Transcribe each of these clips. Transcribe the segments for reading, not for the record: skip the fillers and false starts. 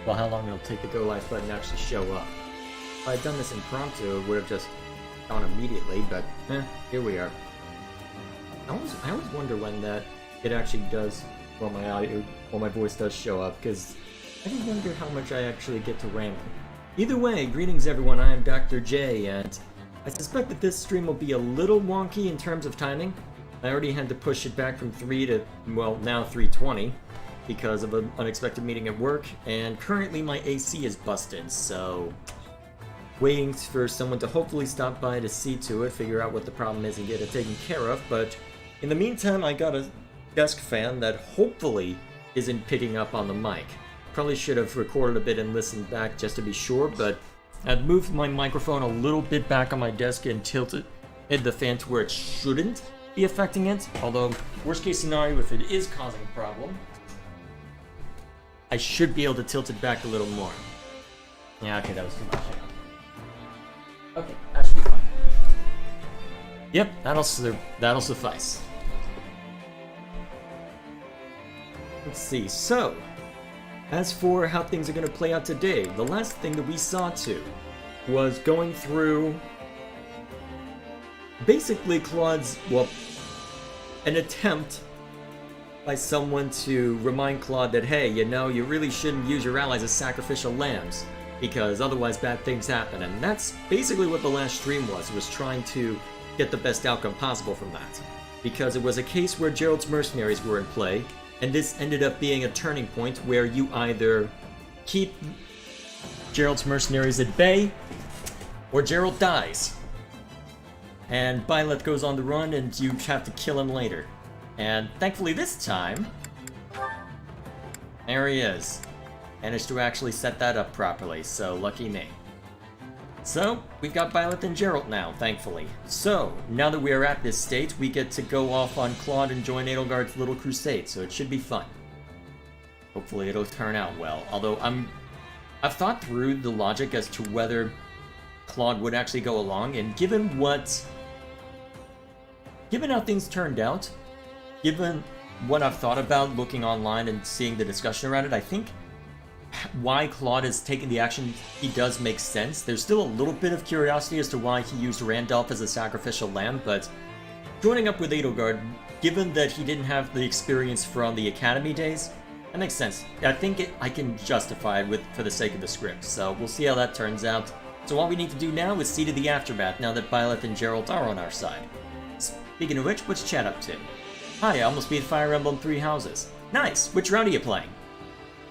well, how long it'll take the go live button to actually show up. If I had done this impromptu, it would have just gone immediately, but here we are. I always wonder when that it actually does, well, my audio, well, my voice does show up, because I do wonder how much I actually get to ramble. Either way, greetings everyone, I am Dr. J, and I suspect that this stream will be a little wonky in terms of timing. I already had to push it back from 3 to, well, now 3:20 because of an unexpected meeting at work, and currently my AC is busted, so waiting for someone to hopefully stop by to see to it, figure out what the problem is and get it taken care of. But in the meantime, I got a desk fan that hopefully isn't picking up on the mic. Probably should have recorded a bit and listened back just to be sure, but I've moved my microphone a little bit back on my desk and tilted the fan to where it shouldn't be affecting it. Although, worst case scenario, if it is causing a problem, I should be able to tilt it back a little more. Yeah, okay, that was too much. Hang on. Okay, that should be fine. Yep, that'll suffice. Let's see, so, as for how things are going to play out today, the last thing that we saw to was going through basically Claude's, well, an attempt by someone to remind Claude that, hey, you know, you really shouldn't use your allies as sacrificial lambs, because otherwise bad things happen. And that's basically what the last stream was trying to get the best outcome possible from that. Because it was a case where Gerald's mercenaries were in play, and this ended up being a turning point where you either keep Gerald's mercenaries at bay, or Gerald dies. And Byleth goes on the run, and you have to kill him later. And thankfully this time, there he is. Managed to actually set that up properly, so lucky me. So, we've got Byleth and Gerald now, thankfully. So, now that we are at this state, we get to go off on Claude and join Edelgard's little crusade, so it should be fun. Hopefully it'll turn out well, although I've thought through the logic as to whether Claude would actually go along, and given how things turned out, given what I've thought about looking online and seeing the discussion around it, I think why Claude has taken the action he does make sense. There's still a little bit of curiosity as to why he used Randolph as a sacrificial lamb, but joining up with Edelgard, given that he didn't have the experience from the Academy days, that makes sense. I think I can justify it for the sake of the script, so we'll see how that turns out. So all we need to do now is see to the aftermath now that Byleth and Gerald are on our side. Speaking of which, what's Chat up to? Hi, I almost beat Fire Emblem 3 Houses. Nice! Which round are you playing?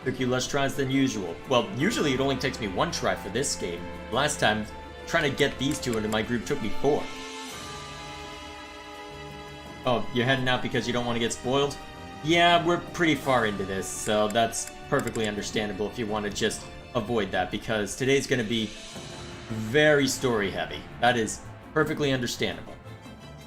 Took you less tries than usual. Well, usually it only takes me 1 try for this game. Last time, trying to get these 2 into my group took me 4. Oh, you're heading out because you don't want to get spoiled? Yeah, we're pretty far into this, so that's perfectly understandable if you want to just avoid that, because today's going to be very story heavy. That is perfectly understandable.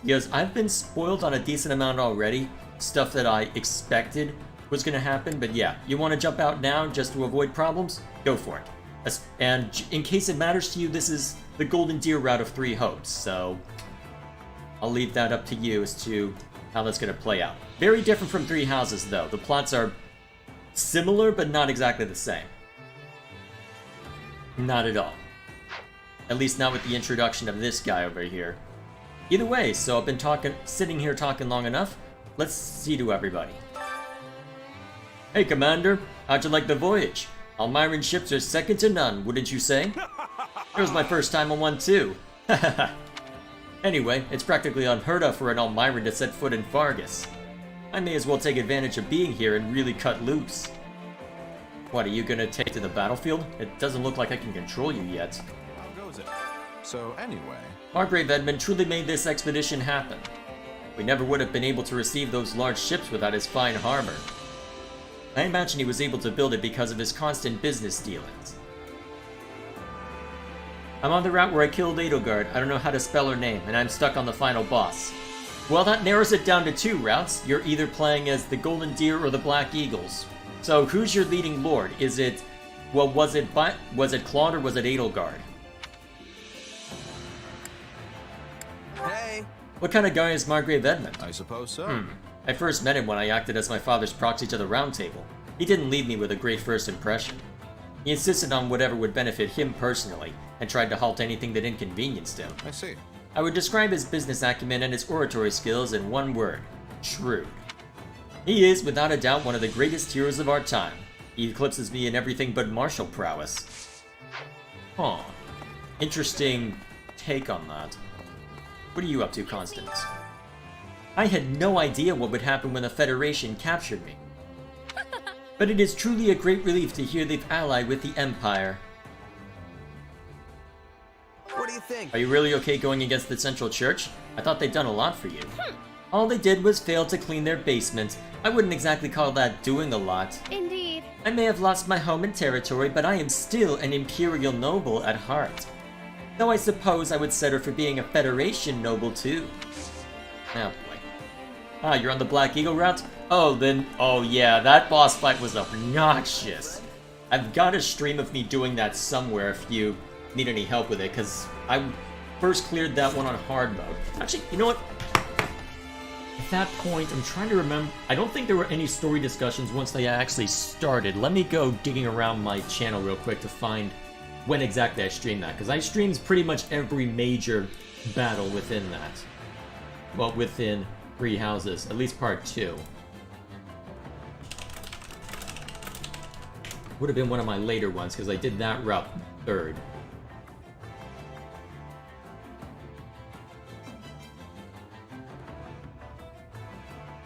Because I've been spoiled on a decent amount already, stuff that I expected was going to happen, but yeah, you want to jump out now just to avoid problems? Go for it. And in case it matters to you, this is the Golden Deer route of 3 hopes, so I'll leave that up to you as to how that's going to play out. Very different from 3 Houses, though. The plots are similar, but not exactly the same. Not at all. At least not with the introduction of this guy over here. Either way, so I've been sitting here talking long enough. Let's see to everybody. Hey, Commander. How'd you like the voyage? Almiran ships are second to none, wouldn't you say? It was my first time on one, too. Anyway, it's practically unheard of for an Almiran to set foot in Fargus. I may as well take advantage of being here and really cut loose. What, are you gonna take to the battlefield? It doesn't look like I can control you yet. How goes it? So anyway... Margrave Edmund truly made this expedition happen. We never would have been able to receive those large ships without his fine armor. I imagine he was able to build it because of his constant business dealings. I'm on the route where I killed Edelgard. I don't know how to spell her name, and I'm stuck on the final boss. Well, that narrows it down to 2 routes. You're either playing as the Golden Deer or the Black Eagles. So who's your leading lord? Is it, well, was it Claude or was it Edelgard? Hey! What kind of guy is Margrave Edmund? I suppose so. I first met him when I acted as my father's proxy to the Round Table. He didn't leave me with a great first impression. He insisted on whatever would benefit him personally, and tried to halt anything that inconvenienced him. I see. I would describe his business acumen and his oratory skills in one word: shrewd. He is, without a doubt, one of the greatest heroes of our time. He eclipses me in everything but martial prowess. Huh. Interesting take on that. What are you up to, Constance? I had no idea what would happen when the Federation captured me. But it is truly a great relief to hear they've allied with the Empire. What do you think? Are you really okay going against the Central Church? I thought they'd done a lot for you. All they did was fail to clean their basement. I wouldn't exactly call that doing a lot. Indeed. I may have lost my home and territory, but I am still an Imperial noble at heart. Though I suppose I would settle for being a Federation noble too. Oh boy. Ah, you're on the Black Eagle route? Oh yeah, that boss fight was obnoxious. I've got a stream of me doing that somewhere if you need any help with it, because I first cleared that one on hard mode. Actually, you know what? At that point, I'm trying to remember. I don't think there were any story discussions once they actually started. Let me go digging around my channel real quick to find when exactly I streamed that, because I streamed pretty much every major battle within that. Well, within Three Houses, at least part 2. Would have been one of my later ones, because I did that route third.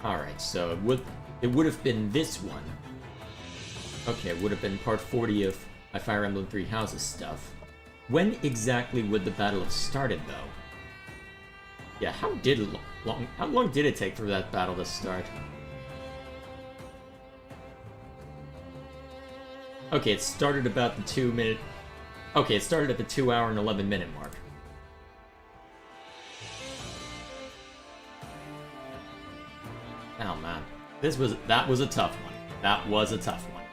Alright, so it would have been this one. Okay, it would have been part 40 of my Fire Emblem Three Houses stuff. When exactly would the battle have started, though? Yeah, how long did it take for that battle to start? Okay, it started about the 2 minute... Okay, it started at the 2 hour and 11 minute mark. Oh man, that was a tough one. That was a tough one.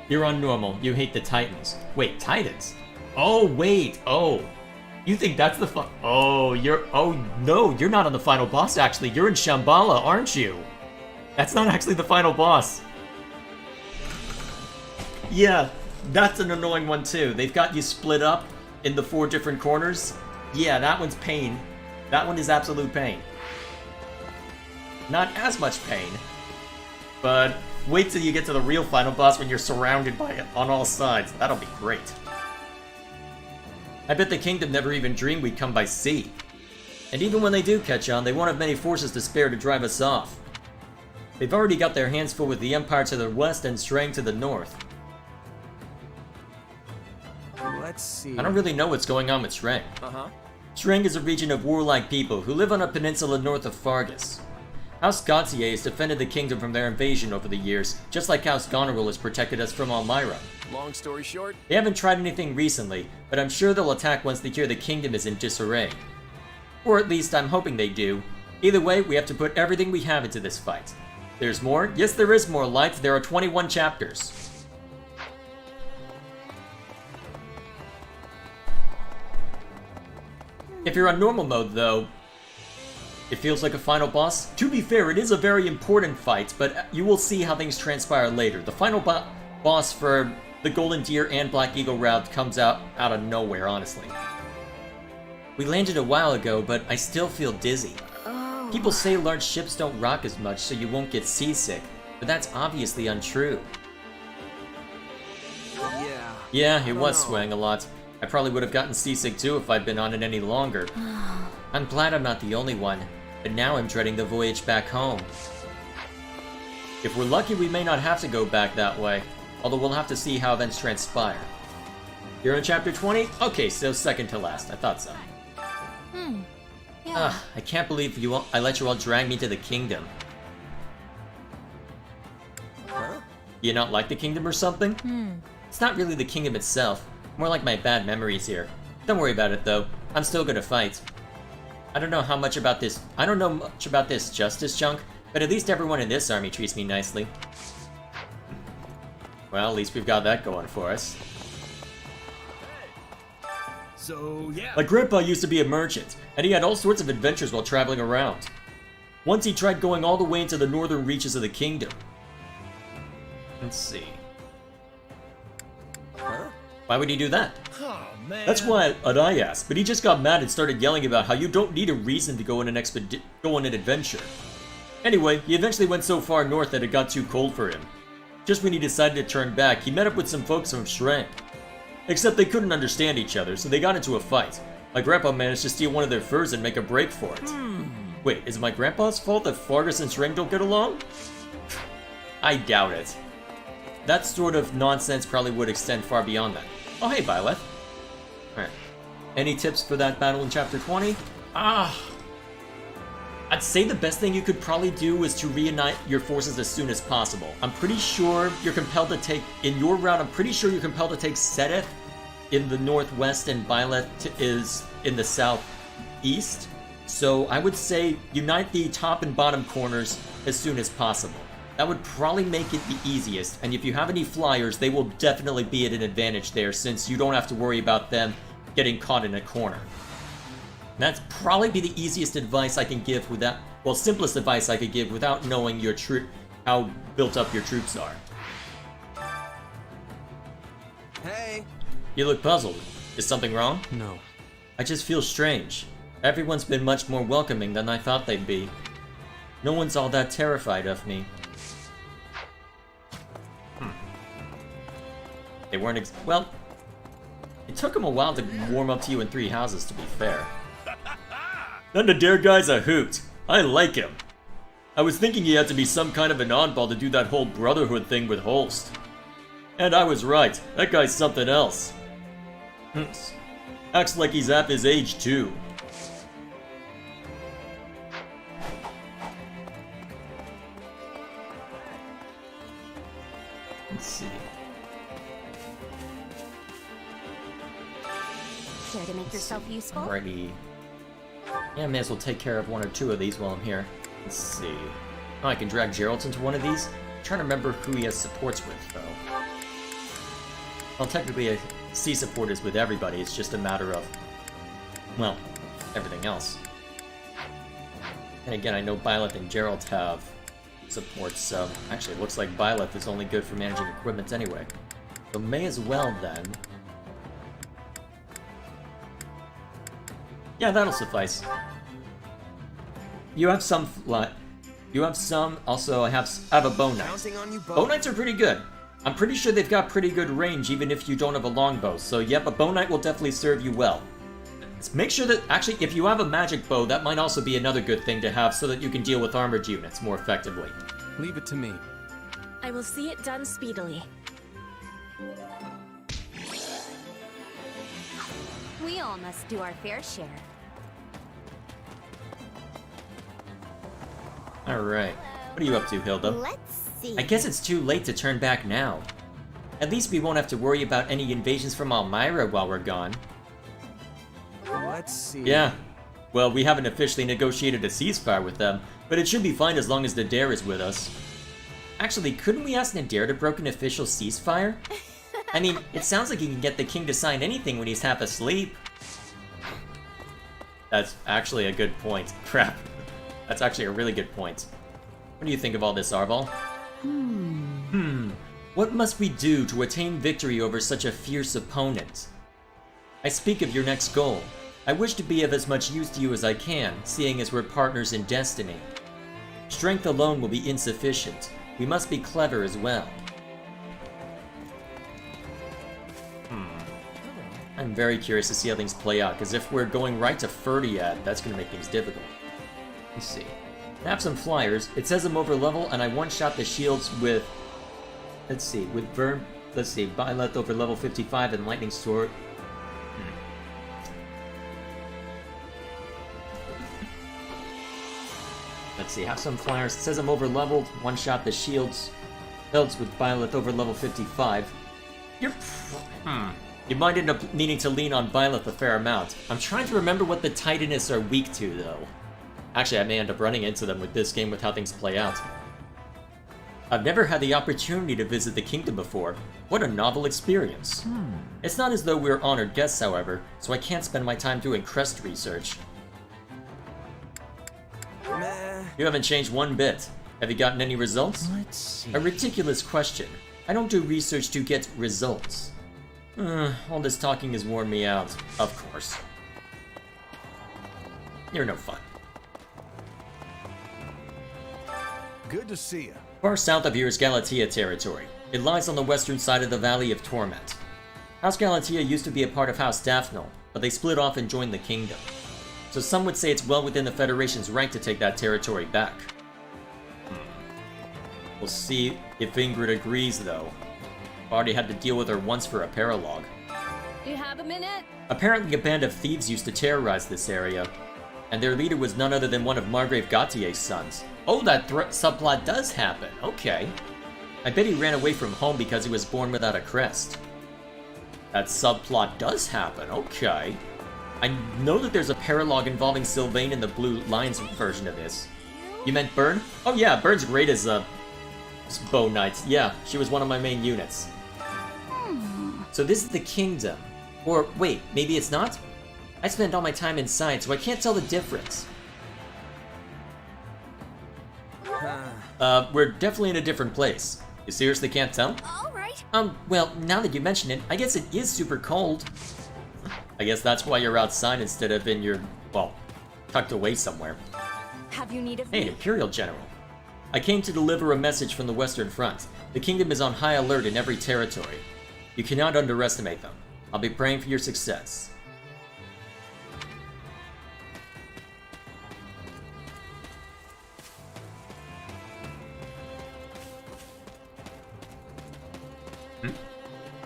You're on normal. You hate the Titans. Wait, Titans? Oh wait, oh. You think that's the oh no, you're not on the final boss actually. You're in Shambhala, aren't you? That's not actually the final boss. Yeah, that's an annoying one too. They've got you split up in the 4 different corners. Yeah, that one's pain. That one is absolute pain. Not as much pain, but wait till you get to the real final boss when you're surrounded by it on all sides. That'll be great. I bet the kingdom never even dreamed we'd come by sea. And even when they do catch on, they won't have many forces to spare to drive us off. They've already got their hands full with the Empire to the west and Shrang to the north. Let's see. I don't really know what's going on with Shrang. Shrang is a region of warlike people who live on a peninsula north of Fargus. House Gautier has defended the kingdom from their invasion over the years, just like House Goneril has protected us from Almyra. Long story short, They haven't tried anything recently, but I'm sure they'll attack once they hear the kingdom is in disarray. Or at least I'm hoping they do. Either way, we have to put everything we have into this fight. There's more? Yes, there is more, Light. There are 21 chapters. If you're on normal mode, though, it feels like a final boss. To be fair, it is a very important fight, but you will see how things transpire later. The final boss for the Golden Deer and Black Eagle route comes out of nowhere, honestly. We landed a while ago, but I still feel dizzy. Oh. People say large ships don't rock as much, so you won't get seasick, but that's obviously untrue. yeah. Yeah, it was swaying a lot. I probably would have gotten seasick too if I'd been on it any longer. I'm glad I'm not the only one, but now I'm dreading the voyage back home. If we're lucky, we may not have to go back that way, although we'll have to see how events transpire. You're in chapter 20? Okay, so second to last. I thought so. Yeah. I can't believe I let you all drag me to the kingdom. Huh? You not like the kingdom or something? It's not really the kingdom itself, more like my bad memories here. Don't worry about it though, I'm still gonna fight. I don't know much about this justice junk, but at least everyone in this army treats me nicely. Well, at least we've got that going for us. So, yeah. My grandpa used to be a merchant, and he had all sorts of adventures while traveling around. Once he tried going all the way into the northern reaches of the kingdom. Let's see. Why would he do that? Oh, man. That's what I asked, but he just got mad and started yelling about how you don't need a reason to go on an adventure. Anyway, he eventually went so far north that it got too cold for him. Just when he decided to turn back, he met up with some folks from Shrek. Except they couldn't understand each other, so they got into a fight. My grandpa managed to steal one of their furs and make a break for it. Wait, is it my grandpa's fault that Fargus and Shrek don't get along? I doubt it. That sort of nonsense probably would extend far beyond that. Oh hey, Byleth. Alright. Any tips for that battle in Chapter 20? I'd say the best thing you could probably do is to reunite your forces as soon as possible. I'm pretty sure you're compelled to take, in your route, I'm pretty sure you're compelled to take Sedith in the northwest and Byleth is in the southeast. So I would say unite the top and bottom corners as soon as possible. That would probably make it the easiest, and if you have any flyers, they will definitely be at an advantage there since you don't have to worry about them getting caught in a corner. That's probably be the easiest advice I can give without, well, simplest advice I could give without knowing your how built up your troops are. Hey. You look puzzled. Is something wrong? No. I just feel strange. Everyone's been much more welcoming than I thought they'd be. No one's all that terrified of me. They weren't well, it took them a while to warm up to you in 3 houses, to be fair. That Nadir guy's a hoot. I like him. I was thinking he had to be some kind of an oddball to do that whole brotherhood thing with Holst. And I was right. That guy's something else. Acts like he's half his age, too. Let's see. Care to make yourself useful? Alrighty. Yeah, I may as well take care of 1 or 2 of these while I'm here. Let's see. Oh, I can drag Geralt into one of these? I'm trying to remember who he has supports with, though. Well, technically, C support is with everybody. It's just a matter of, well, everything else. And again, I know Byleth and Geralt have supports, so actually it looks like Byleth is only good for managing equipment anyway. So may as well, then. Yeah, that'll suffice. You have some you have some. Also, I have a Bone Knight. Counting on you both. Bone Knights are pretty good. I'm pretty sure they've got pretty good range, even if you don't have a longbow. So, yep, a Bone Knight will definitely serve you well. Make sure that, actually, if you have a magic bow, that might also be another good thing to have so that you can deal with armored units more effectively. Leave it to me. I will see it done speedily. We all must do our fair share. Alright. What are you up to, Hilda? Let's see. I guess it's too late to turn back now. At least we won't have to worry about any invasions from Almyra while we're gone. Let's see. Yeah. Well, we haven't officially negotiated a ceasefire with them, but it should be fine as long as Nadir is with us. Actually, couldn't we ask Nadir to broker an official ceasefire? I mean, it sounds like he can get the king to sign anything when he's half asleep. That's actually a good point. Crap. That's actually a really good point. What do you think of all this, Arval? What must we do to attain victory over such a fierce opponent? I speak of your next goal. I wish to be of as much use to you as I can, seeing as we're partners in destiny. Strength alone will be insufficient. We must be clever as well. I'm very curious to see how things play out, because if we're going right to Ferdiad, that's going to make things difficult. Let's see. I have some flyers. It says I'm over level, and I one-shot the shields with... Let's see, with Byleth over level 55 and Lightning Sword. Let's see, have some flyers. It says I'm over leveled, one-shot the shields. Builds with Byleth over level 55. You might end up needing to lean on Byleth a fair amount. I'm trying to remember what the Titanists are weak to, though. Actually, I may end up running into them with this game with how things play out. I've never had the opportunity to visit the kingdom before. What a novel experience. It's not as though we're honored guests, however, so I can't spend my time doing crest research. Meh. You haven't changed one bit. Have you gotten any results? Let's see. A ridiculous question. I don't do research to get results. All this talking has worn me out. Of course. You're no fun. Good to see you. Far south of here is Galatea territory. It lies on the western side of the Valley of Torment. House Galatea used to be a part of House Daphne, but they split off and joined the kingdom. So some would say it's well within the Federation's right to take that territory back. We'll see if Ingrid agrees, though. I've already had to deal with her once for a paralogue. You have a minute? Apparently a band of thieves used to terrorize this area, and their leader was none other than one of Margrave Gautier's sons. Oh, that subplot does happen. Okay. I bet he ran away from home because he was born without a crest. That subplot does happen. Okay. I know that there's a paralogue involving Sylvain in the Blue Lions version of this. You meant Byrne? Oh yeah, Byrne's great as a bow knight. Yeah, she was one of my main units. So this is the kingdom. Or wait, maybe it's not? I spend all my time inside, so I can't tell the difference. We're definitely in a different place. You seriously can't tell? All right. Well, now that you mention it, I guess it is super cold. I guess that's why you're outside instead of in your, well, tucked away somewhere. Have you need of Hey, me? Imperial General. I came to deliver a message from the Western Front. The kingdom is on high alert in every territory. You cannot underestimate them. I'll be praying for your success.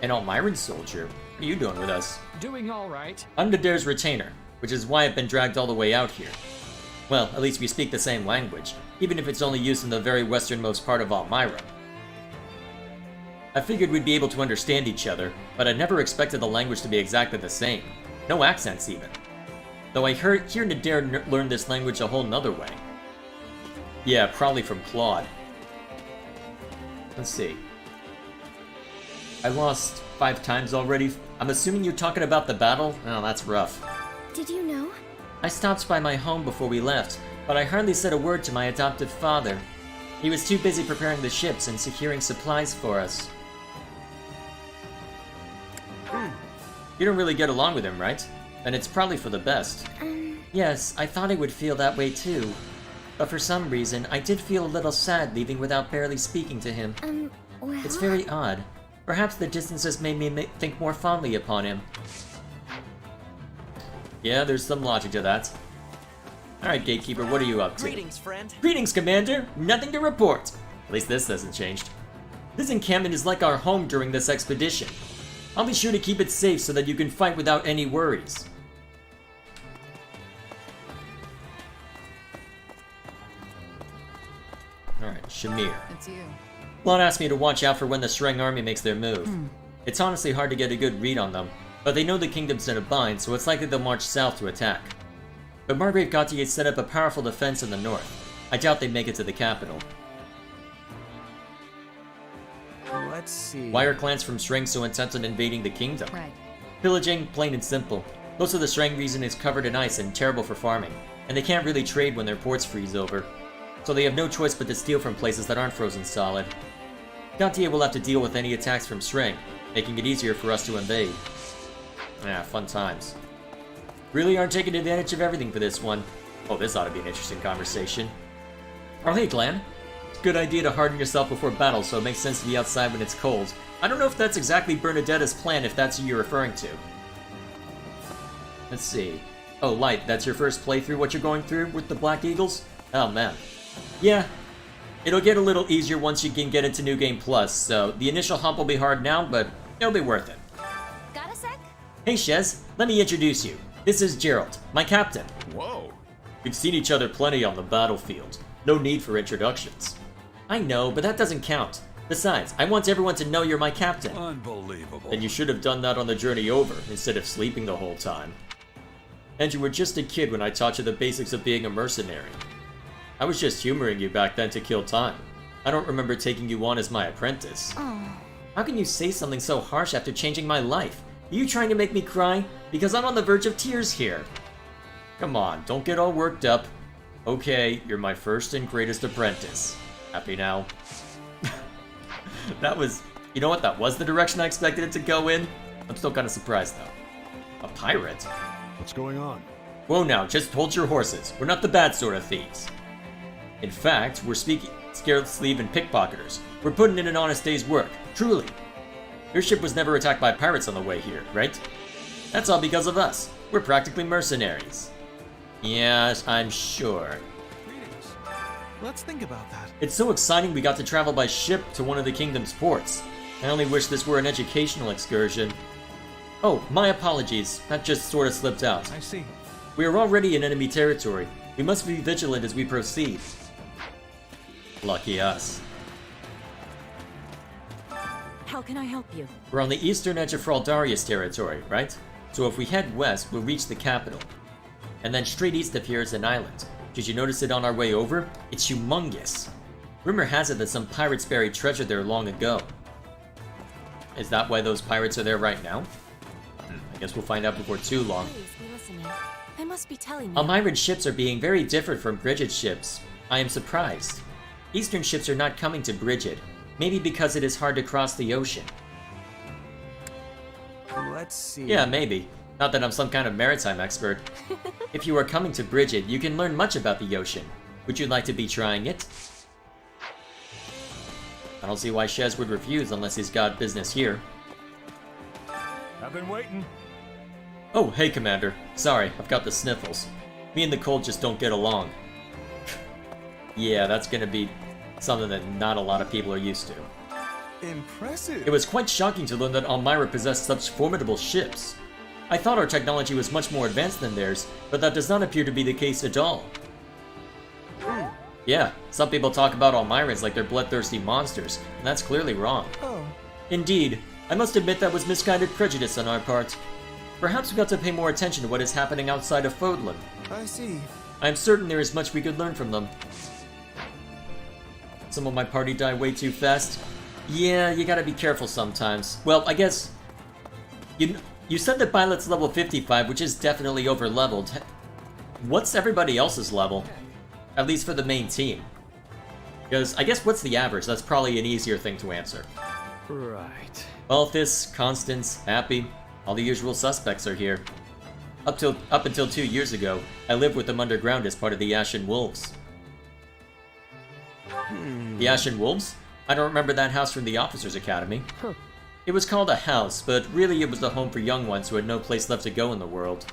An Almiran soldier? What are you doing with us? Doing all right. I'm Nadir's retainer, which is why I've been dragged all the way out here. Well, at least we speak the same language, even if it's only used in the very westernmost part of Almyra. I figured we'd be able to understand each other, but I never expected the language to be exactly the same. No accents, even. Though I hear Nadir learned this language a whole nother way. Yeah, probably from Claude. Let's see. I lost 5 times already. I'm assuming you're talking about the battle? Oh, that's rough. Did you know? I stopped by my home before we left, but I hardly said a word to my adoptive father. He was too busy preparing the ships and securing supplies for us. You don't really get along with him, right? And it's probably for the best. Yes, I thought I would feel that way too. But for some reason, I did feel a little sad leaving without barely speaking to him. Well... It's very odd. Perhaps the distance has made me think more fondly upon him. Yeah, there's some logic to that. Alright, Gatekeeper, what are you up to? Greetings, friend. Greetings, Commander! Nothing to report! At least this hasn't changed. This encampment is like our home during this expedition. I'll be sure to keep it safe so that you can fight without any worries. Alright, Shamir. It's you. Claude asked me to watch out for when the Shreng army makes their move. It's honestly hard to get a good read on them, but they know the kingdom's in a bind, so it's likely they'll march south to attack. But Margrave Gautier set up a powerful defense in the north. I doubt they'd make it to the capital. Let's see. Why are clans from Shreng so intent on invading the kingdom? Right. Pillaging, plain and simple. Most of the Shreng region is covered in ice and terrible for farming, and they can't really trade when their ports freeze over. So they have no choice but to steal from places that aren't frozen solid. Gautier will have to deal with any attacks from Shreng, making it easier for us to invade. Ah, fun times. Really aren't taking advantage of everything for this one. Oh, this ought to be an interesting conversation. Oh, hey, Glenn. It's a good idea to harden yourself before battle, so it makes sense to be outside when it's cold. I don't know if that's exactly Bernadetta's plan, if that's who you're referring to. Let's see. Oh, Light, that's your first playthrough what you're going through with the Black Eagles? Oh, man. Yeah. It'll get a little easier once you can get into New Game Plus, so the initial hump will be hard now, but it'll be worth it. Got a sec? Hey, Shez, let me introduce you. This is Gerald, my captain. Whoa. We've seen each other plenty on the battlefield. No need for introductions. I know, but that doesn't count. Besides, I want everyone to know you're my captain. Unbelievable. And you should have done that on the journey over, instead of sleeping the whole time. And you were just a kid when I taught you the basics of being a mercenary. I was just humoring you back then to kill time. I don't remember taking you on as my apprentice. Oh. How can you say something so harsh after changing my life? Are you trying to make me cry? Because I'm on the verge of tears here. Come on, don't get all worked up. Okay, you're my first and greatest apprentice. Happy now? That was... You know what? That was the direction I expected it to go in. I'm still kind of surprised, though. A pirate? What's going on? Whoa now, just hold your horses. We're not the bad sort of thieves. In fact, we're scared sleeve and pickpocketers. We're putting in an honest day's work, truly. Your ship was never attacked by pirates on the way here, right? That's all because of us. We're practically mercenaries. Yes, I'm sure. Greetings. Let's think about that. It's so exciting we got to travel by ship to one of the kingdom's ports. I only wish this were an educational excursion. Oh, my apologies. That just sort of slipped out. I see. We are already in enemy territory. We must be vigilant as we proceed. Lucky us. How can I help you? We're on the eastern edge of Fraldarius territory, right? So if we head west, we'll reach the capital. And then straight east of here is an island. Did you notice it on our way over? It's humongous. Rumor has it that some pirates buried treasure there long ago. Is that why those pirates are there right now? I guess we'll find out before too long. Please be listening. I must be telling you. Elmyran ships are being very different from Brigid ships. I am surprised. Eastern ships are not coming to Brigid. Maybe because it is hard to cross the ocean. Let's see. Yeah, maybe. Not that I'm some kind of maritime expert. If you are coming to Brigid, you can learn much about the ocean. Would you like to be trying it? I don't see why Shez would refuse unless he's got business here. I've been waiting. Oh, hey, Commander. Sorry, I've got the sniffles. Me and the cold just don't get along. Yeah, that's gonna be something that not a lot of people are used to. Impressive. It was quite shocking to learn that Elmyra possessed such formidable ships. I thought our technology was much more advanced than theirs, but that does not appear to be the case at all. Yeah, some people talk about Elmyrans like they're bloodthirsty monsters, and that's clearly wrong. Oh. Indeed, I must admit that was misguided prejudice on our part. Perhaps we got to pay more attention to what is happening outside of Fodlan. I see. I am certain there is much we could learn from them. Some of my party die way too fast. Yeah, you gotta be careful sometimes. Well, I guess... You said that Violet's level 55, which is definitely over-leveled. What's everybody else's level? At least for the main team. Because, I guess, what's the average? That's probably an easier thing to answer. Right. Balthus, Constance, Happy, all the usual suspects are here. Up until 2 years ago, I lived with them underground as part of the Ashen Wolves. The Ashen Wolves? I don't remember that house from the Officers' Academy. It was called a house, but really it was the home for young ones who had no place left to go in the world.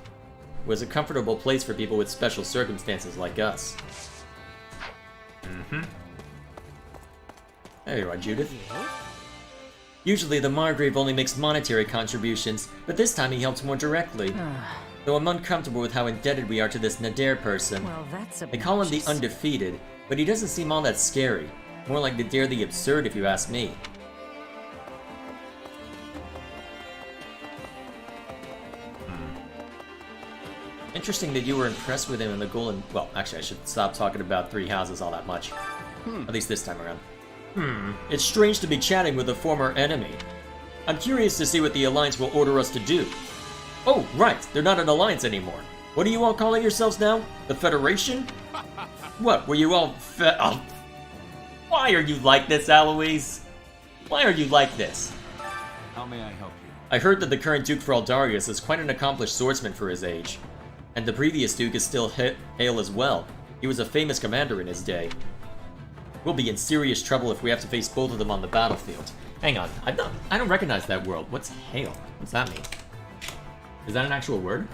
It was a comfortable place for people with special circumstances like us. There you are, Judith. Usually the Margrave only makes monetary contributions, but this time he helps more directly. Though I'm uncomfortable with how indebted we are to this Nadir person. Well, that's They call him the Undefeated, but he doesn't seem all that scary. More like Nadir the Absurd if you ask me. Interesting that you were impressed with him in the Golden... Well, actually, I should stop talking about Three Houses all that much. At least this time around. It's strange to be chatting with a former enemy. I'm curious to see what the Alliance will order us to do. Oh, right, they're not an Alliance anymore. What are you all calling yourselves now? The Federation? What, were you all oh. Why are you like this, Aloise? Why are you like this? How may I help you? I heard that the current Duke Fraldarius is quite an accomplished swordsman for his age. And the previous Duke is still hale as well. He was a famous commander in his day. We'll be in serious trouble if we have to face both of them on the battlefield. Hang on, I don't recognize that word. What's hale? What's that mean? Is that an actual word?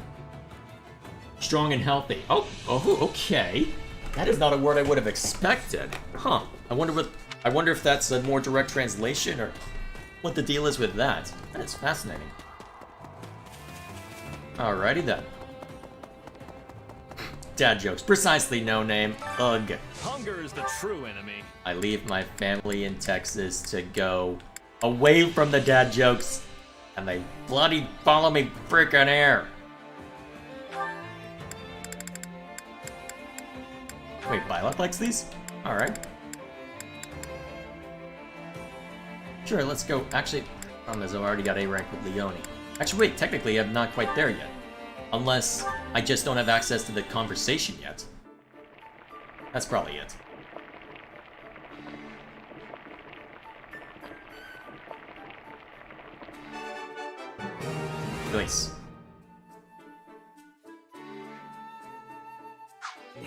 Strong and healthy. Oh, okay. That is not a word I would have expected. Huh. I wonder if that's a more direct translation or what the deal is with that. That is fascinating. Alrighty then. Dad jokes. Precisely, no name. Ugh. Hunger is the true enemy. I leave my family in Texas to go away from the dad jokes, and they bloody follow me frickin' here. Wait, Violet likes these? Alright. Sure, let's go. Actually, problem is I already got A rank with Leone. Actually, wait, technically I'm not quite there yet. Unless I just don't have access to the conversation yet. That's probably it. Nice.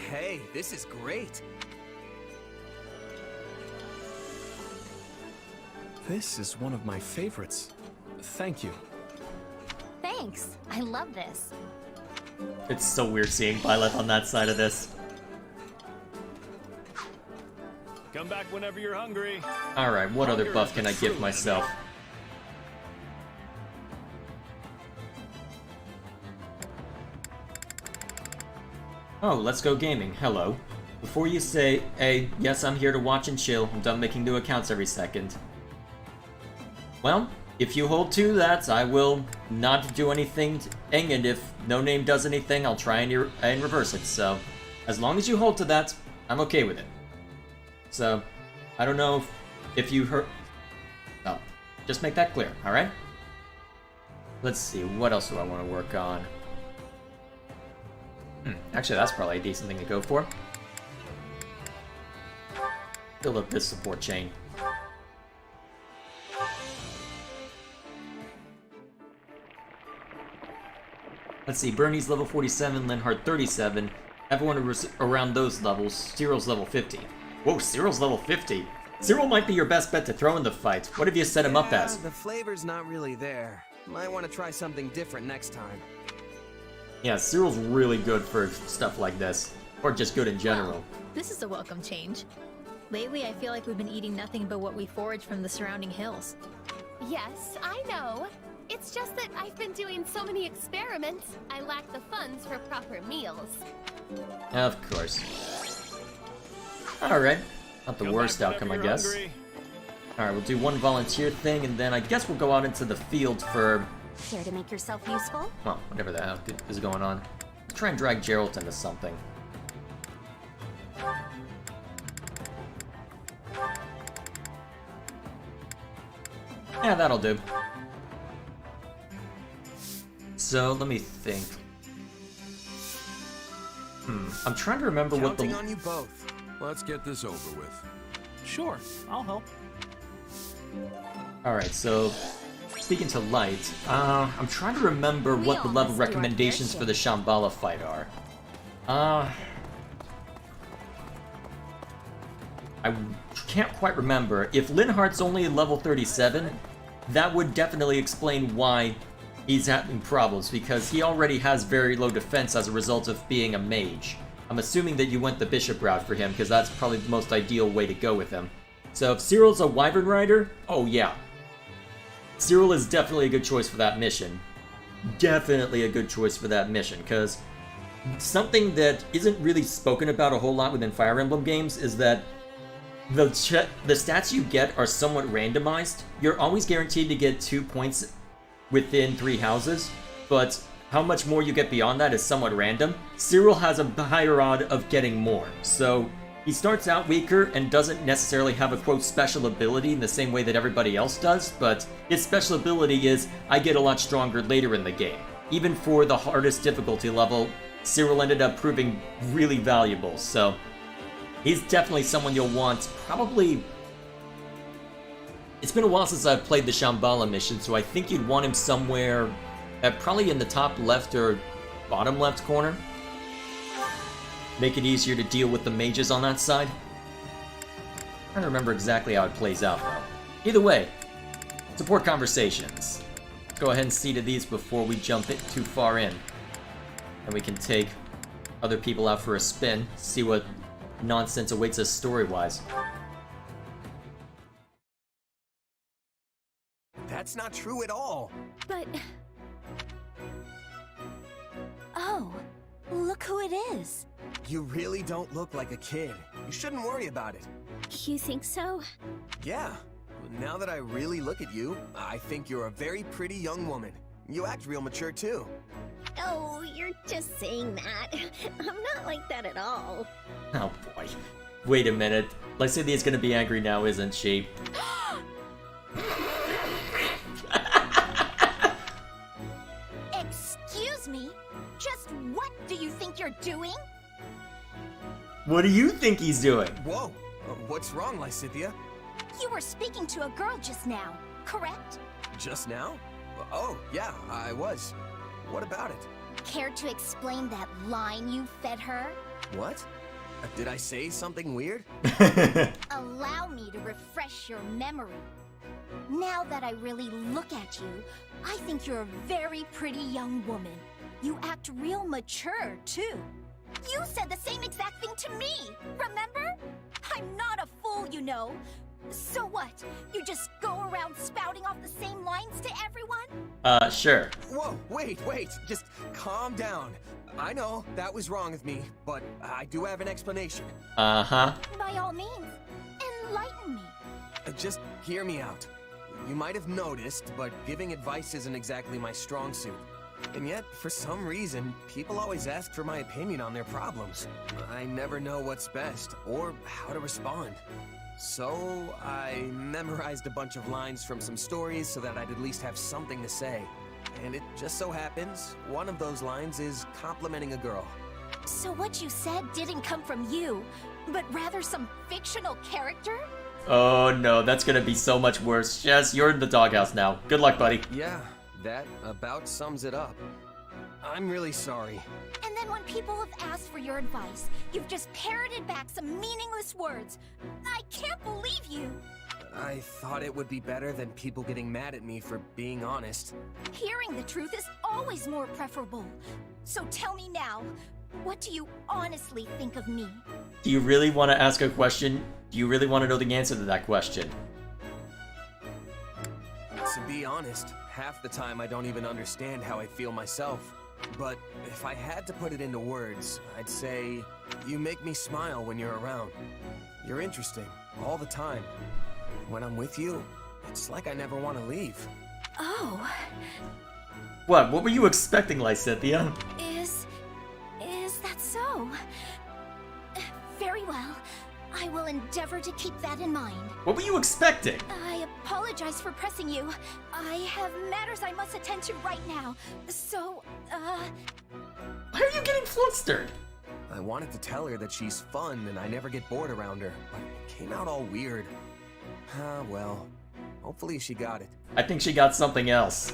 Hey, this is great. This is one of my favorites. Thank you. Thanks. I love this. It's so weird seeing Byleth on that side of this. Come back whenever you're hungry. Alright, what other Hunger buff is can the I give true myself? Oh, let's go gaming. Hello. Before you say, hey, yes, I'm here to watch and chill. I'm done making new accounts every second. Well, if you hold to that, I will not do anything, and if no name does anything, I'll try and reverse it. So, as long as you hold to that, I'm okay with it. So, I don't know if you heard... No, just make that clear, alright? Let's see, what else do I want to work on? Actually, that's probably a decent thing to go for. Build up this support chain. Let's see, Bernie's level 47, Linhardt 37. Everyone around those levels. Cyril's level 50. Whoa, Cyril's level 50. Cyril might be your best bet to throw in the fight. What have you set him up as? The flavor's not really there. Might want to try something different next time. Yeah, Cyril's really good for stuff like this. Or just good in general. Well, this is a welcome change. Lately, I feel like we've been eating nothing but what we forage from the surrounding hills. Yes, I know. It's just that I've been doing so many experiments, I lack the funds for proper meals. Of course. Alright. Not the Come worst back outcome, I whenever you're guess. hungry. Alright, we'll do one volunteer thing, and then I guess we'll go out into the field for... Care to make yourself useful? well, whatever the hell is going on. Let's try and drag Geralt into something. Yeah, that'll do. So, let me think. I'm trying to remember what Counting the... on you both. Let's get this over with. Sure, I'll help. Alright, so... speaking to Light, I'm trying to remember what the all level must do our fair recommendations share. for the Shambhala fight are. I can't quite remember. If Linhardt's only level 37, that would definitely explain why he's having problems, because he already has very low defense as a result of being a mage. I'm assuming that you went the bishop route for him, because that's probably the most ideal way to go with him. So if Cyril's a Wyvern Rider, oh yeah. Cyril is definitely a good choice for that mission. Definitely a good choice for that mission, because something that isn't really spoken about a whole lot within Fire Emblem games is that the stats you get are somewhat randomized. You're always guaranteed to get 2 points within 3 houses, but how much more you get beyond that is somewhat random. Cyril has a higher odd of getting more, so he starts out weaker and doesn't necessarily have a quote special ability in the same way that everybody else does, but his special ability is I get a lot stronger later in the game. Even for the hardest difficulty level, Cyril ended up proving really valuable, so he's definitely someone you'll want. Probably... it's been a while since I've played the Shambhala mission, so I think you'd want him somewhere probably in the top left or bottom left corner. Make it easier to deal with the mages on that side. I don't remember exactly how it plays out, though. Either way, support conversations. Go ahead and see to these before we jump it too far in. And we can take other people out for a spin, see what nonsense awaits us story-wise. That's not true at all. But... Oh, look who it is. You really don't look like a kid. You shouldn't worry about it. You think so? Yeah. Now that I really look at you, I think you're a very pretty young woman. You act real mature too. Oh, you're just saying that. I'm not like that at all. Oh boy. Wait a minute. Lycidia's gonna be angry now, isn't she? Excuse me? Just what do you think you're doing? What do you think he's doing? Whoa. What's wrong, Lysithia? You were speaking to a girl just now, correct? Just now? Oh, yeah, I was. What about it? Care to explain that line you fed her? What? Did I say something weird? Allow me to refresh your memory. Now that I really look at you, I think you're a very pretty young woman. You act real mature, too. You said the same exact thing to me, remember? I'm not a fool, you know. So what? You just go around spouting off the same lines to everyone? Sure. Whoa, wait. Just calm down. I know that was wrong of me, but I do have an explanation. Uh-huh. By all means, enlighten me. Just hear me out. You might have noticed, but giving advice isn't exactly my strong suit. And yet, for some reason, people always ask for my opinion on their problems. I never know what's best, or how to respond. So, I memorized a bunch of lines from some stories so that I'd at least have something to say. And it just so happens, one of those lines is complimenting a girl. So what you said didn't come from you, but rather some fictional character? Oh no, that's gonna be so much worse. Jess, you're in the doghouse now. Good luck, buddy. Yeah, that about sums it up. I'm really sorry. And then when people have asked for your advice, you've just parroted back some meaningless words. I can't believe you! I thought it would be better than people getting mad at me for being honest. Hearing the truth is always more preferable. So tell me now, what do you honestly think of me? Do you really want to ask a question? Do you really want to know the answer to that question? To be honest, half the time I don't even understand how I feel myself. But if I had to put it into words, I'd say, you make me smile when you're around. You're interesting, all the time. When I'm with you, it's like I never want to leave. Oh, What were you expecting, Lysithea? is that so? Very well. I will endeavor to keep that in mind. What were you expecting? I apologize for pressing you. I have matters I must attend to right now. So, Why are you getting flustered? I wanted to tell her that she's fun and I never get bored around her, but it came out all weird. Ah, well, hopefully she got it. I think she got something else.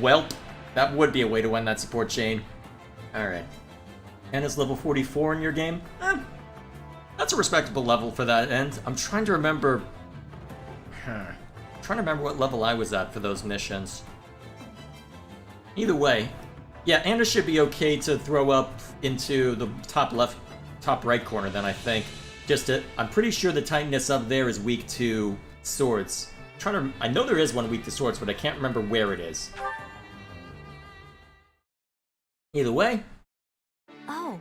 Well, that would be a way to end that support chain. Alright. Anna's level 44 in your game? That's a respectable level for that end. I'm trying to remember... trying to remember what level I was at for those missions. Either way, yeah, Anna should be okay to throw up into the top left, top right corner then, I think. I'm pretty sure the Titaness up there is weak to swords. I know there is one weak to swords, but I can't remember where it is. Either way. oh,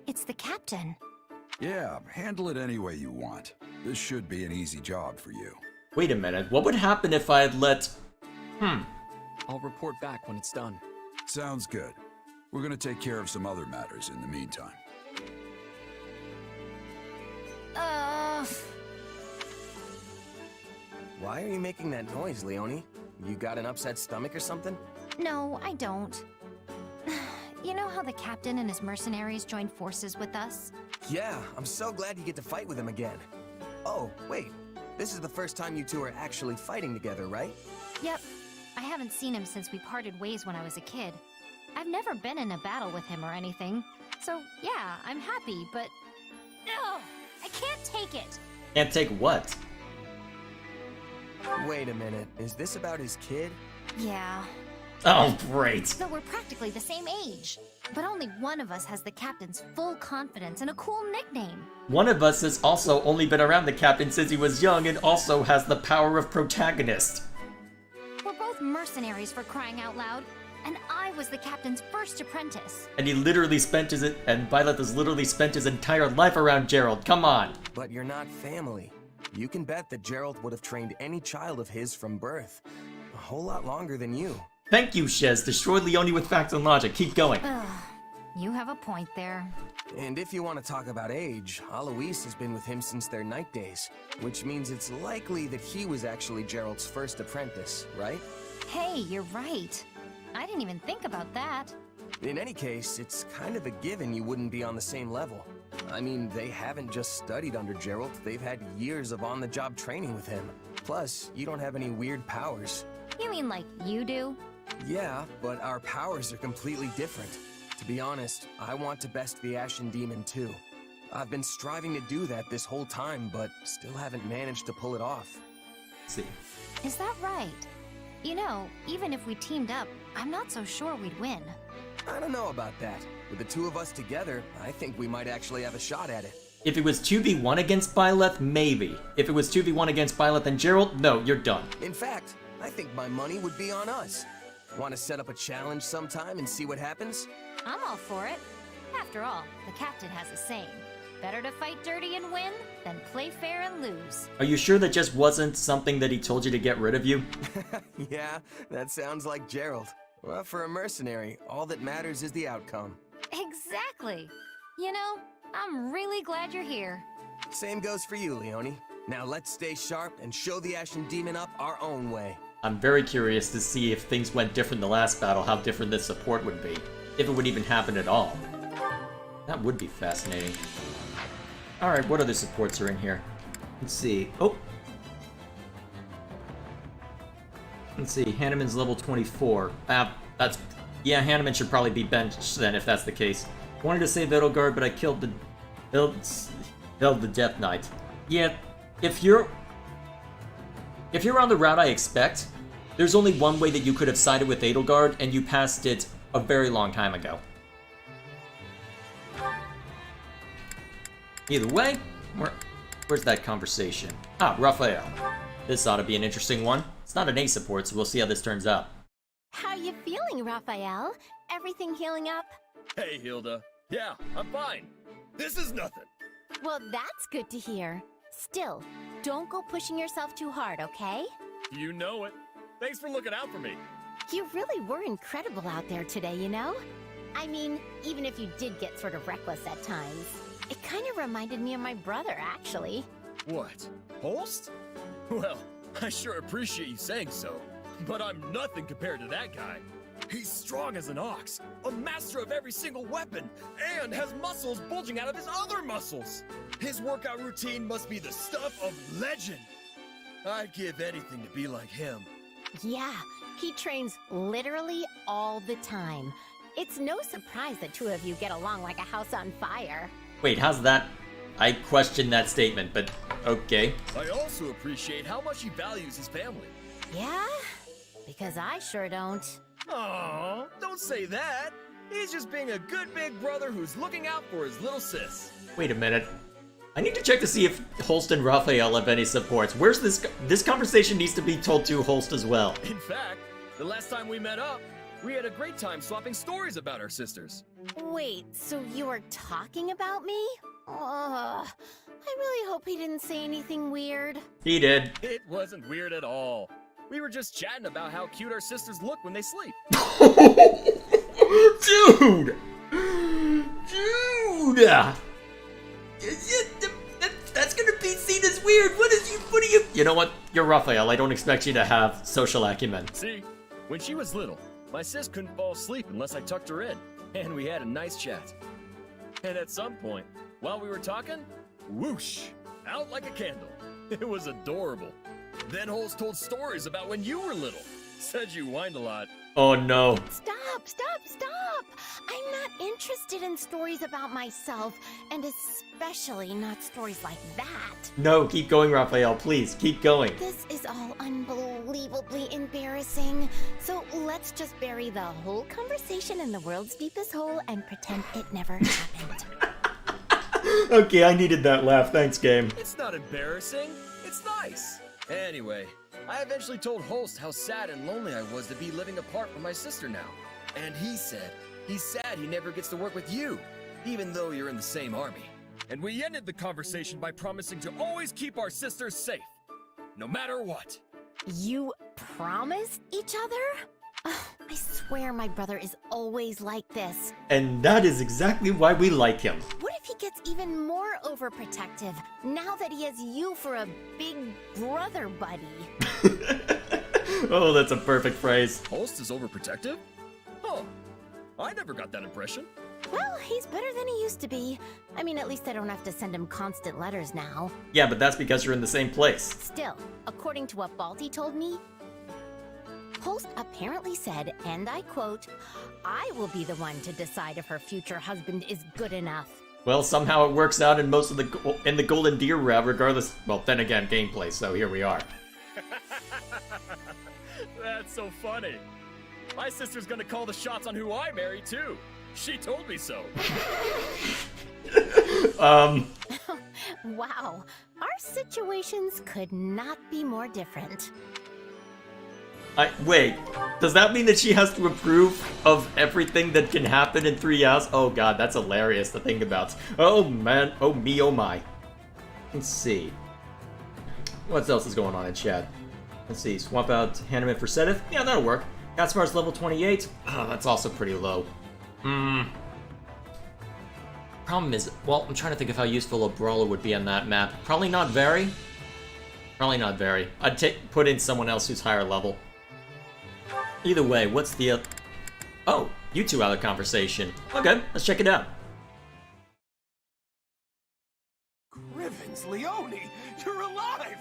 it's the captain. Yeah, handle it any way you want. This should be an easy job for you. Wait a minute, what would happen if I had let... I'll report back when it's done. Sounds good. We're gonna take care of some other matters in the meantime. Why are you making that noise, Leonie? You got an upset stomach or something? No, I don't. You know how the captain and his mercenaries joined forces with us? Yeah, I'm so glad you get to fight with him again. Oh, wait. This is the first time you two are actually fighting together, right? Yep. I haven't seen him since we parted ways when I was a kid. I've never been in a battle with him or anything. So, yeah, I'm happy, but... Ugh, I can't take it! Can't take what? Wait a minute. Is this about his kid? Yeah. Oh, great. So we're practically the same age. But only one of us has the captain's full confidence and a cool nickname. One of us has also only been around the captain since he was young and also has the power of protagonist. We're both mercenaries, for crying out loud. And I was the captain's first apprentice. And Violet has literally spent his entire life around Gerald. Come on. But you're not family. You can bet that Gerald would have trained any child of his from birth. A whole lot longer than you. Thank you, Shez. Destroy Leonie with facts and logic. Keep going. You have a point there. And if you want to talk about age, Alois has been with him since their night days, which means it's likely that he was actually Gerald's first apprentice, right? Hey, you're right. I didn't even think about that. In any case, it's kind of a given you wouldn't be on the same level. I mean, they haven't just studied under Gerald, they've had years of on-the-job training with him. Plus, you don't have any weird powers. You mean like you do? Yeah, but our powers are completely different. To be honest, I want to best the Ashen Demon too. I've been striving to do that this whole time, but still haven't managed to pull it off. Let's see. Is that right? You know, even if we teamed up, I'm not so sure we'd win. I don't know about that. With the two of us together, I think we might actually have a shot at it. If it was 2v1 against Byleth, maybe. If it was 2v1 against Byleth and Gerald, no, you're done. In fact, I think my money would be on us. Want to set up a challenge sometime and see what happens? I'm all for it. After all, the captain has a saying. Better to fight dirty and win than play fair and lose. Are you sure that just wasn't something that he told you to get rid of you? Yeah, that sounds like Gerald. Well, for a mercenary, all that matters is the outcome. Exactly. You know, I'm really glad you're here. Same goes for you, Leone. Now let's stay sharp and show the Ashen Demon up our own way. I'm very curious to see if things went different the last battle, how different this support would be. If it would even happen at all. That would be fascinating. Alright, what other supports are in here? Let's see. Oh! Let's see, Hanneman's level 24. That's... Yeah, Hanneman should probably be benched then, if that's the case. Wanted to save Edelgard, but I killed the... Held the Death Knight. Yeah, if you're on the route I expect, there's only one way that you could have sided with Edelgard, and you passed it a very long time ago. Either way, where's that conversation? Ah, Raphael. This ought to be an interesting one. It's not an A support, so we'll see how this turns out. How you feeling, Raphael? Everything healing up? Hey, Hilda. Yeah, I'm fine. This is nothing. Well, that's good to hear. Still, don't go pushing yourself too hard, okay? You know it. Thanks for looking out for me. You really were incredible out there today, you know? I mean, even if you did get sort of reckless at times. It kind of reminded me of my brother, actually. What? Holst? Well, I sure appreciate you saying so, but I'm nothing compared to that guy. He's strong as an ox, a master of every single weapon, and has muscles bulging out of his other muscles. His workout routine must be the stuff of legend. I'd give anything to be like him. Yeah, he trains literally all the time. It's no surprise the two of you get along like a house on fire. Wait, how's that? I question that statement, but okay. I also appreciate how much he values his family. Yeah? Because I sure don't. Aw, don't say that. He's just being a good big brother who's looking out for his little sis. Wait a minute. I need to check to see if Holst and Raphael have any supports. Where's this? This conversation needs to be told to Holst as well. In fact, the last time we met up, we had a great time swapping stories about our sisters. Wait, so you were talking about me? Ugh. I really hope he didn't say anything weird. He did. It wasn't weird at all. We were just chatting about how cute our sisters look when they sleep. Dude! That's gonna be seen as weird. What are you? You know what? You're Raphael. I don't expect you to have social acumen. See, when she was little, my sis couldn't fall asleep unless I tucked her in, and we had a nice chat. And at some point, while we were talking, whoosh, out like a candle. It was adorable. Then Holst told stories about when you were little. Said you whined a lot. Oh no. Stop! I'm not interested in stories about myself, and especially not stories like that. No, keep going, Raphael. Please, keep going. This is all unbelievably embarrassing. So let's just bury the whole conversation in the world's deepest hole and pretend it never happened. Okay, I needed that laugh. Thanks, game. It's not embarrassing. It's nice. Anyway, I eventually told Holst how sad and lonely I was to be living apart from my sister now. And he said he's sad he never gets to work with you, even though you're in the same army. And we ended the conversation by promising to always keep our sisters safe, no matter what. You promised each other? Oh, I swear my brother is always like this. And that is exactly why we like him. What if he gets even more overprotective now that he has you for a big brother buddy? Oh, that's a perfect phrase. Holst is overprotective? Oh, I never got that impression. Well, he's better than he used to be. I mean, at least I don't have to send him constant letters now. Yeah, but that's because you're in the same place. Still, according to what Balti told me, Holst apparently said, and I quote, "I will be the one to decide if her future husband is good enough." Well, somehow it works out in most of the Golden Deer route, regardless. Well, then again, gameplay. So here we are. That's so funny. My sister's gonna call the shots on who I marry too. She told me so. Wow, our situations could not be more different. Wait, does that mean that she has to approve of everything that can happen in 3 hours? Oh god, that's hilarious to think about. Oh man, oh me, oh my. Let's see. What else is going on in chat? Let's see, swap out Hanneman for Sedith? Yeah, that'll work. Gatsmar's level 28? Oh, that's also pretty low. Problem is, well, I'm trying to think of how useful a brawler would be on that map. Probably not very. Probably not very. I'd put in someone else who's higher level. Either way, what's the... Oh, you two had a conversation. Okay, let's check it out. Rivens, Leone, you're alive!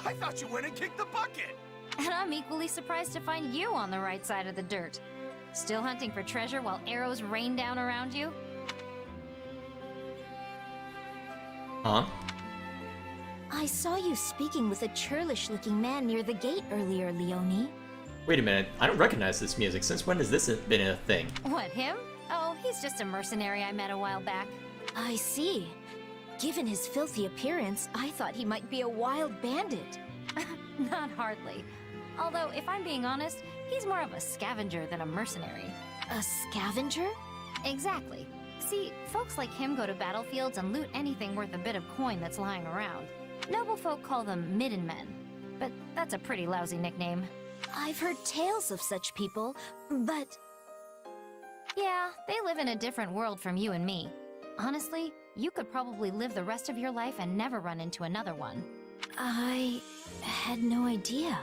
I thought you went and kicked the bucket! And I'm equally surprised to find you on the right side of the dirt. Still hunting for treasure while arrows rain down around you? Huh? I saw you speaking with a churlish-looking man near the gate earlier, Leone. Wait a minute, I don't recognize this music. Since when has this been a thing? What, him? Oh, he's just a mercenary I met a while back. I see. Given his filthy appearance, I thought he might be a wild bandit. Not hardly. Although, if I'm being honest, he's more of a scavenger than a mercenary. A scavenger? Exactly. See, folks like him go to battlefields and loot anything worth a bit of coin that's lying around. Noble folk call them midden men, but that's a pretty lousy nickname. I've heard tales of such people, but... Yeah, they live in a different world from you and me. Honestly, you could probably live the rest of your life and never run into another one. I had no idea.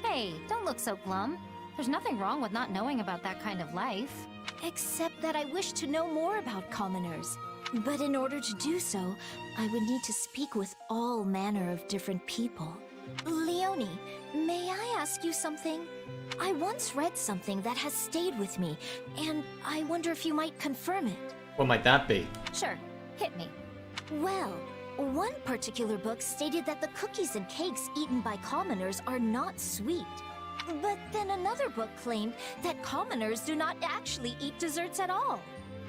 Hey, don't look so glum. There's nothing wrong with not knowing about that kind of life. Except that I wish to know more about commoners. But in order to do so, I would need to speak with all manner of different people. Leone, may I ask you something? I once read something that has stayed with me, and I wonder if you might confirm it. What might that be? Sure, hit me. Well, one particular book stated that the cookies and cakes eaten by commoners are not sweet. But then another book claimed that commoners do not actually eat desserts at all.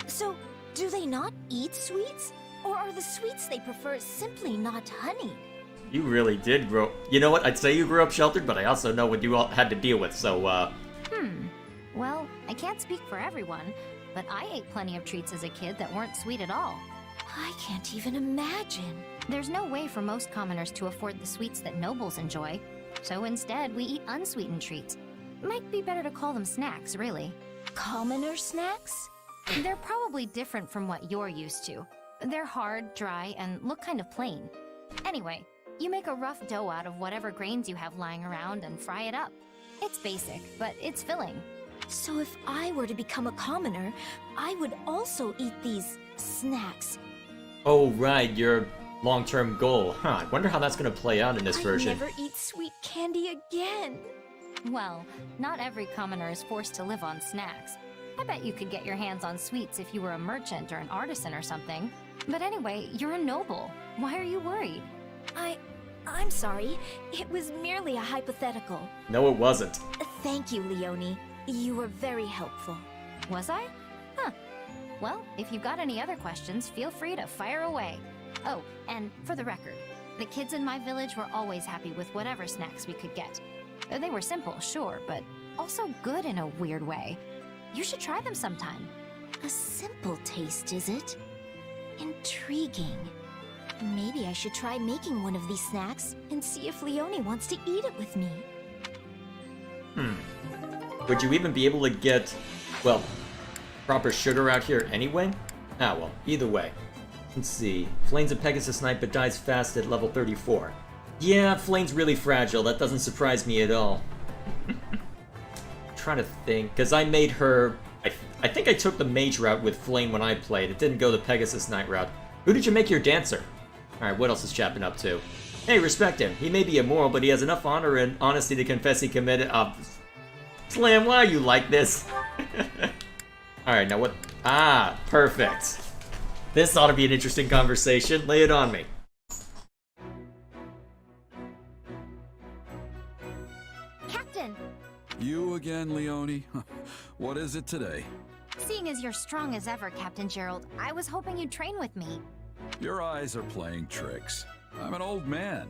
So, do they not eat sweets? Or are the sweets they prefer simply not honey? You really did grow... You know what? I'd say you grew up sheltered, but I also know what you all had to deal with, so, Well, I can't speak for everyone, but I ate plenty of treats as a kid that weren't sweet at all. I can't even imagine. There's no way for most commoners to afford the sweets that nobles enjoy. So instead, we eat unsweetened treats. Might be better to call them snacks, really. Commoner snacks? They're probably different from what you're used to. They're hard, dry, and look kind of plain. Anyway, you make a rough dough out of whatever grains you have lying around and fry it up. It's basic, but it's filling. So if I were to become a commoner, I would also eat these snacks. Oh, right, your long-term goal. Huh, I wonder how that's gonna play out in this version. I'd never eat sweet candy again. Well, not every commoner is forced to live on snacks. I bet you could get your hands on sweets if you were a merchant or an artisan or something. But anyway, you're a noble. Why are you worried? I'm sorry. It was merely a hypothetical. No, it wasn't. Thank you, Leone. You were very helpful. Was I? Huh. Well, if you've got any other questions, feel free to fire away. Oh, and for the record, the kids in my village were always happy with whatever snacks we could get. They were simple, sure, but also good in a weird way. You should try them sometime. A simple taste, is it? Intriguing. Maybe I should try making one of these snacks and see if Leone wants to eat it with me. Would you even be able to get, well, proper sugar out here anyway? Ah, well, either way. Let's see. Flane's a Pegasus Knight but dies fast at level 34. Yeah, Flane's really fragile. That doesn't surprise me at all. I'm trying to think, because I made her... I think I took the mage route with Flame when I played. It didn't go the Pegasus Knight route. Who did you make your dancer? Alright, what else is Chap been up to? Hey, respect him. He may be immoral, but he has enough honor and honesty to confess he committed... Slam, why are you like this? Alright, now what... Ah, perfect. This ought to be an interesting conversation. Lay it on me. Captain! You again, Leone? What is it today? Seeing as you're strong as ever, Captain Gerald, I was hoping you'd train with me. Your eyes are playing tricks. I'm an old man.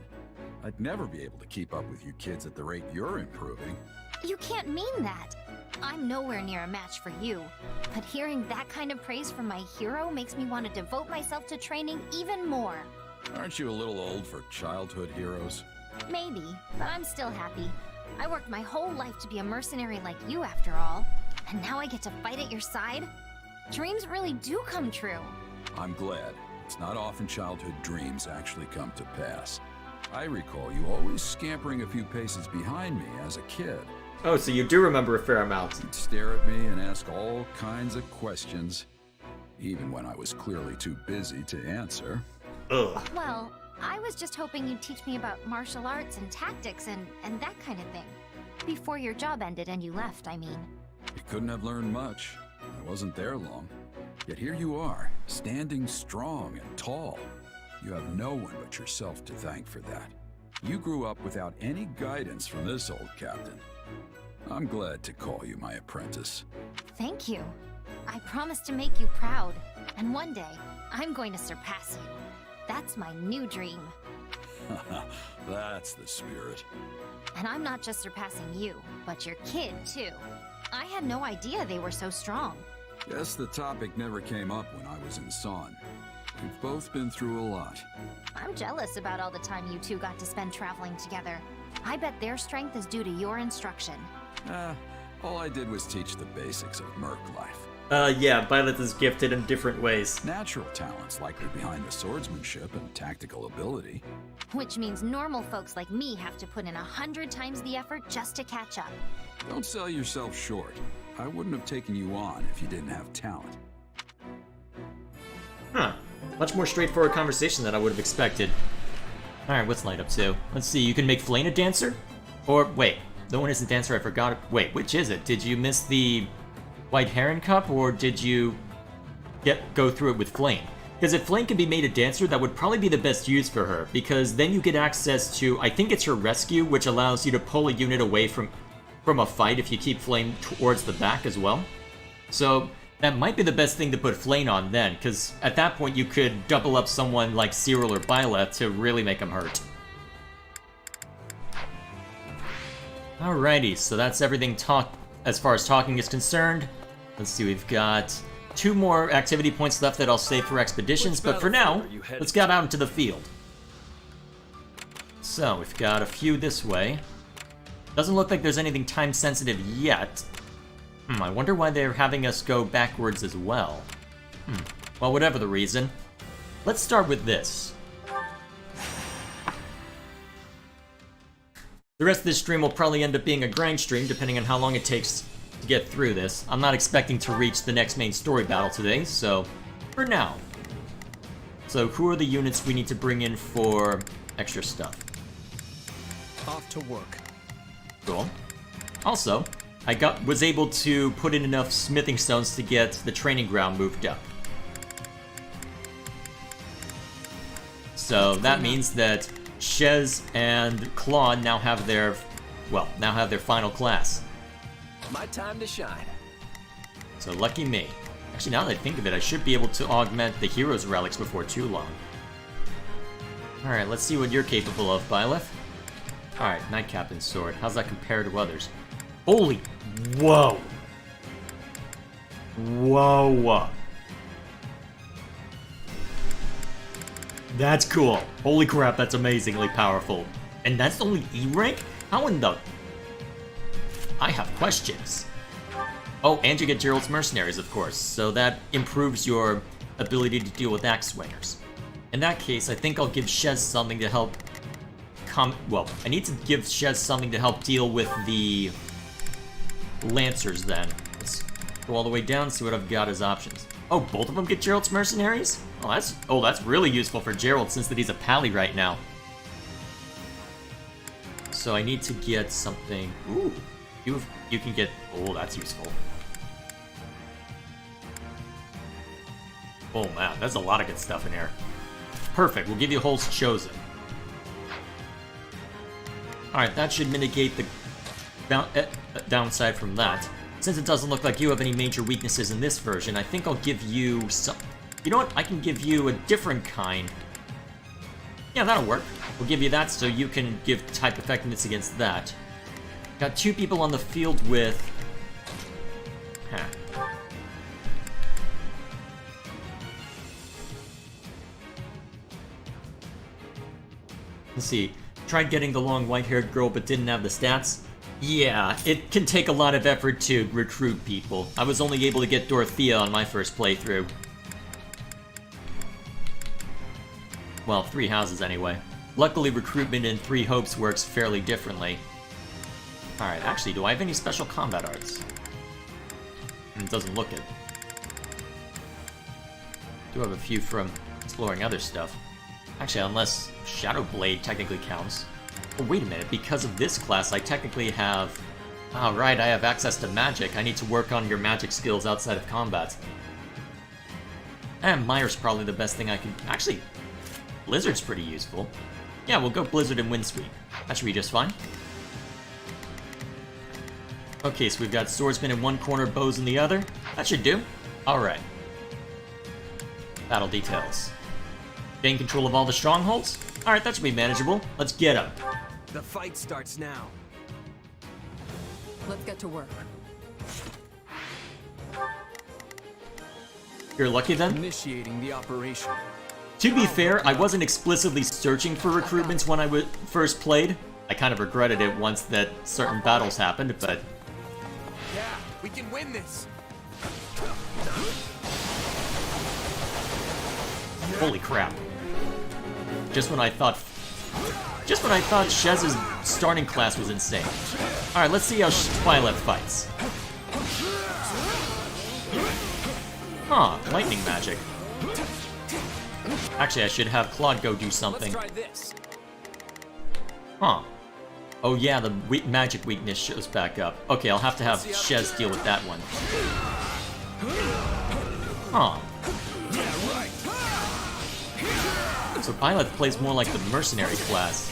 I'd never be able to keep up with you kids at the rate you're improving. You can't mean that. I'm nowhere near a match for you. But hearing that kind of praise from my hero makes me want to devote myself to training even more. Aren't you a little old for childhood heroes? Maybe, but I'm still happy. I worked my whole life to be a mercenary like you after all. And now I get to fight at your side? Dreams really do come true. I'm glad. It's not often childhood dreams actually come to pass. I recall you always scampering a few paces behind me as a kid. Oh, so you do remember a fair amount. You'd stare at me and ask all kinds of questions, even when I was clearly too busy to answer. Ugh. Well, I was just hoping you'd teach me about martial arts and tactics and that kind of thing. Before your job ended and you left, I mean. You couldn't have learned much. I wasn't there long. Yet here you are, standing strong and tall. You have no one but yourself to thank for that. You grew up without any guidance from this old captain. I'm glad to call you my apprentice. Thank you. I promise to make you proud. And one day, I'm going to surpass you. That's my new dream. That's the spirit. And I'm not just surpassing you, but your kid, too. I had no idea they were so strong. Guess the topic never came up when I was in Son. We've both been through a lot. I'm jealous about all the time you two got to spend traveling together. I bet their strength is due to your instruction. All I did was teach the basics of merc life. Yeah, Violet is gifted in different ways. Natural talents likely behind the swordsmanship and tactical ability. Which means normal folks like me have to put in 100 times the effort just to catch up. Don't sell yourself short. I wouldn't have taken you on if you didn't have talent. Huh. Much more straightforward conversation than I would have expected. Alright, what's Light up to? Let's see, you can make Flame a dancer? Or, wait, the one isn't dancer, I forgot it. Wait, which is it? Did you miss the White Heron Cup, or did you go through it with Flame? Because if Flame can be made a dancer, that would probably be the best use for her, because then you get access to, I think it's her rescue, which allows you to pull a unit away from a fight if you keep Flame towards the back as well. So that might be the best thing to put Flame on then, because at that point you could double up someone like Cyril or Byleth to really make them hurt. Alrighty, so that's everything as far as talking is concerned. Let's see, we've got 2 more activity points left that I'll save for expeditions, but for now, let's get out into the field. So, we've got a few this way. Doesn't look like there's anything time-sensitive yet. I wonder why they're having us go backwards as well. Well, whatever the reason. Let's start with this. The rest of this stream will probably end up being a grind stream, depending on how long it takes to get through this. I'm not expecting to reach the next main story battle today, so for now. So who are the units we need to bring in for extra stuff? Off to work. Cool. Also, I was able to put in enough smithing stones to get the training ground moved up. So that means that Shez and Claude now have their final class. My time to shine. So lucky me. Actually, now that I think of it, I should be able to augment the hero's relics before too long. Alright, let's see what you're capable of, Byleth. Alright, Knight Captain's Sword. How's that compare to others? Holy... Whoa! Whoa! That's cool. Holy crap, that's amazingly powerful. And that's only E rank? How in the... I have questions. Oh, and you get Gerald's Mercenaries, of course, so that improves your ability to deal with axe swingers. In that case, I think I'll give Shez something to help... Well, I need to give Shez something to help deal with the Lancers, then. Go all the way down, see what I've got as options. Oh, both of them get Gerald's mercenaries? Oh, that's really useful for Gerald since that he's a pally right now. So I need to get something. Ooh, you can get. Oh, that's useful. Oh man, there's a lot of good stuff in here. Perfect. We'll give you Holst Chosen. All right, that should mitigate the downside from that. Since it doesn't look like you have any major weaknesses in this version, I think I'll give you some... You know what? I can give you a different kind. Yeah, that'll work. We'll give you that so you can give type effectiveness against that. Got 2 people on the field with... Huh. Let's see. Tried getting the long white-haired girl but didn't have the stats. Yeah, it can take a lot of effort to recruit people. I was only able to get Dorothea on my first playthrough. Well, 3 houses anyway. Luckily, recruitment in 3 Hopes works fairly differently. Alright, actually, do I have any special combat arts? It doesn't look it. Do have a few from exploring other stuff. Actually, unless Shadow Blade technically counts. Oh, wait a minute, because of this class, I technically have... Oh, right, I have access to magic. I need to work on your magic skills outside of combat. And Myre's probably the best thing I can... Actually, Blizzard's pretty useful. Yeah, we'll go Blizzard and Windsweep. That should be just fine. Okay, so we've got Swordsman in one corner, Bows in the other. That should do. Alright. Battle details. Gain control of all the strongholds? Alright, that should be manageable. Let's get them. The fight starts now. Let's get to work. You're lucky then? Initiating the operation. To be fair, I wasn't explicitly searching for recruitments when I first played. I kind of regretted it once that certain battles happened, but... Yeah, we can win this! Holy crap. Just when I thought Shez's starting class was insane. Alright, let's see how Twilight fights. Huh, lightning magic. Actually, I should have Claude go do something. Let's try this. Huh. Oh yeah, the magic weakness shows back up. Okay, I'll have to have Shez deal with that one. Huh. So Byleth plays more like the mercenary class.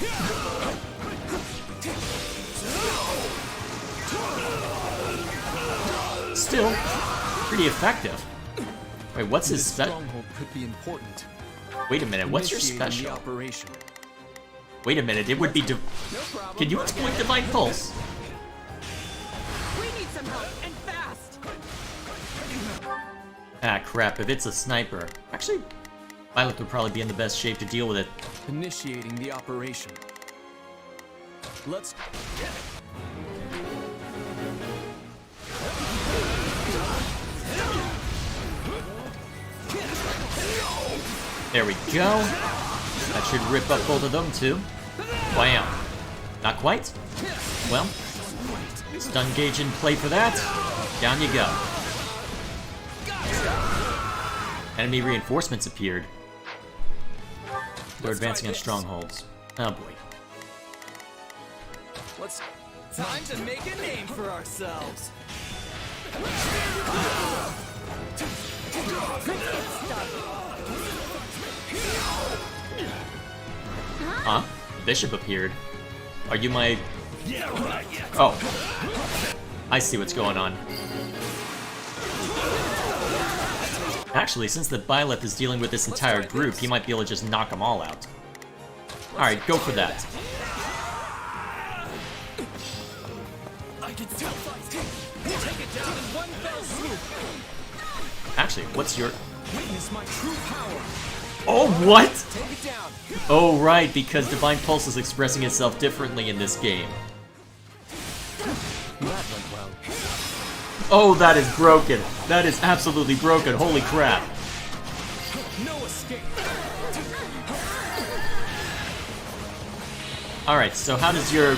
Still, pretty effective. Wait, what's his stronghold could be important. Wait a minute, what's your special? Wait a minute, it would be Can you exploit Divine Pulse? We need some help, and fast! Ah, crap, if it's a sniper. Actually, Violet would probably be in the best shape to deal with it. Initiating the operation. Let's... There we go. That should rip up both of them, too. Wham. Not quite? Well, stun gauge in play for that. Down you go. Enemy reinforcements appeared. They're advancing on strongholds. Oh boy. Time to make a name for ourselves. Huh? Bishop appeared. Are you my... Oh. I see what's going on. Actually, since the Byleth is dealing with this entire group, he might be able to just knock them all out. Alright, go for that. Actually, what's your... Oh, what? Oh, right, because Divine Pulse is expressing itself differently in this game. Oh, that is broken. That is absolutely broken. Holy crap. Alright, so how does your...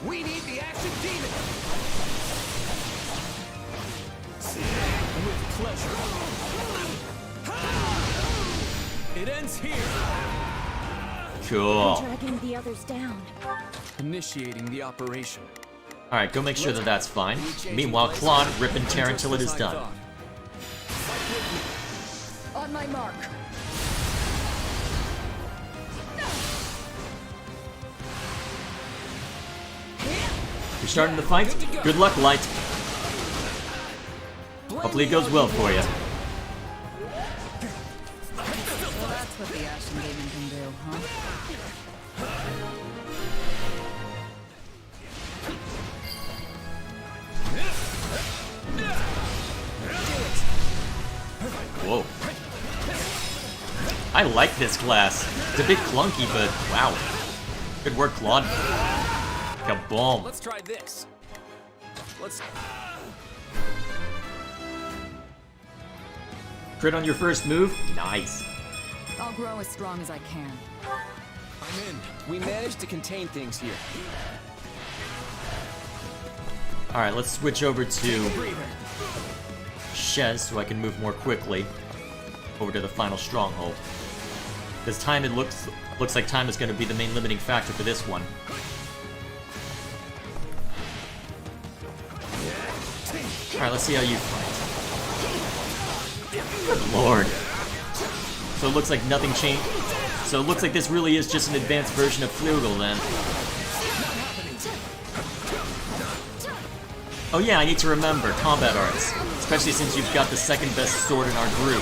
We need the action demon. pleasure. It ends here. Cool. Dragging the others down. Initiating the operation. Alright, go make sure that that's fine. Meanwhile, Claude, rip and tear until it is done. On my mark. You're starting the fight? Good luck, Light. Hopefully it goes well for you. So that's what the Ashen Demon can do, huh? Whoa. I like this class. It's a bit clunky, but wow. Good work, Claude. Kaboom. Let's try this. Let's... Crit on your first move? Nice. I'll grow as strong as I can. I'm in. We managed to contain things here. Alright, let's switch over to Shez so I can move more quickly over to the final stronghold. Because time, it looks like time is going to be the main limiting factor for this one. Alright, let's see how you fight. Good lord. So it looks like nothing changed. So it looks like this really is just an advanced version of Flugel then. Oh yeah, I need to remember combat arts. Especially since you've got the second best sword in our group.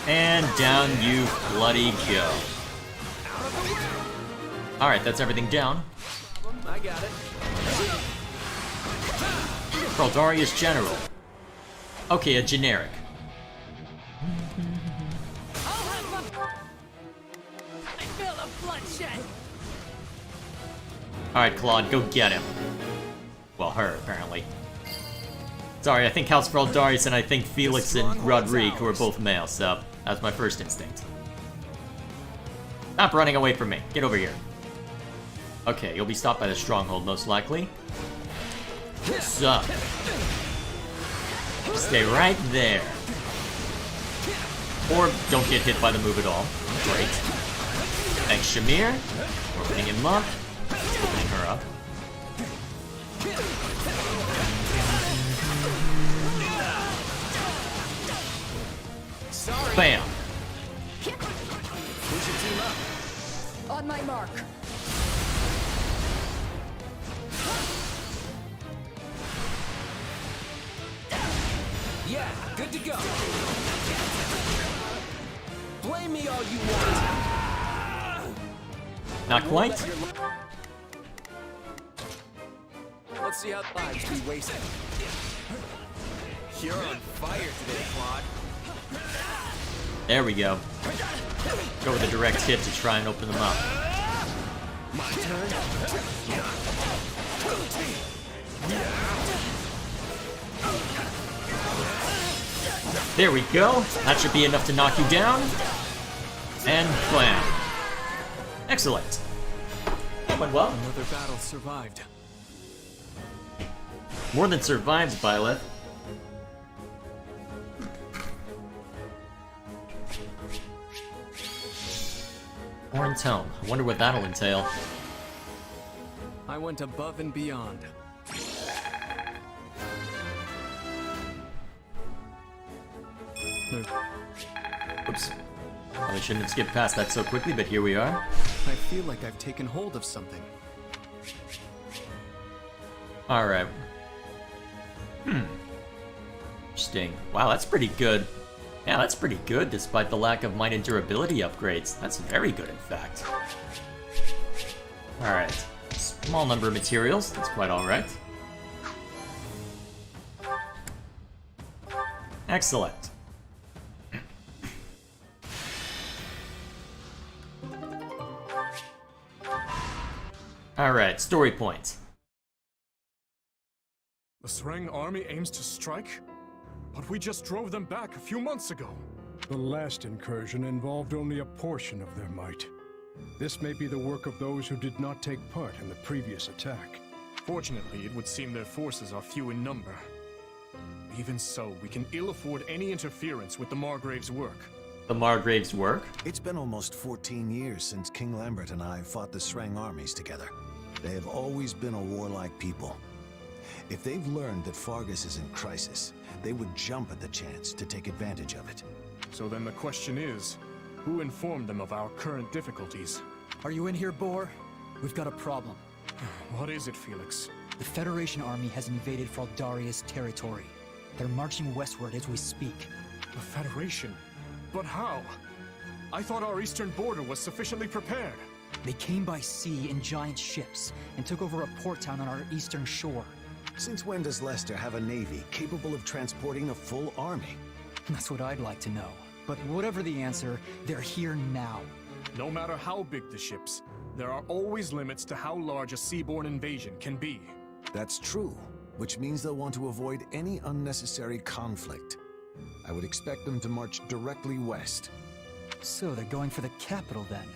And down you bloody go. Alright, that's everything down. I got it. Fraldarius General. Okay, a generic. I feel the bloodshed. Alright, Claude, go get him. Well, her, apparently. Sorry, I think House Fraldarius and I think Felix and Rodrigue, who are both male, so that's my first instinct. Stop running away from me. Get over here. Okay, you'll be stopped by the stronghold, most likely. Sup? Stay right there. Or don't get hit by the move at all. Great. Thanks, Shamir. We're opening him up. Opening her up. Bam! We should team up. On my mark. Yeah, good to go. Blame me all you want. Not quite. Let's see how lives be wasted. You're on fire today, Claude. There we go. Go with a direct hit to try and open them up. My turn. There we go. That should be enough to knock you down. And blam. Excellent. That went well. Another battle survived. More than survives, Byleth. Orin Tome. I wonder what that'll entail. I went above and beyond. Oops. Probably shouldn't have skipped past that so quickly, but here we are. I feel like I've taken hold of something. Alright. Interesting. Wow, that's pretty good. Yeah, that's pretty good, despite the lack of might and durability upgrades. That's very good, in fact. Alright. Small number of materials. That's quite alright. Excellent. Alright, story point. The Sreng army aims to strike? But we just drove them back a few months ago. The last incursion involved only a portion of their might. This may be the work of those who did not take part in the previous attack. Fortunately, it would seem their forces are few in number. Even so, we can ill afford any interference with the Margrave's work. The Margrave's work? It's been almost 14 years since King Lambert and I fought the Srang armies together. They have always been a warlike people. If they've learned that Fargus is in crisis, they would jump at the chance to take advantage of it. So then the question is, who informed them of our current difficulties? Are you in here, Boar? We've got a problem. What is it, Felix? The Federation army has invaded Fraldaria's territory. They're marching westward as we speak. The Federation? But how? I thought our eastern border was sufficiently prepared. They came by sea in giant ships and took over a port town on our eastern shore. Since when does Leicester have a navy capable of transporting a full army? That's what I'd like to know. But whatever the answer, they're here now. No matter how big the ships, there are always limits to how large a seaborne invasion can be. That's true, which means they'll want to avoid any unnecessary conflict. I would expect them to march directly west. So they're going for the capital then.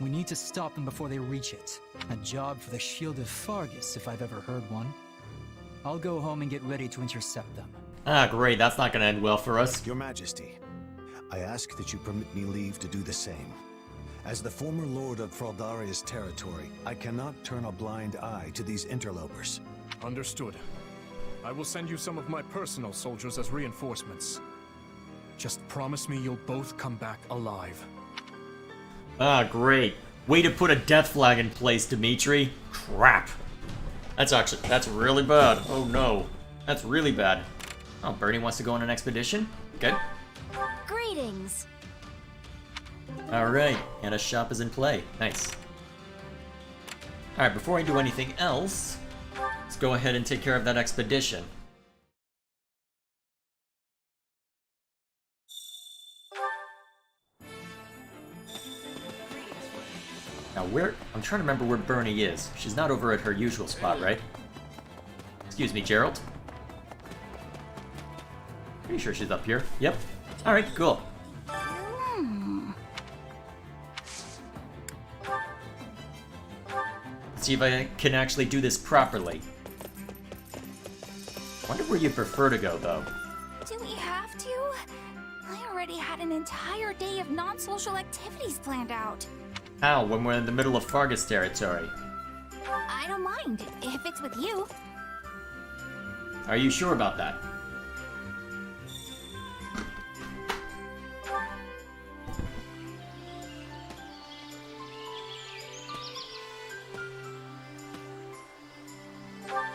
We need to stop them before they reach it. A job for the Shield of Fargus, if I've ever heard one. I'll go home and get ready to intercept them. Ah, great. That's not gonna end well for us. Your Majesty, I ask that you permit me leave to do the same. As the former lord of Fraldaria's territory, I cannot turn a blind eye to these interlopers. Understood. I will send you some of my personal soldiers as reinforcements. Just promise me you'll both come back alive. Ah, great. Way to put a death flag in place, Dimitri. Crap. That's really bad. Oh no. That's really bad. Oh, Bernie wants to go on an expedition? Good. Greetings. Alright, and a shop is in play. Nice. Alright, before I do anything else, let's go ahead and take care of that expedition. Now I'm trying to remember where Bernie is. She's not over at her usual spot, right? Excuse me, Gerald. Pretty sure she's up here. Yep. Alright, cool. Let's see if I can actually do this properly. Wonder where you'd prefer to go, though. Do we have to? I already had an entire day of non-social activities planned out. How, when we're in the middle of Fargus territory? I don't mind, if it's with you. Are you sure about that?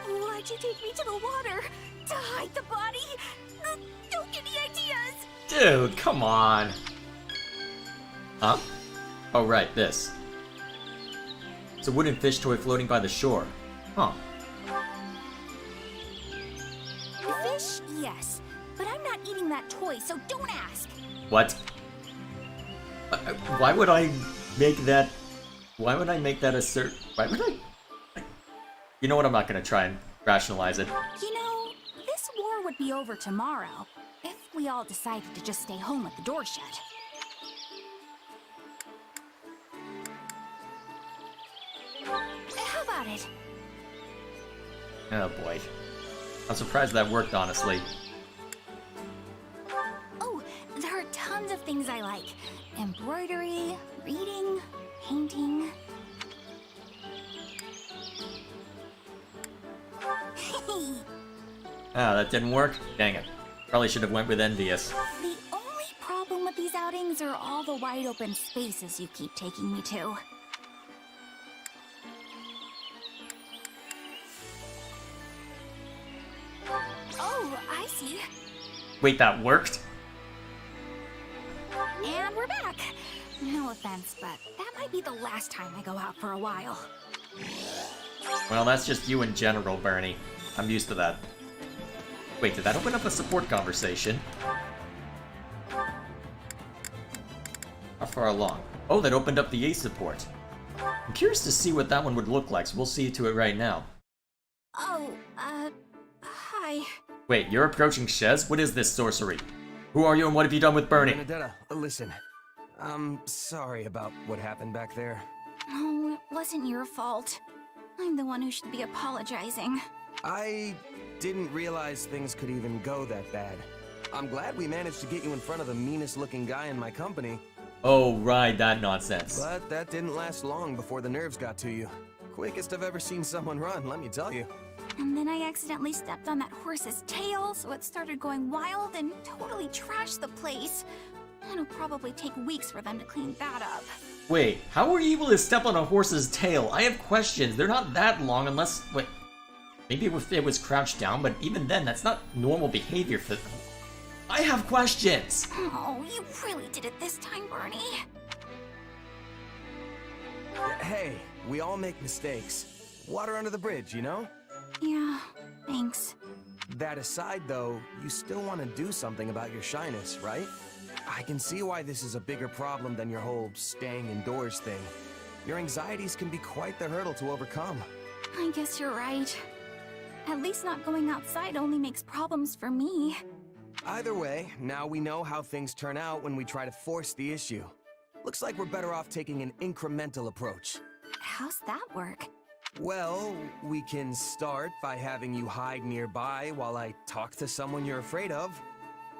Why'd you take me to the water? To hide the body? Don't give me ideas! Dude, come on. Huh? Oh, right, this. It's a wooden fish toy floating by the shore. Huh. Fish, yes. But I'm not eating that toy, so don't ask. What? Why would I make that... Why would I make that assert... Why would I... You know what, I'm not gonna try and rationalize it. You know, this war would be over tomorrow, if we all decided to just stay home with the door shut. How about it? Oh boy. I'm surprised that worked, honestly. Oh, there are tons of things I like. Embroidery, reading, painting. Ah, that didn't work? Dang it. Probably should have went with Envious. The only problem with these outings are all the wide open spaces you keep taking me to. Oh, I see. Wait, that worked? And we're back. No offense, but that might be the last time I go out for a while. Well, that's just you in general, Bernie. I'm used to that. Wait, did that open up a support conversation? How far along? Oh, that opened up the A support. I'm curious to see what that one would look like, so we'll see to it right now. Oh, hi. Wait, you're approaching Shez? What is this sorcery? Who are you and what have you done with Bernie? Benedetta, listen. I'm sorry about what happened back there. Oh, it wasn't your fault. I'm the one who should be apologizing. I didn't realize things could even go that bad. I'm glad we managed to get you in front of the meanest looking guy in my company. Oh, right, that nonsense. But that didn't last long before the nerves got to you. Quickest I've ever seen someone run, let me tell you. And then I accidentally stepped on that horse's tail, so it started going wild and totally trashed the place. It'll probably take weeks for them to clean that up. Wait, how were you able to step on a horse's tail? I have questions. They're not that long unless... Wait, maybe if it was crouched down, but even then, that's not normal behavior for... I have questions! Oh, you really did it this time, Bernie. Hey, we all make mistakes. Water under the bridge, you know? Yeah, thanks. That aside, though, you still want to do something about your shyness, right? I can see why this is a bigger problem than your whole staying indoors thing. Your anxieties can be quite the hurdle to overcome. I guess you're right. At least not going outside only makes problems for me. Either way, now we know how things turn out when we try to force the issue. Looks like we're better off taking an incremental approach. How's that work? Well, we can start by having you hide nearby while I talk to someone you're afraid of.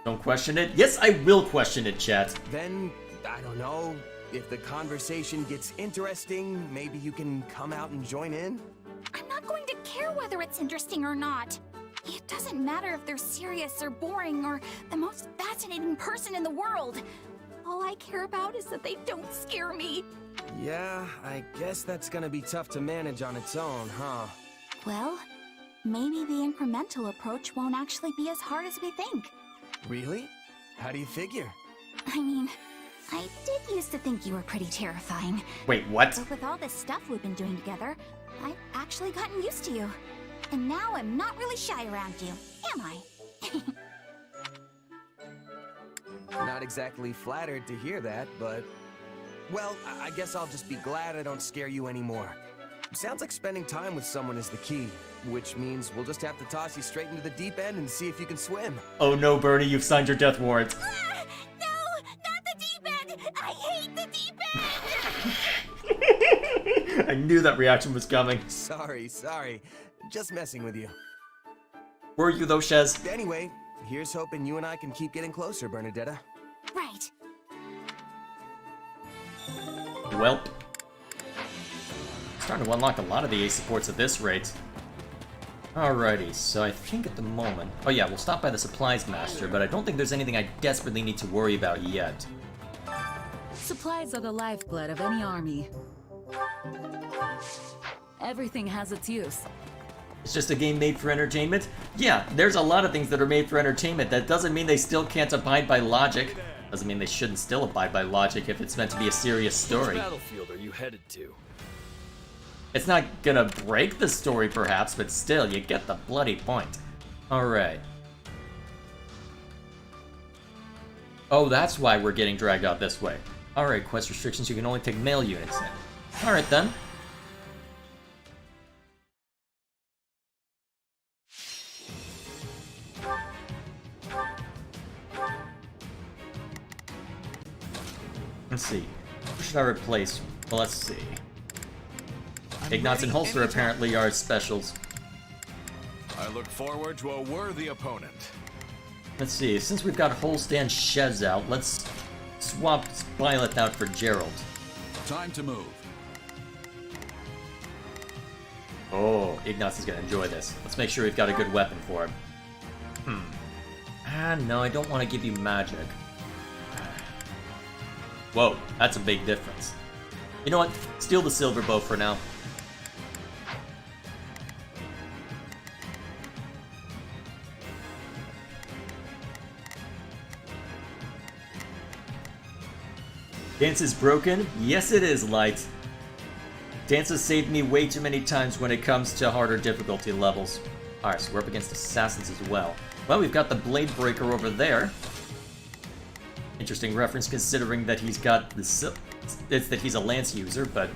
Don't question it. Yes, I will question it, chat. Then, I don't know, if the conversation gets interesting, maybe you can come out and join in? I'm not going to care whether it's interesting or not. It doesn't matter if they're serious or boring or the most fascinating person in the world. All I care about is that they don't scare me. Yeah, I guess that's gonna be tough to manage on its own, huh? Well, maybe the incremental approach won't actually be as hard as we think. Really? How do you figure? I mean, I did used to think you were pretty terrifying. Wait, what? But with all this stuff we've been doing together, I've actually gotten used to you. And now I'm not really shy around you, am I? Not exactly flattered to hear that, but... Well, I guess I'll just be glad I don't scare you anymore. Sounds like spending time with someone is the key, which means we'll just have to toss you straight into the deep end and see if you can swim. Oh no, Bernie, you've signed your death warrant. No, not the deep end! I hate the deep end! I knew that reaction was coming. Sorry. Just messing with you. Were you though, Shez? Anyway, here's hoping you and I can keep getting closer, Bernadetta. Right. Welp. Starting to unlock a lot of the ace supports at this rate. Alrighty, so I think at the moment... Oh yeah, we'll stop by the supplies master, but I don't think there's anything I desperately need to worry about yet. Supplies are the lifeblood of any army. Everything has its use. It's just a game made for entertainment? Yeah, there's a lot of things that are made for entertainment. That doesn't mean they still can't abide by logic. Doesn't mean they shouldn't still abide by logic if it's meant to be a serious story. Which battlefield are you headed to? It's not gonna break the story, perhaps, but still, you get the bloody point. Alright. Oh, that's why we're getting dragged out this way. Alright, quest restrictions, you can only take male units in. Alright then. Let's see. Who should I replace? Well, let's see. Ignatz and Holster apparently are specials. I look forward to a worthy opponent. Let's see. Since we've got Holst and Shez out, let's swap Violet out for Gerald. Time to move. Oh, Ignatz is gonna enjoy this. Let's make sure we've got a good weapon for him. No, I don't want to give you magic. Whoa, that's a big difference. You know what? Steal the silver bow for now. Dance is broken? Yes, it is, Light. Dance has saved me way too many times when it comes to harder difficulty levels. Alright, so we're up against assassins as well. Well, we've got the Blade Breaker over there. Interesting reference considering that he's got the it's that he's a lance user, but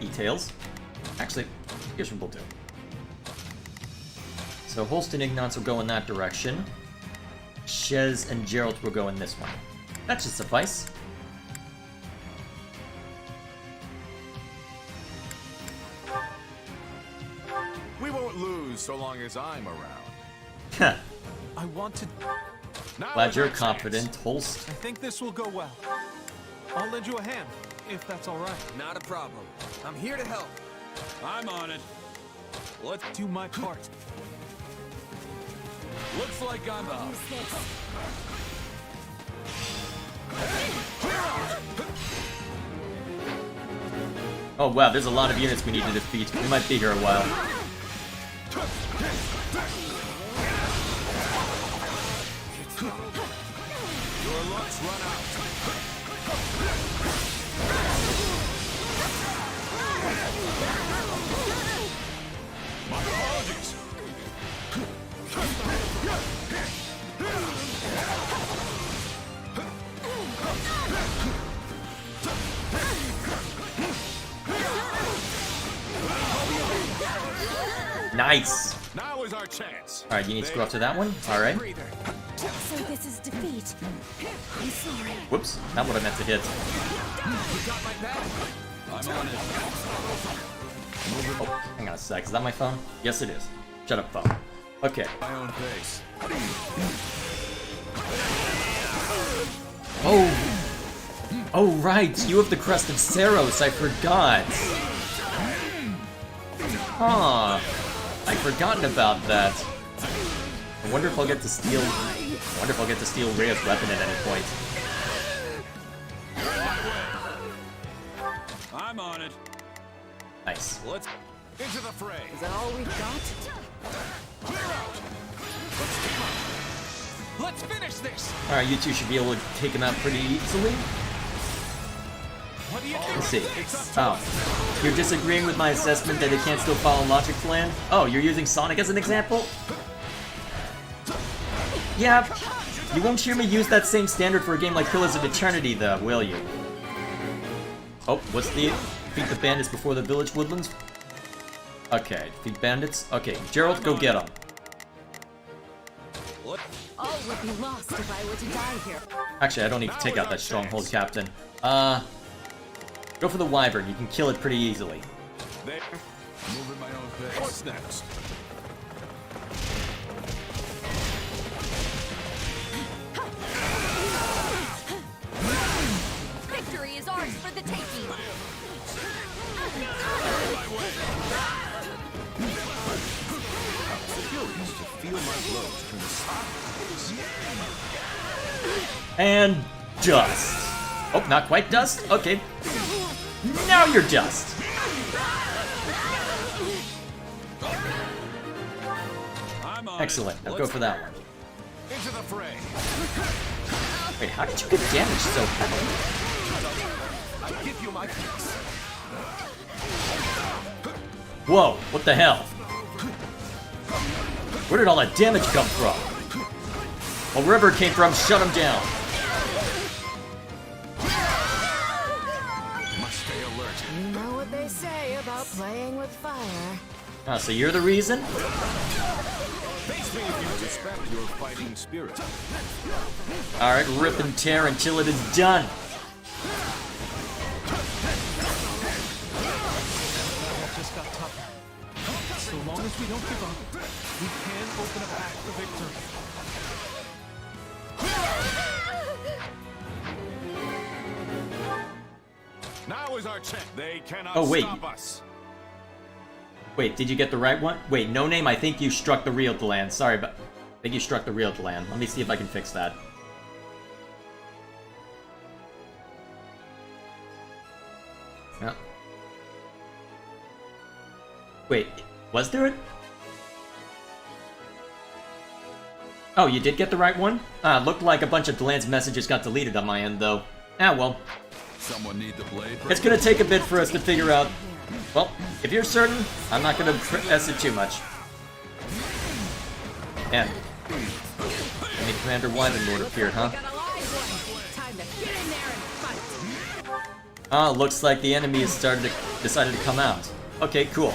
details. Actually, here's what we'll do. So Holst and Ignatz will go in that direction. Shez and Gerald will go in this one. That should suffice. lose so long as I'm around. I want to... Glad you're confident, Holst. I think this will go well. I'll lend you a hand, if that's all right. Not a problem. I'm here to help. I'm on it. Let's do my part. Looks like I'm up. Oh wow, there's a lot of units we need to defeat. We might be here a while. Your luck's run out. My apologies. Nice. Now is our chance. All right, you need to go up to that one. All right. So this is defeat. I'm sorry. Whoops, not what I meant to hit. I'm on it. Oh, hang on a sec. Is that my phone? Yes, it is. Shut up, phone. Okay. My own pace. Oh. Oh, right. You have the crest of Saros. I forgot. Huh. I'd forgotten about that. I wonder if I'll get to steal. I wonder if I'll get to steal Rhea's weapon at any point. I'm on it. Nice. Let's into the fray. Is that all we've got? Let's finish this! Alright, you two should be able to take him out pretty easily. What do you think? Let's see. Oh. You're disagreeing with my assessment that it can't still follow logic plan? Oh, you're using Sonic as an example? Yeah. You won't hear me use that same standard for a game like Pillars of Eternity, though, will you? Oh, what's the... Defeat the bandits before the village woodlands? Okay, defeat bandits. Okay, Gerald, go get them. All would be lost if I were to die here. Actually, I don't need to take out that stronghold captain. Go for the wyvern. You can kill it pretty easily. There. Moving my own pace. What's next? Victory is ours for the taking. Curious to feel my blows turn to And dust. Oh, not quite dust? Okay. Now you're dust. Excellent. Now go for that one. Into the fray. Wait, how did you get damaged so heavily? I give you my thanks. Whoa, what the hell? Where did all that damage come from? Well, wherever it came from, shut him down. Must stay alert. You know what they say about playing with fire. Ah, so you're the reason? Face me if you respect your fighting spirit. Alright, rip and tear until it is done. Just got tougher. So long as we don't give up, we can open a path to victory. Now is our chance. They cannot stop us. Wait, did you get the right one? Wait, no name, I think you struck the real land. Sorry, but I think you struck the real land. Let me see if I can fix that. Yeah. Wait, was there a... Oh, you did get the right one? Looked like a bunch of Delan's messages got deleted on my end, though. Ah, well. Someone need the blade. It's gonna take a bit for us to figure out... Well, if you're certain, I'm not gonna press it too much. And... Any Commander Wyvern Lord appeared, huh? Ah, looks like the enemy has decided to come out. Okay, cool.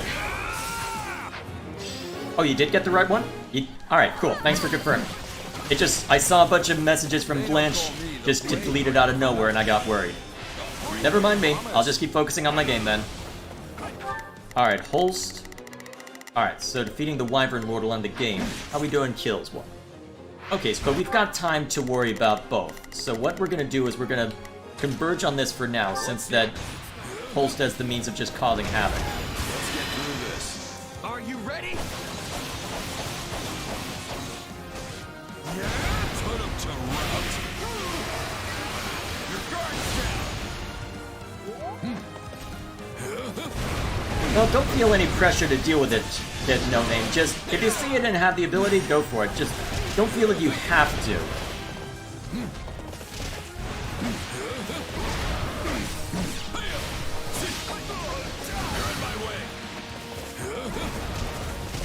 Oh, you did get the right one? Alright, cool. Thanks for confirming. It just... I saw a bunch of messages from Blanche just to delete it out of nowhere and I got worried. Never mind me. I'll just keep focusing on my game then. Alright, Holst. Alright, so defeating the Wyvern Lord will end the game. How we doing kills? Well, okay, so but we've got time to worry about both. So what we're gonna do is we're gonna converge on this for now, since that Holst has the means of just causing havoc. Let's get through this. Are you ready? Put him to rout. Your guard's down. Well, don't feel any pressure to deal with it, No Name. Just, if you see it and have the ability, go for it. Just don't feel like you have to.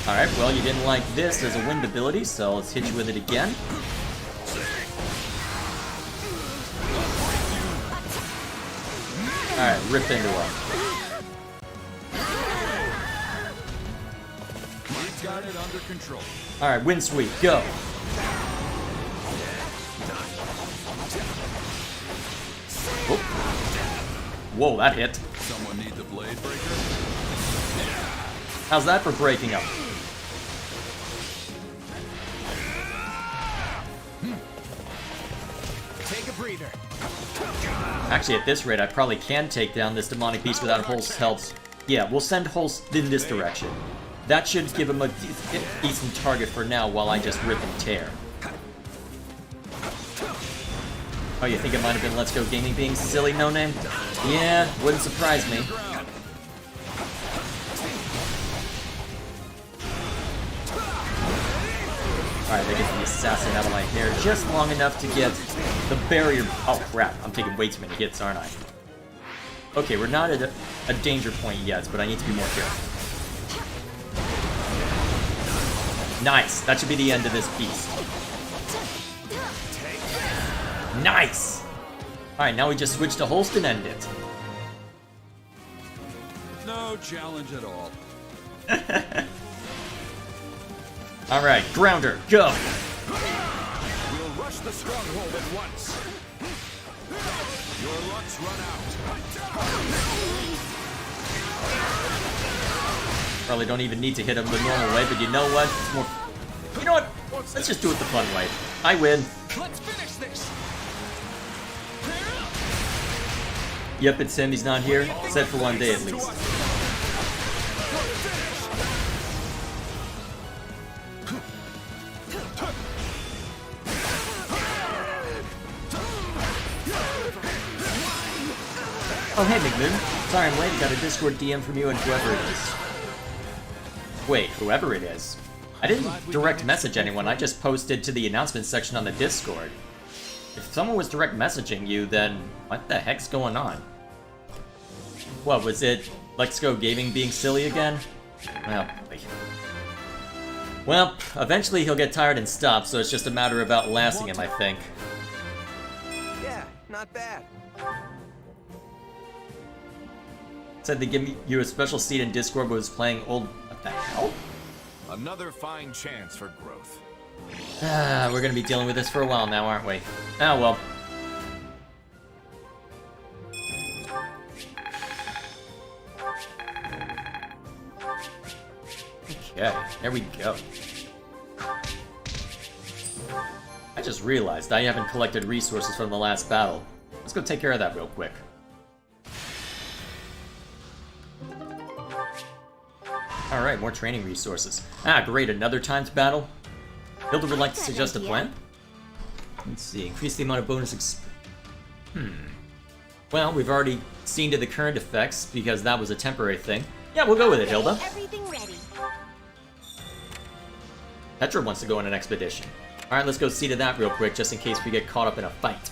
Alright, well, you didn't like this as a wind ability, so let's hit you with it again. Alright, rip into him. He's got it under control. Alright, wind sweep, go. Whoop. Whoa, that hit. Someone need the blade breaker? How's that for breaking up? Take a breather. Actually, at this rate, I probably can take down this demonic beast without Holst's help. Yeah, we'll send Holst in this direction. That should give him a decent target for now while I just rip and tear. Oh, you think it might have been Let's Go Gaming being silly, No Name? Yeah, wouldn't surprise me. Alright, that gets the assassin out of my hair just long enough to get the barrier. Oh crap, I'm taking way too many hits, aren't I? Okay, we're not at a danger point yet, but I need to be more careful. Nice, that should be the end of this beast. Nice! Alright, now we just switch to Holst and end it. No challenge at all. Alright, Grounder, go! We'll rush the stronghold at once. Your luck's run out. Probably don't even need to hit him the normal way, but you know what? It's more... You know what? Let's just do it the fun way. I win. Let's finish this. Yep, it's him. He's not here. Set for one day at least. Oh, hey, McMoon. Sorry I'm late. Got a Discord DM from you and whoever it is. Wait, whoever it is? I didn't direct message anyone. I just posted to the announcement section on the Discord. If someone was direct messaging you, then what the heck's going on? What, was it Let's Go Gaming being silly again? Well, eventually he'll get tired and stop, so it's just a matter of outlasting him, I think. Yeah, not bad. Said they give you a special seat in Discord, but was playing old... What the hell? Another fine chance for growth. We're gonna be dealing with this for a while now, aren't we? Oh well. Okay, there we go. I just realized I haven't collected resources from the last battle. Let's go take care of that real quick. Alright, more training resources. Ah, great, another timed battle? Hilda would like to suggest a plan? Let's see, increase the amount of bonus Well, we've already seen to the current effects, because that was a temporary thing. Yeah, we'll go with it, Hilda. Everything ready. Petra wants to go on an expedition. Alright, let's go see to that real quick, just in case we get caught up in a fight.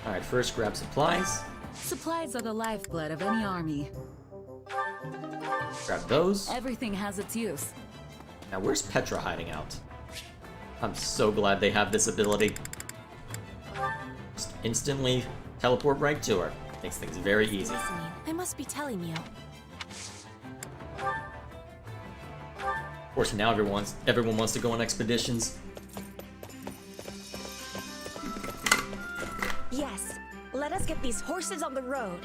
Alright, first grab supplies. Supplies are the lifeblood of any army. Grab those. Everything has its use. Now, where's Petra hiding out? I'm so glad they have this ability. Just instantly teleport right to her. Makes things very easy. Listening. I must be telling you. Of course, now everyone wants to go on expeditions. get these horses on the road.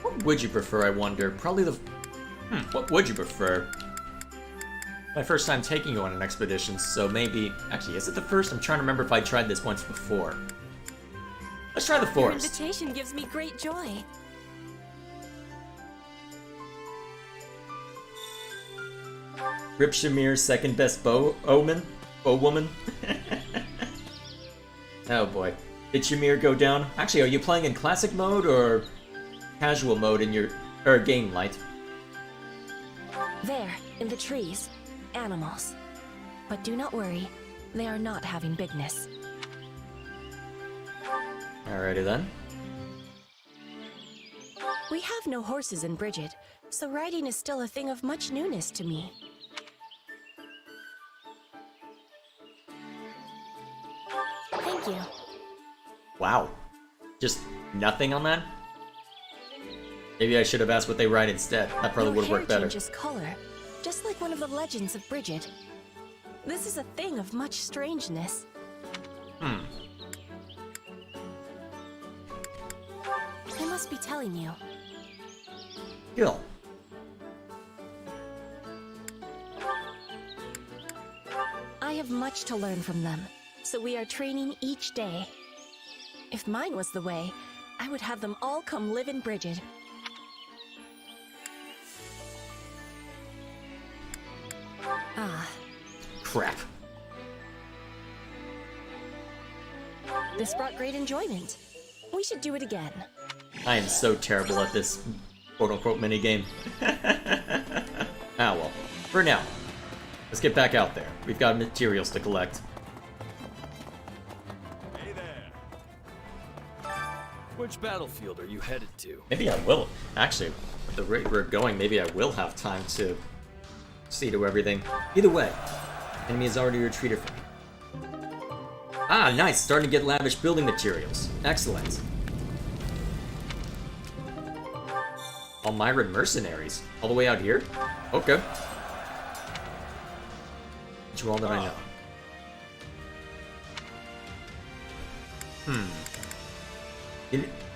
What would you prefer, I wonder? Probably the... what would you prefer? My first time taking you on an expedition, so maybe... Actually, is it the first? I'm trying to remember if I tried this once before. Let's try the forest. Your invitation gives me great joy. Rip Shamir's second best bow woman? Oh boy. Did Shamir go down? Actually, are you playing in classic mode or casual mode in your game light? There, in the trees. Animals. But do not worry, they are not having bigness. Alrighty then. We have no horses in Bridget, so riding is still a thing of much newness to me. Thank you. Wow. Just nothing on that? Maybe I should have asked what they ride instead. That probably would have worked better. Your hair changes color, just like one of the legends of Bridget. This is a thing of much strangeness. Hmm. I must be telling you. Gil. I have much to learn from them, so we are training each day. If mine was the way, I would have them all come live in Bridget. Ah. Crap. This brought great enjoyment. We should do it again. I am so terrible at this quote-unquote minigame. Ah well. For now. Let's get back out there. We've got materials to collect. Hey there. Which battlefield are you headed to? Maybe I will. Actually, at the rate we're going, maybe I will have time to see to everything. Either way, enemy has already retreated from me. Ah, nice! Starting to get lavish building materials. Excellent. Almyran mercenaries. All the way out here? Okay. Which all that I know.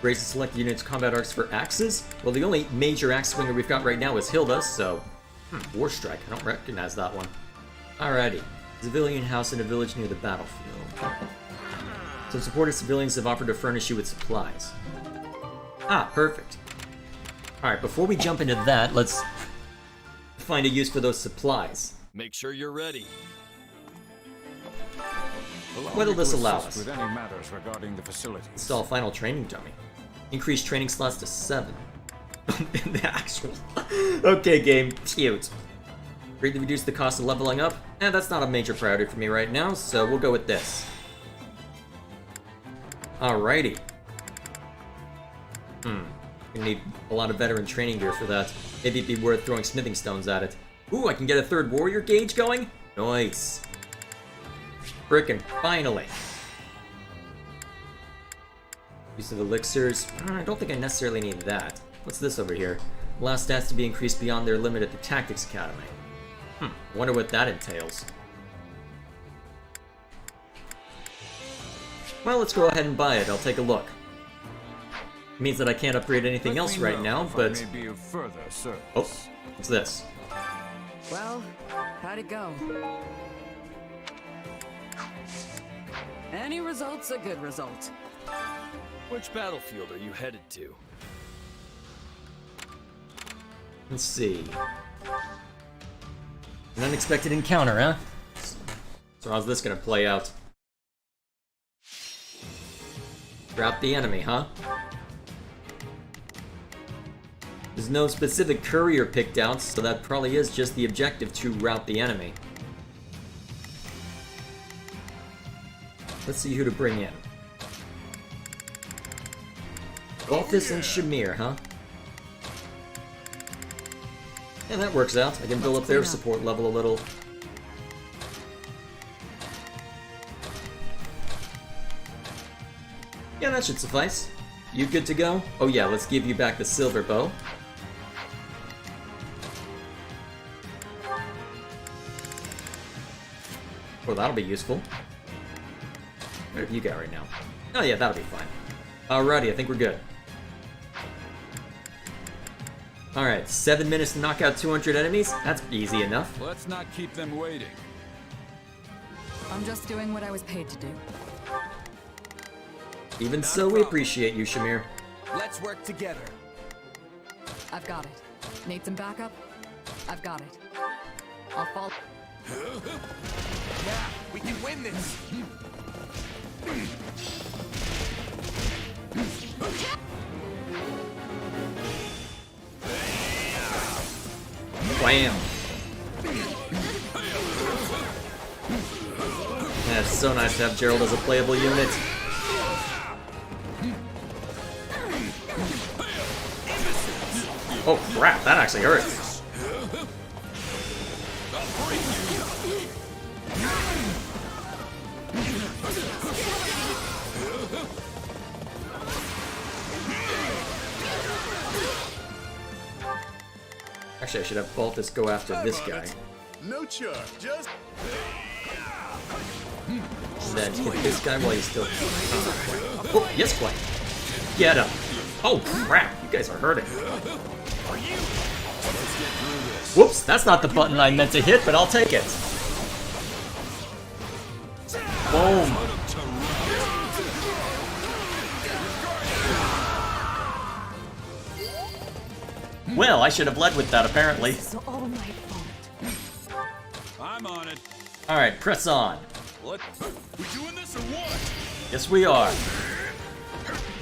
Raise the select units combat arcs for axes? Well, the only major axe swinger we've got right now is Hilda, so... War Strike. I don't recognize that one. Alrighty. Civilian house in a village near the battlefield. Some supportive civilians have offered to furnish you with supplies. Ah, perfect. Alright, before we jump into that, let's find a use for those supplies. Make sure you're ready. What'll this allow us? With any matters regarding the facility. Install final training dummy. Increase training slots to 7. In the actual... Okay, game. Cute. Greatly reduce the cost of leveling up? That's not a major priority for me right now, so we'll go with this. Alrighty. Gonna need a lot of veteran training gear for that. Maybe it'd be worth throwing smithing stones at it. Ooh, I can get a 3rd warrior gauge going? Nice. Frickin' finally. Use of elixirs. I don't think I necessarily need that. What's this over here? Allow stats to be increased beyond their limit at the Tactics Academy. Wonder what that entails. Well, let's go ahead and buy it. I'll take a look. It means that I can't upgrade anything else right now, but... Oh, what's this? Well, how'd it go? Any result's a good result. Which battlefield are you headed to? Let's see. An unexpected encounter, huh? So how's this gonna play out? Drop the enemy, huh? There's no specific courier picked out, so that probably is just the objective, to rout the enemy. Let's see who to bring in. Balthus and Shamir, huh? Yeah, that works out. I can build up their support level a little. Yeah, that should suffice. You good to go? Oh yeah, let's give you back the silver bow. Well, that'll be useful. What have you got right now? Oh yeah, that'll be fine. Alrighty, I think we're good. Alright, 7 minutes to knock out 200 enemies? That's easy enough. Let's not keep them waiting. I'm just doing what I was paid to do. Even so, we appreciate you, Shamir. Let's work together. I've got it. Need some backup? I've got it. I'll follow. Yeah, we can win this. Wham! Yeah, it's so nice to have Gerald as a playable unit. Oh crap, that actually hurts. Actually, I should have Baltus go after this guy. No charge, just... And then hit this guy while he's still... Oh, yes, Claude. Get him. Oh, crap. You guys are hurting. Whoops, that's not the button I meant to hit, but I'll take it. Boom. Well, I should have led with that, apparently. It's all my fault. I'm on it. Alright, press on. What? We doing this or what? Yes, we are.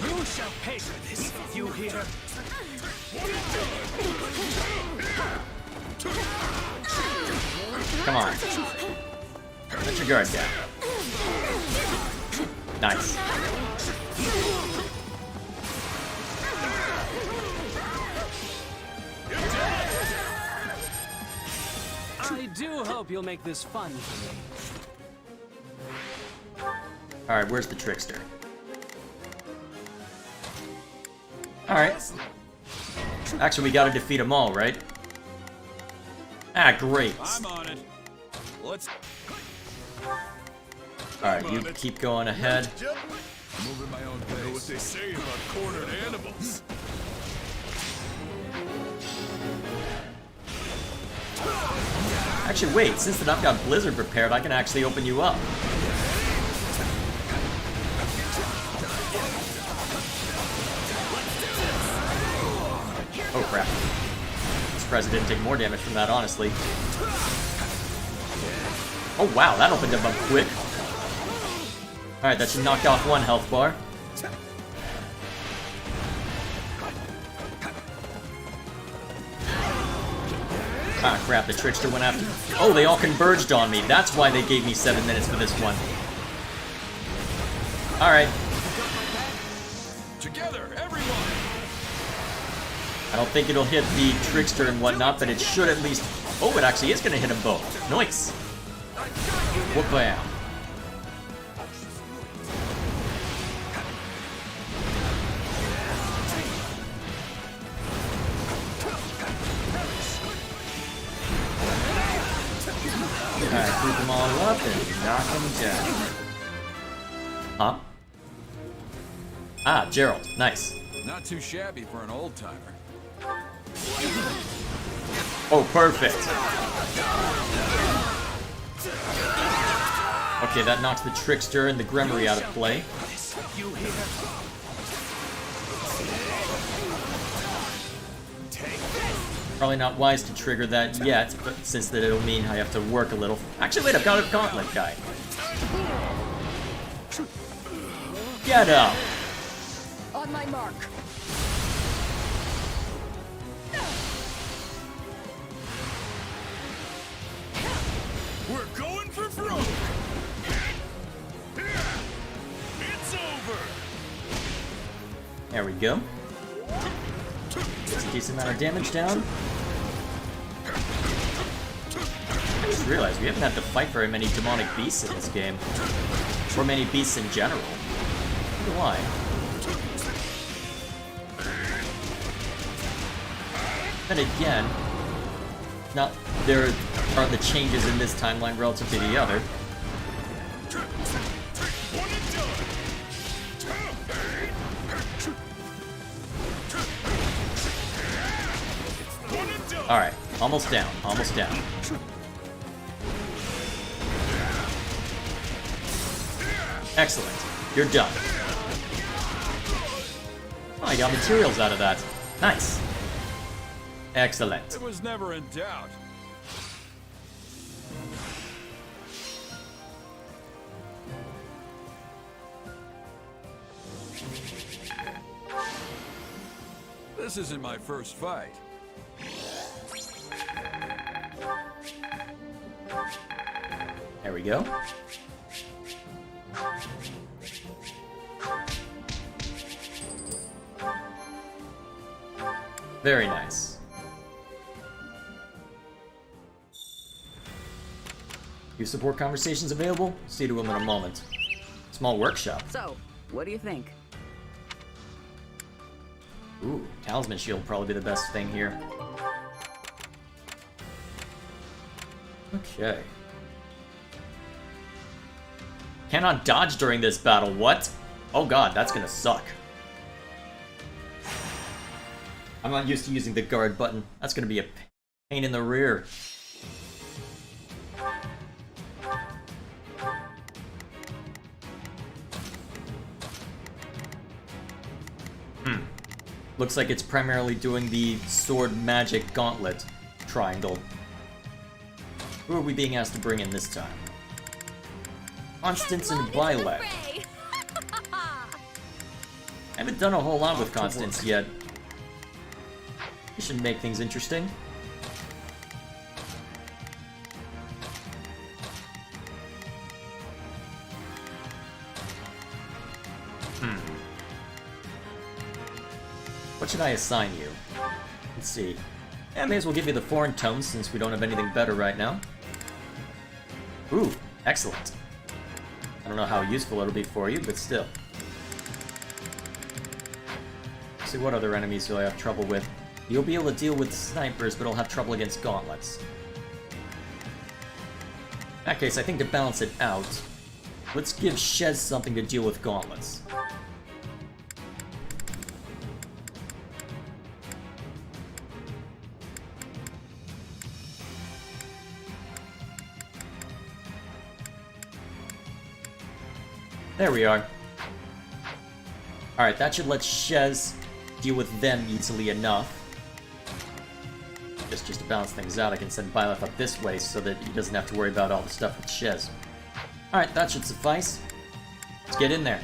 You shall pay for this, you hear? Come on. Let your guard down. Nice. I do hope you'll make this fun for me. Alright, where's the trickster? Alright. Actually, we gotta defeat them all, right? Ah, great. I'm on it. Let's... Alright, you keep going ahead. Moving my own pace. I know what they say about cornered animals. Actually, wait, since that I've got Blizzard prepared, I can actually open you up. Oh crap. This Prez didn't take more damage from that, honestly. Oh wow, that opened him up quick. Alright, that should knock off one health bar. Ah crap, the trickster went after... Oh, they all converged on me. That's why they gave me 7 minutes for this one. Alright. Together, everyone. I don't think it'll hit the trickster and whatnot, but it should at least... Oh, it actually is going to hit them both. Nice. Whoop-bam. Alright, group them all up and knock them down. Huh? Ah, Gerald. Nice. Not too shabby for an old-timer. Oh, perfect. Okay, that knocks the trickster and the Gremory out of play. Probably not wise to trigger that yet, but since that it'll mean I have to work a little. Actually, wait, I've got a gauntlet guy. Get up! On my mark. We're going for broke. It's over. There we go. Gets a decent amount of damage down. I just realized we haven't had to fight very many demonic beasts in this game. Or many beasts in general. I wonder why. Then again, not there are the changes in this timeline relative to the other. Alright, almost down, almost down. Excellent. You're done. Oh, I got materials out of that. Nice. Excellent. It was never in doubt. This isn't my first fight. There we go. Very nice. Youth support conversations available? See to him in a moment. Small workshop. So, what do you think? Ooh, talisman shield probably be the best thing here. Okay. Cannot dodge during this battle, what? Oh god, that's gonna suck. I'm not used to using the guard button. That's gonna be a pain in the rear. Looks like it's primarily doing the sword magic gauntlet triangle. Who are we being asked to bring in this time? Constance and Violet. I haven't done a whole lot with Constance yet. This should make things interesting. What should I assign you? Let's see. Yeah, I may as well give you the foreign tomes since we don't have anything better right now. Ooh, excellent. I don't know how useful it'll be for you, but still. Let's see, what other enemies do I have trouble with? You'll be able to deal with snipers, but I'll have trouble against gauntlets. In that case, I think to balance it out, let's give Shez something to deal with gauntlets. There we are. Alright, that should let Shez deal with them easily enough. Just to balance things out, I can send Byleth up this way so that he doesn't have to worry about all the stuff with Shez. Alright, that should suffice. Let's get in there.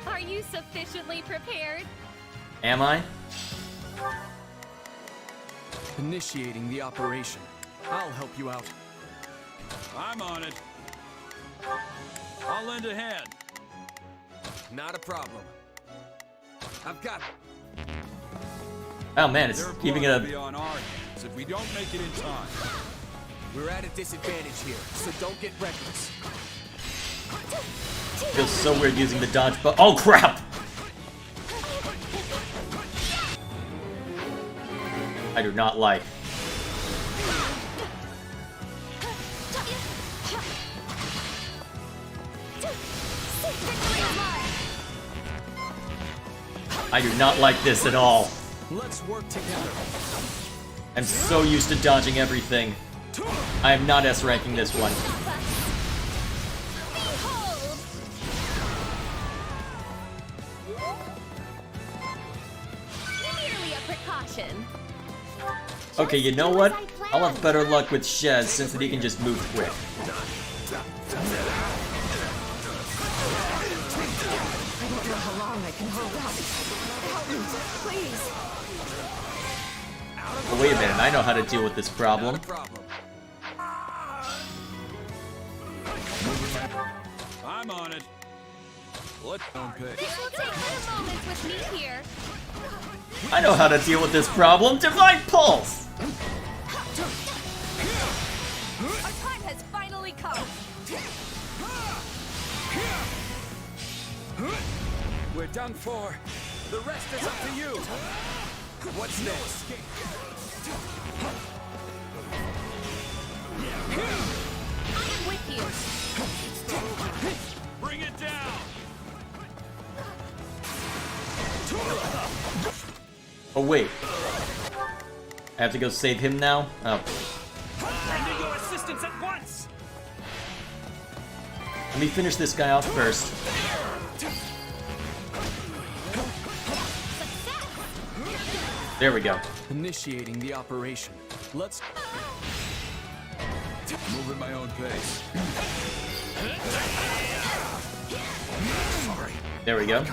Are you sufficiently prepared? Am I? Initiating the operation. I'll help you out. I'm on it. I'll lend a hand. Not a problem. I've got it. Oh man, it's keeping it be on our hands if we don't make it in time. We're at a disadvantage here, so don't get reckless. Feels so weird using the dodge button. Oh crap! I do not like. I do not like this at all. Let's work together. I'm so used to dodging everything. I am not S-ranking this one. Merely a precaution. Okay, you know what? I'll have better luck with Shez since that he can just move quick. I don't know how long I can hold out. Help me, please. Well, wait a minute, I know how to deal with this problem. I'm on it. Let's don't pay. This will take a moment with me here. I know how to deal with this problem. Divine Pulse! Our time has finally come. We're done for. The rest is up to you. What's next? I'm with you. Bring it down. Oh wait. I have to go save him now? Oh. Lending your assistance at once! Let me finish this guy off first. There we go. Initiating the operation. Let's move at my own pace. There we go.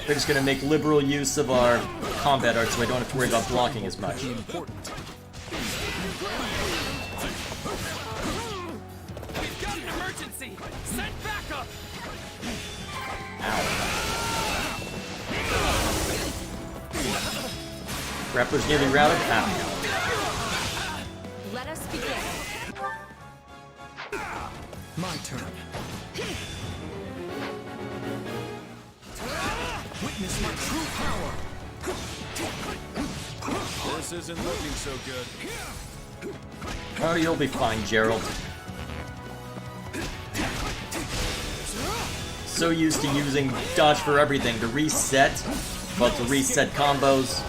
We're just gonna make liberal use of our combat art so I don't have to worry about blocking as much. We've got an emergency! Send backup! Grappler's nearly routed. Ow. Let us begin. my turn. Witness my true power. This isn't looking so good. Oh, you'll be fine, Gerald. So used to using dodge for everything to reset, but to reset combos.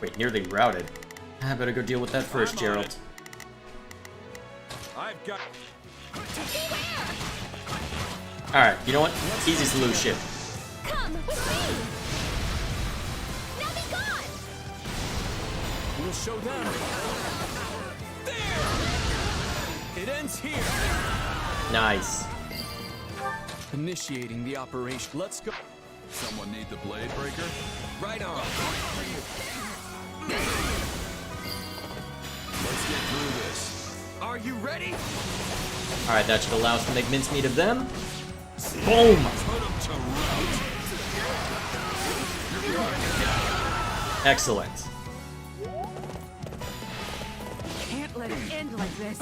Wait, nearly routed. I better go deal with that first, Gerald. I've got. Alright, you know what? Easy solution. Come with me. Now be gone. We'll show them. There. It ends here. Nice. Initiating the operation. Let's go. Someone need the blade breaker? Right on. Let's get through this. Are you ready? Alright, that should allow us to make mincemeat of them. Boom! Excellent. Can't let it end like this.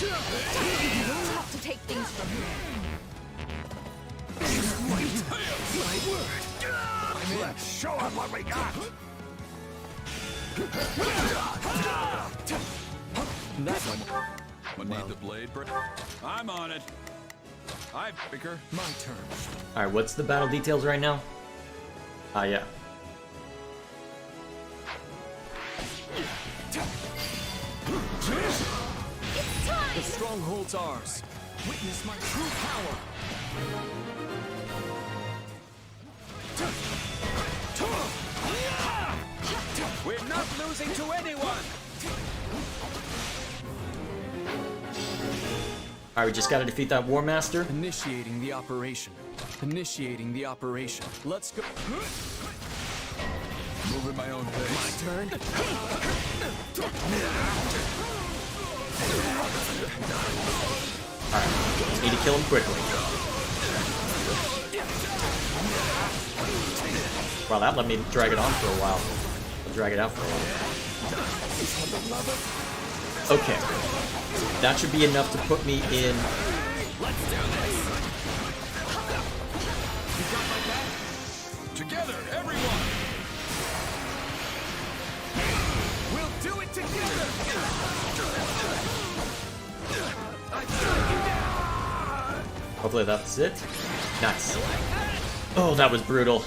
You don't have to take things from me. My word. Let's show them what we got. That one. Need the blade breaker? I'm on it. I've breaker. My turn. Alright, what's the battle details right now? Ah, yeah. The stronghold's ours. Witness my true power. We're not losing to anyone. Alright, we just gotta defeat that War Master. Initiating the operation. Initiating the operation. Let's go. Move at my own pace. My turn. Alright, just need to kill him quickly. Well, that let me drag it on for a while. I'll drag it out for a while. Okay. That should be enough to put me in. Let's do this. You got my back? Together, everyone. We'll do it together. Hopefully that's it. Nice. Oh, that was brutal.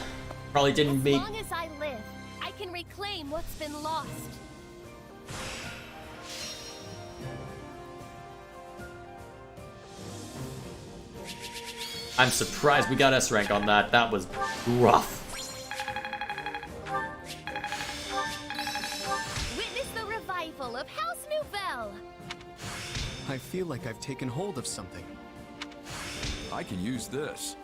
Probably didn't make. As long as I live, I can reclaim what's been lost. I'm surprised we got S rank on that. That was rough. Witness the revival of House Nouvelle. I feel like I've taken hold of something. I can use this.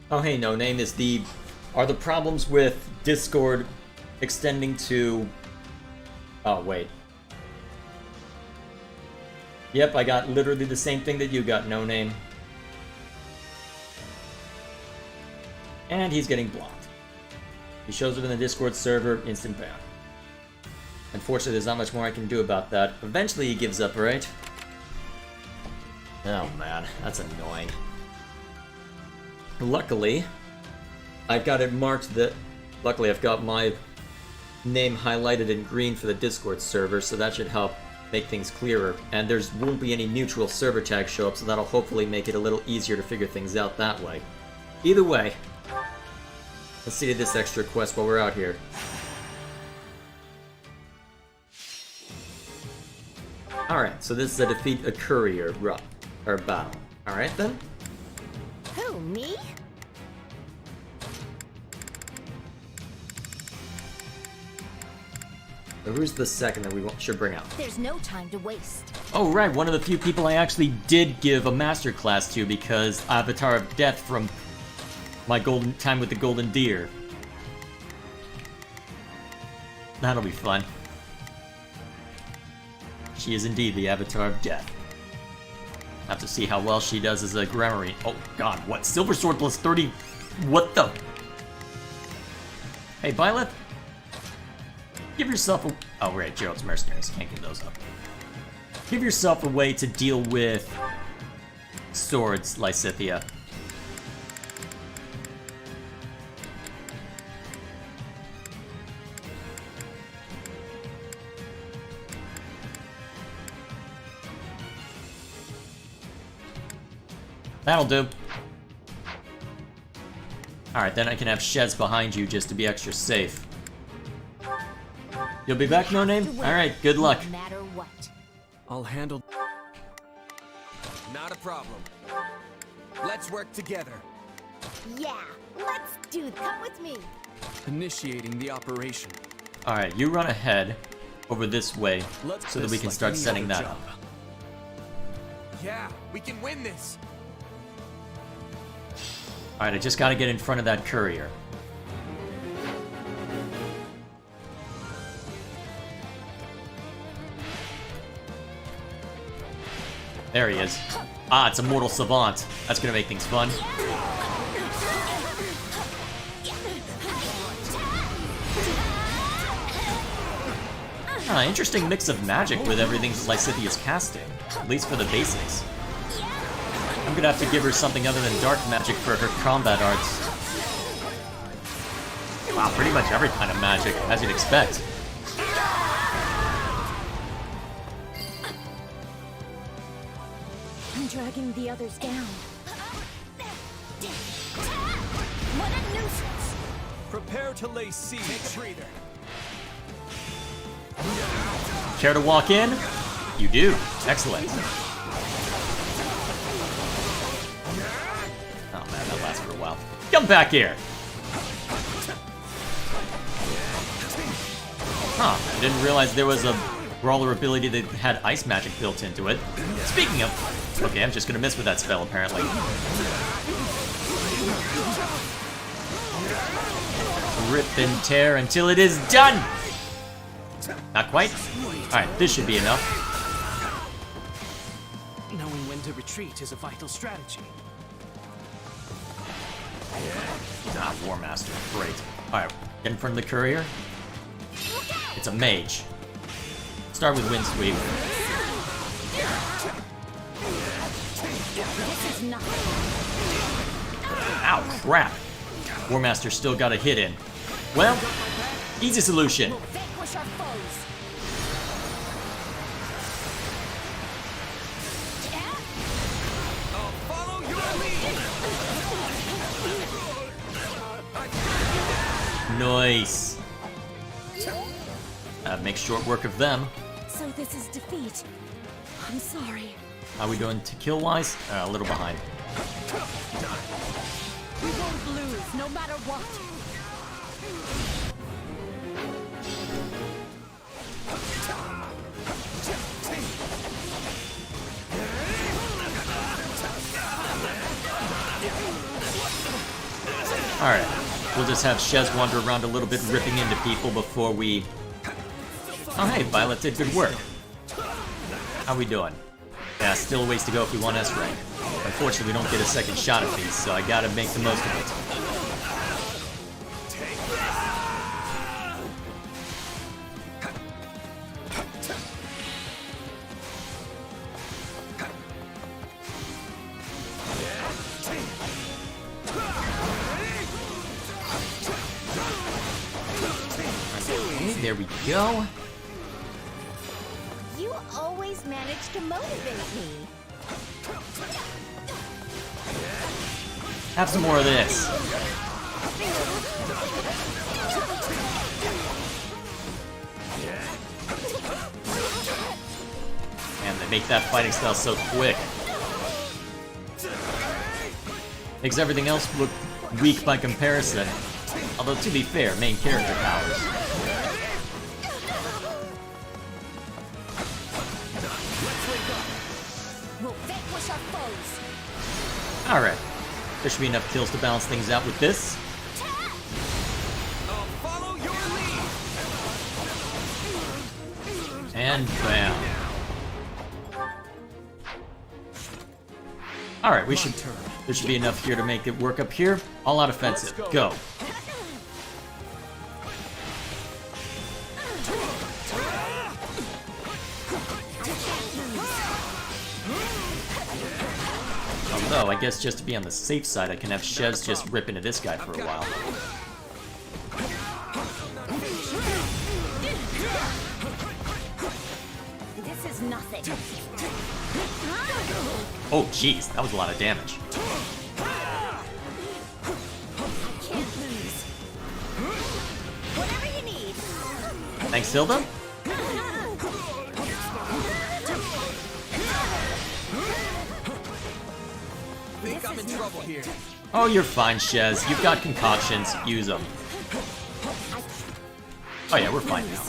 Oh hey, no name is the. Are the problems with Discord extending to? Oh wait. Yep, I got literally the same thing that you got, no name. And he's getting blocked. He shows up in the Discord server, instant ban. Unfortunately, there's not much more I can do about that. Eventually he gives up, right? Oh man, that's annoying. Luckily, I've got it marked that... Luckily, I've got my name highlighted in green for the Discord server, so that should help make things clearer. And there won't be any mutual server tags show up, so that'll hopefully make it a little easier to figure things out that way. Either way, let's see this extra quest while we're out here. Alright, so this is a defeat a courier or battle. Alright then. Who, me? So who's the second that we should bring out? There's no time to waste. Oh right, one of the few people I actually did give a master class to because Avatar of Death from my golden time with the Golden Deer. That'll be fun. She is indeed the Avatar of Death. Have to see how well she does as a Gramarine. Oh god, what? Silver Sword plus 30? What the? Hey, Byleth? Give yourself a... Oh right, Gerald's Mercenaries. Can't give those up. Give yourself a way to deal with swords, Lysithia. That'll do. Alright, then I can have Shez behind you just to be extra safe. You'll be back, No Name? Alright, good luck. No matter what. I'll handle... Not a problem. Let's work together. Yeah, let's do that. Come with me. Initiating the operation. Alright, you run ahead over this way so that we can start setting that up. Yeah, we can win this. Alright, I just gotta get in front of that courier. There he is. Ah, it's a mortal savant. That's gonna make things fun. Ah, interesting mix of magic with everything Lysithia's casting. At least for the basics. I'm gonna have to give her something other than dark magic for her combat arts. Wow, pretty much every kind of magic, as you'd expect. I'm dragging the others down. What a nuisance! Prepare to lay siege. Take a breather. Care to walk in? You do. Excellent. Oh man, that lasts for a while. Come back here! Huh, I didn't realize there was a brawler ability that had ice magic built into it. Speaking of... Okay, I'm just gonna miss with that spell, apparently. Rip and tear until it is done! Not quite? Alright, this should be enough. Knowing when to retreat is a vital strategy. Ah, War Master. Great. Alright, get in front of the courier. It's a mage. Start with Wind Sweep. This is not... Ow, crap. War Master still got a hit in. Well, easy solution. We'll vanquish our foes. I'll follow your lead. Nice. Make short work of them. So this is defeat. I'm sorry. How we doing to kill wise? A little behind. We won't lose, no matter what. Alright. We'll just have Shez wander around a little bit, ripping into people before we... Oh hey, Violet did good work. How we doing? Yeah, still a ways to go if we want S rank. Unfortunately, we don't get a second shot at these, so I gotta make the most of it. there we go. You always manage to motivate me. Have some more of this. Man, they make that fighting style so quick. Makes everything else look weak by comparison. Although, to be fair, main character powers. We'll vanquish our foes. Alright. There should be enough kills to balance things out with this. Follow your lead. And bam. Alright, we should. There should be enough here to make it work up here. All out offensive. Go. Although, I guess just to be on the safe side, I can have Chevs just rip into this guy for a while. This is nothing. Oh, jeez, that was a lot of damage. Can't lose. Whatever you need. Thanks, Hilda. Think I'm in trouble here. Oh, you're fine, Shez. You've got concoctions. Use them. Oh yeah, we're fine now.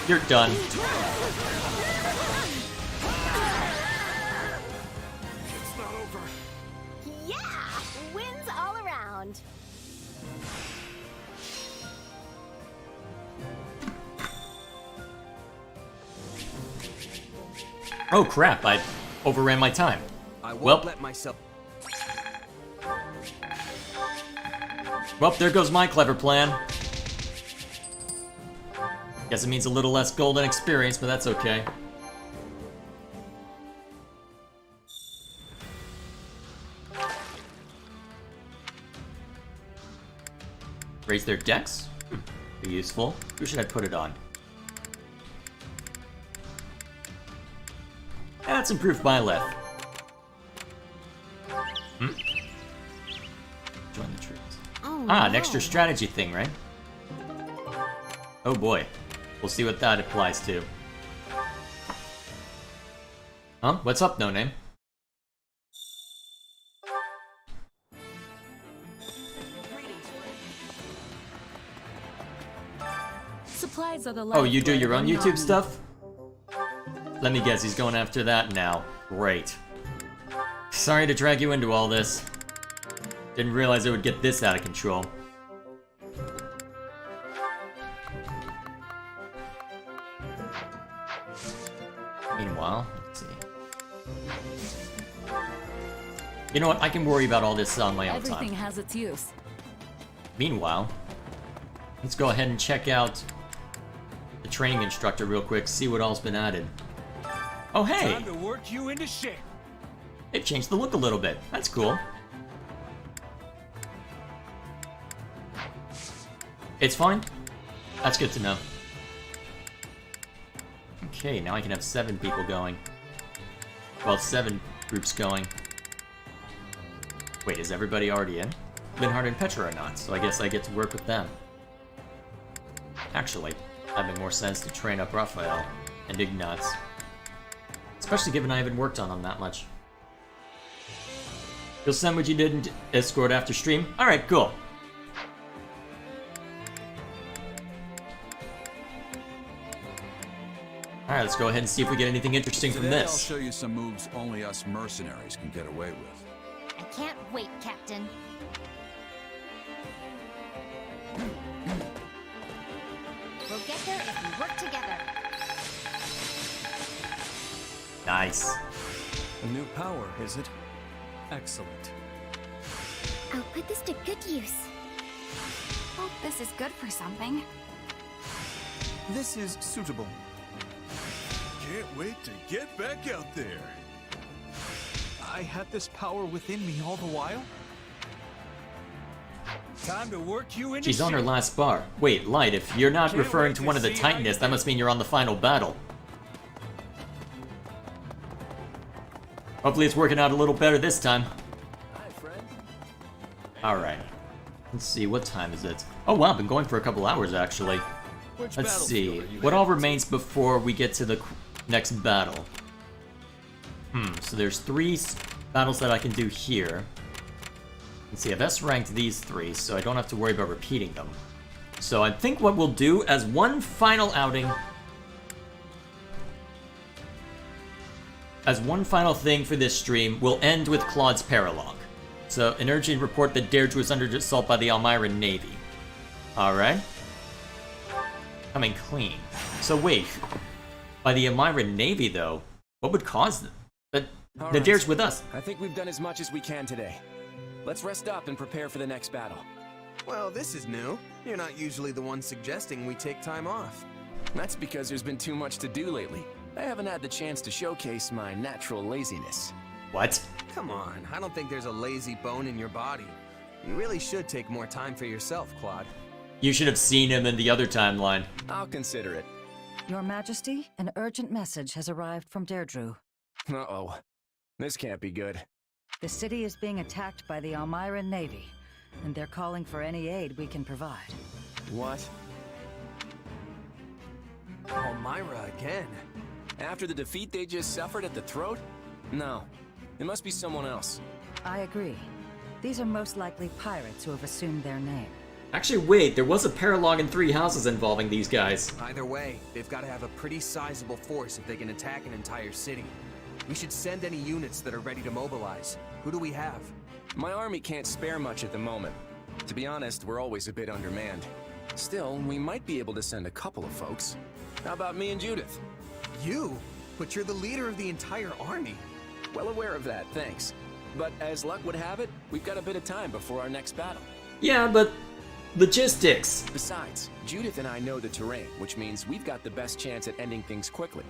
You're done. It's not over. Yeah! Wins all around. Oh crap, I overran my time. I won't Well, let myself. Well, there goes my clever plan. Guess it means a little less golden experience, but that's okay. Raise their decks? Be useful. Who should I put it on? That's improved Byleth. Hmm? Join the troops. Oh, An extra strategy thing, right? Oh boy. We'll see what that applies to. Huh? What's up, No Name? Supplies are the Oh, you do lifeblood your of own any YouTube army. stuff? Let me guess, he's going after that now. Great. Sorry to drag you into all this. Didn't realize it would get this out of control. Meanwhile, let's see. You know what? I can worry about all this on my own time. Everything has its use. Meanwhile, let's go ahead and check out the training instructor real quick, see what all's been added. Oh, hey! Time to work you into shape. They've changed the look a little bit. That's cool. It's fine. That's good to know. Okay, now I can have 7 people going. Well, 7 groups going. Wait, is everybody already in? Linhard and Petra are not, so I guess I get to work with them. Actually, that'd make more sense to train up Raphael and Ignatz. Especially given I haven't worked on them that much. You'll send what you didn't escort after stream? Alright, cool. Alright, let's go ahead and see if we get anything interesting from Today I'll this. show you some moves only us mercenaries can get away with. I can't wait, Captain. We'll get there if we work together. Nice. A new power, is it? Excellent. I'll put this to good use. Hope this is good for something. This is suitable. Can't wait to get back out there. I had this power within me all the while? Time to work you into She's on her shape. last bar. Wait, Light, if you're not Can't referring wait to to one of the see how you Titanists, that must mean you're on the final battle. Hopefully it's working out a little better this time. Alright. Let's see, what time is it? Oh wow, I've been going for a couple hours actually. Let's see, what all remains before we get to the next battle? So there's 3 battles that I can do here. Let's see, I've S-ranked these 3, so I don't have to worry about repeating them. So I think what we'll do as one final outing, as one final thing for this stream, we'll end with Claude's Paralogue. So, an urgent report that Deirdre was under assault by the Elmira Navy. Alright. Coming clean. So wait, by the Elmira Navy though, what would cause them? But the Deirdre's with us. I think we've done as much as we can today. Let's rest up and prepare for the next battle. Well, this is new. You're not usually the one suggesting we take time off. That's because there's been too much to do lately. I haven't had the chance to showcase my natural laziness. What? Come on, I don't think there's a lazy bone in your body. You really should take more time for yourself, Claude. You should have seen him in the other timeline. I'll consider it. Your Majesty, an urgent message has arrived from Deirdre. Uh-oh. This can't be good. The city is being attacked by the Elmira Navy, and they're calling for any aid we can provide. What? Elmira again? After the defeat they just suffered at the throat? No. It must be someone else. I agree. These are most likely pirates who have assumed their name. Actually, wait, there was a paralogue in 3 houses involving these guys. Either way, they've got to have a pretty sizable force if they can attack an entire city. We should send any units that are ready to mobilize. Who do we have? My army can't spare much at the moment. To be honest, we're always a bit undermanned. Still, we might be able to send a couple of folks. How about me and Judith? You? But you're the leader of the entire army. Well aware of that, thanks. But as luck would have it, we've got a bit of time before our next battle. Yeah, but logistics. Besides, Judith and I know the terrain, which means we've got the best chance at ending things quickly.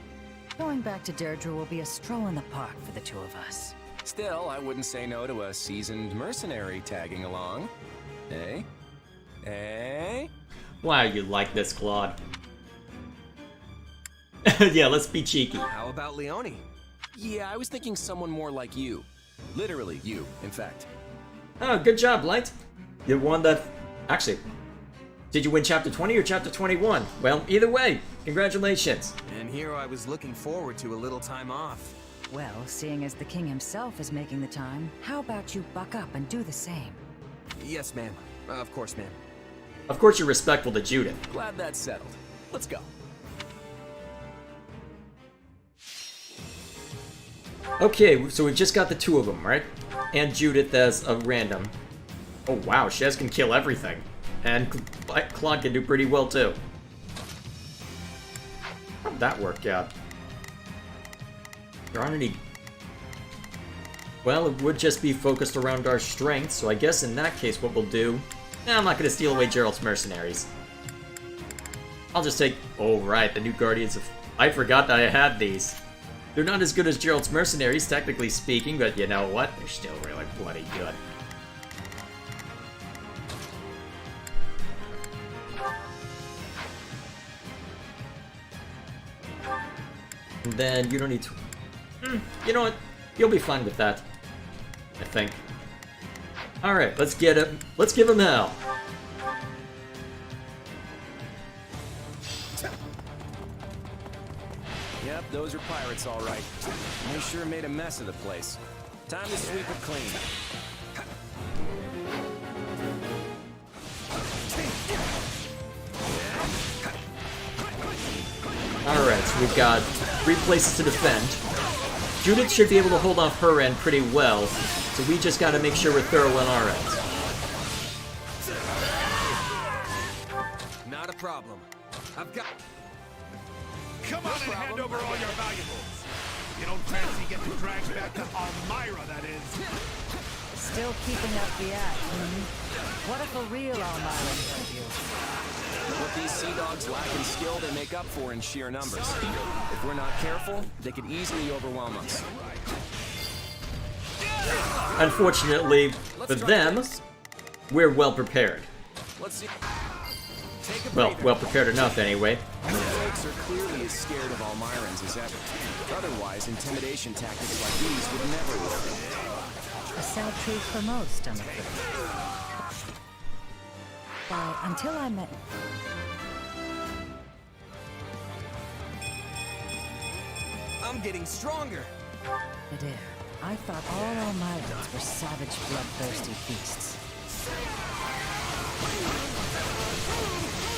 Going back to Deirdre will be a stroll in the park for the 2 of us. Still, I wouldn't say no to a seasoned mercenary tagging along. Eh? Eh? Why are you like this, Claude? Yeah, let's be cheeky. How about Leone? Yeah, I was thinking someone more like you. Literally you, in fact. Oh, good job, Light. You won that... Actually, did you win Chapter 20 or Chapter 21? Well, either way, congratulations. And here I was looking forward to a little time off. Well, seeing as the king himself is making the time, how about you buck up and do the same? Yes, ma'am. Of course, ma'am. Of course you're respectful to Judith. Glad that's settled. Let's go. Okay, so we've just got the 2 of them, right? And Judith as a random. Oh wow, Shez can kill everything. And Claude can do pretty well too. How'd that work out? There aren't any... Well, it would just be focused around our strengths, so I guess in that case what we'll do... I'm not gonna steal away Gerald's mercenaries. I'll just take... Oh right, the new Guardians of... I forgot that I had these. They're not as good as Gerald's mercenaries, technically speaking, but you know what? They're still really bloody good. And then you don't need to... You know what? You'll be fine with that. I think. Alright, let's get him. Let's give him hell. Yep, those are pirates, all right. They sure made a mess of the place. Time to sweep it clean. Alright, so we've got 3 places to defend. Judith should be able to hold off her end pretty well, so we just gotta make sure we're thorough on our end. Not a problem. I've got... Come on and hand over all your valuables. You don't fancy getting dragged back to Elmira, that is. Still keeping up the act, What if a real Elmira hit you? What these sea dogs lack in skill, they make up for in sheer numbers. If we're not careful, they could easily overwhelm us. Unfortunately for them, we're well prepared. Let's see. Well prepared enough anyway. The folks are clearly as scared of Almirans as ever. Otherwise, intimidation tactics like these would never work. A sad truth for most, I'm afraid. Why, until I met... I'm getting stronger. Nadir, I thought all Almirans were savage, bloodthirsty beasts.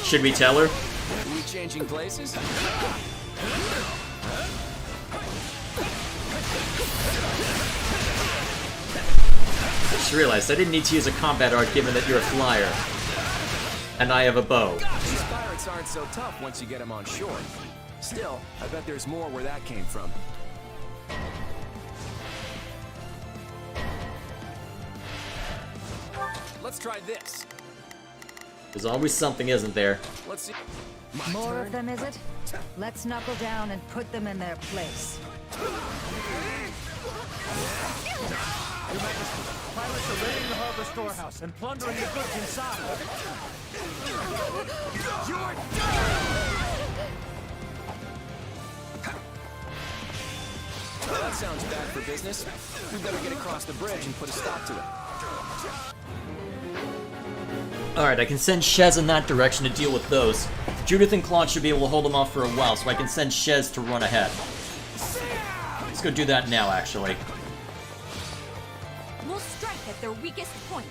Should we tell her? Are we changing places? I just realized I didn't need to use a combat art given that you're a flyer. And I have a bow. These pirates aren't so tough once you get them on shore. Still, I bet there's more where that came from. Let's try this. There's always something, isn't there? Let's see. More of them, is it? Let's knuckle down and put them in their place. Your Majesty, pirates are raiding the harbor storehouse and plundering the goods inside. You're Well, that sounds bad for business. We better get across the bridge and put a stop to it. Alright, I can send Shez in that direction to deal with those. Judith and Claude should be able to hold them off for a while, so I can send Shez to run ahead. Let's go do that now, actually. We'll strike at their weakest point.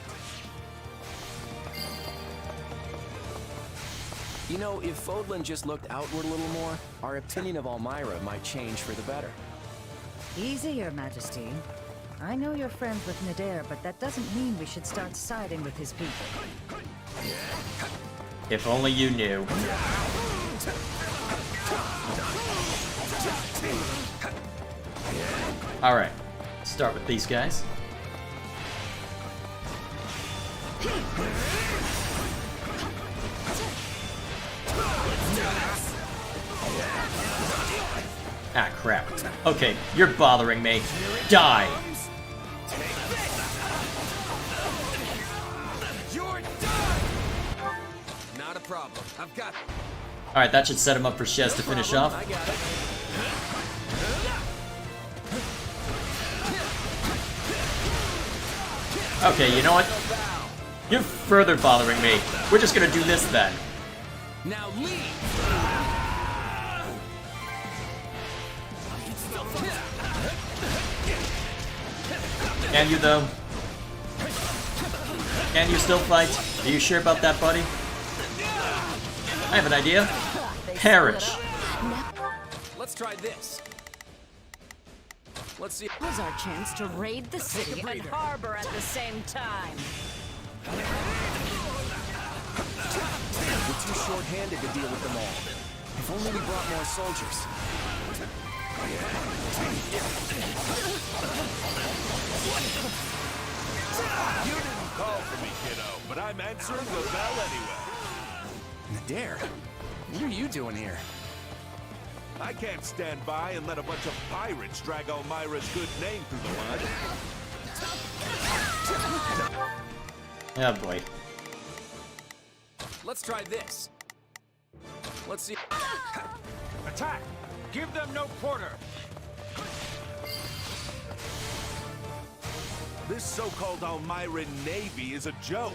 You know, if Fodlan just looked outward a little more, our opinion of Almyra might change for the better. Easy, Your Majesty. I know you're friends with Nadir, but that doesn't mean we should start siding with his people. If only you knew. Alright, start with these guys. Ah, crap. Okay, you're bothering me. Die! Not a problem. I've got... Alright, that should set him up for Shez to finish off. I got it. Okay, you know what? You're further bothering me. We're just gonna do this then. Now leave! Can you, though? Can you still fight? Are you sure about that, buddy? I have an idea. Perish. Let's try this. Let's see. Here's our chance to raid the city and harbor at the same time. We're too short-handed to deal with them all. If only we brought more soldiers. You didn't call for me, kiddo, but I'm answering the bell anyway. Nadir, what are you doing here? I can't stand by and let a bunch of pirates drag Almyra's good name through the mud. Oh boy. Let's try this. Let's see. Attack! Give them no quarter! This so-called Almyran Navy is a joke.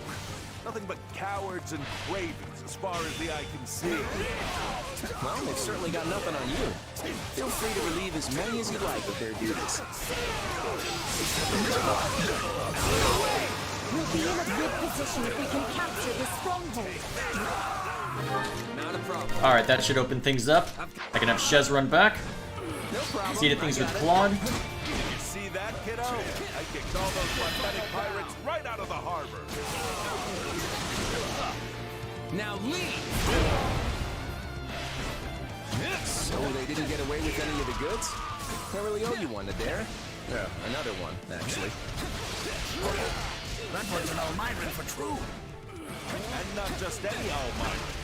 Nothing but cowards and cravens as far as the eye can see. Well, they've certainly got nothing on you. Feel free to relieve as many as you like of their duties. We'll be in a good position if we can capture this stronghold. Not a problem. Alright, that should open things up. I can have Shez run back. No problem. See the things with Claude. You see that, kiddo? I kicked all those pathetic pirates right out of the harbor. Now leave! So they didn't get away with any of the goods? I really owe you one, Nadir. Yeah, another one, actually. That was an Almyran for true. And not just any Almyran.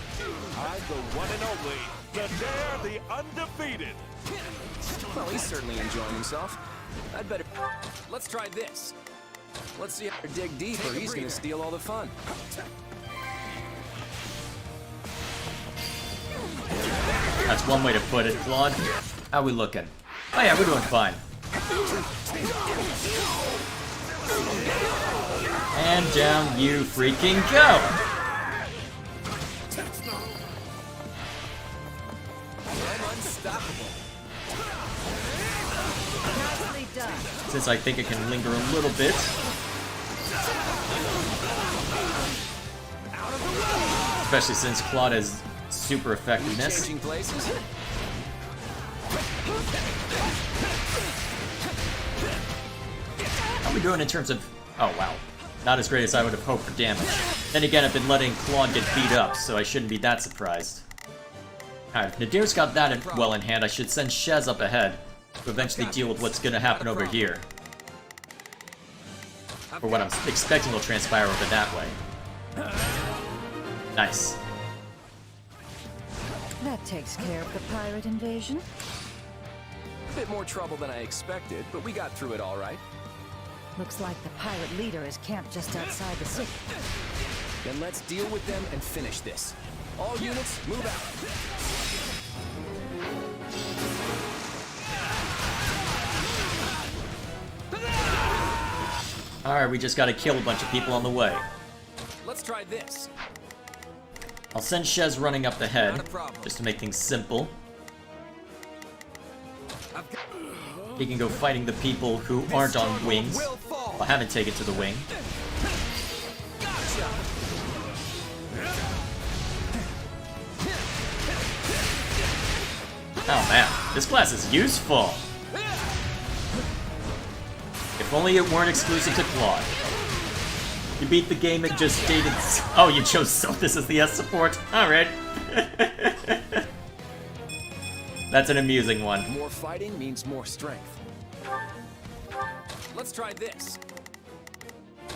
I'm the one and only, Nadir the Undefeated. Well, he's certainly enjoying himself. I'd better... Let's try this. Let's see how to dig deep or he's gonna steal all the fun. That's one way to put it, Claude. How we looking? Oh yeah, we're doing fine. And down you freaking go! I'm unstoppable. Nicely done. Since I think it can linger a little bit. Especially since Claude has super effectiveness. Changing places. How are we doing in terms of... Oh, wow. Not as great as I would have hoped for damage. Then again, I've been letting Claude get beat up, so I shouldn't be that surprised. Alright, if Nadir's got that well in hand, I should send Shez up ahead to eventually deal with what's gonna happen over here. Or what I'm expecting will transpire over that way. Nice. That takes care of the pirate invasion. A bit more trouble than I expected, but we got through it all right. Looks like the pirate leader is camped just outside the city. Then let's deal with them and finish this. All units, move out. Alright, we just gotta kill a bunch of people on the way. Let's try this. I'll send Shez running up the head, just to make things simple. He can go fighting the people who aren't on wings, or haven't taken to the wing. Oh man, this class is useful! If only it weren't exclusive to Claude. You beat the game and just stated... Oh, you chose Sothis as the S support? Alright. That's an amusing one. More fighting means more strength. Let's try this.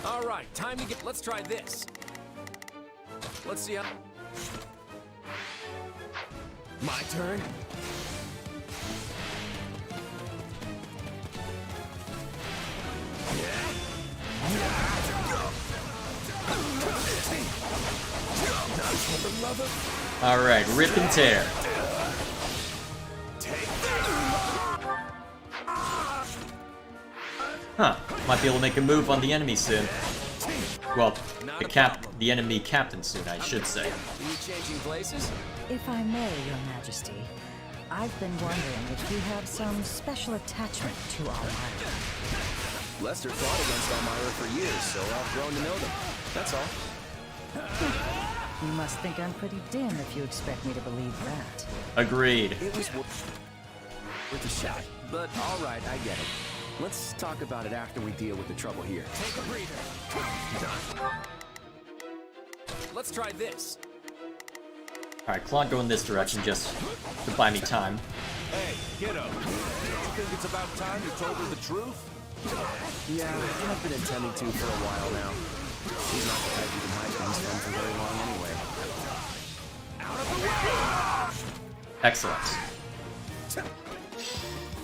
Alright, time to get... Let's try this. Let's see how... My turn. Alright, rip and tear. Huh, might be able to make a move on the enemy soon. Well, the enemy captain soon, I should say. Changing places? If I may, Your Majesty, I've been wondering if you have some special attachment to Elmira. Lester fought against Elmira for years, so I've grown to know them. That's all. You must think I'm pretty dim if you expect me to believe that. Agreed. It was worth a shot, but all right, I get it. Let's talk about it after we deal with the trouble here. Take a breather. Let's try this. Alright, Claude, go in this direction just to buy me time. Hey, kiddo. You think it's about time you told her the truth? Yeah, I've been intending to for a while now. She's not the type you can hide things from for very long anyway. Out of the way! Excellent.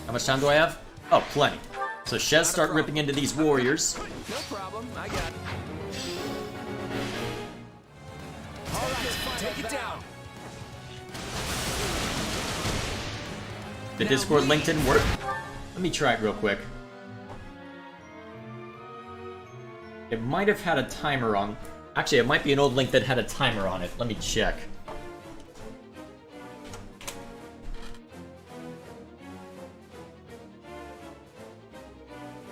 How much time do I have? Oh, plenty. So Shez start ripping into these warriors. No problem, I got it. Alright, take it down. The Discord link didn't work. Let me try it real quick. It might have had a timer on. Actually, it might be an old link that had a timer on it. Let me check.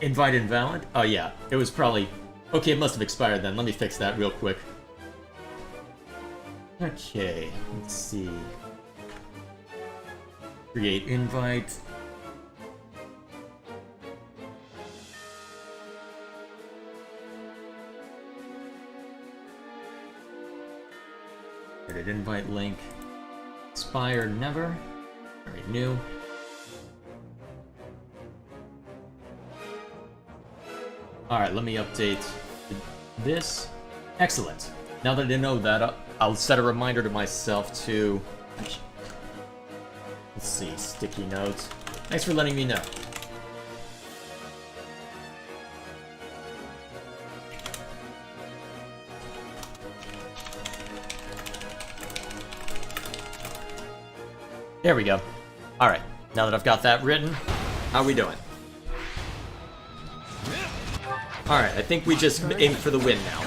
Invite invalid? Oh yeah, it was probably... Okay, it must have expired then. Let me fix that real quick. Okay, let's see. Create invite. Edit invite link. Expire never. Renew. Alright, let me update this. Excellent. Now that I know that, I'll set a reminder to myself to... Let's see, sticky notes. Thanks for letting me know. There we go. Alright, now that I've got that written, how are we doing? Alright, I think we just aim for the win now.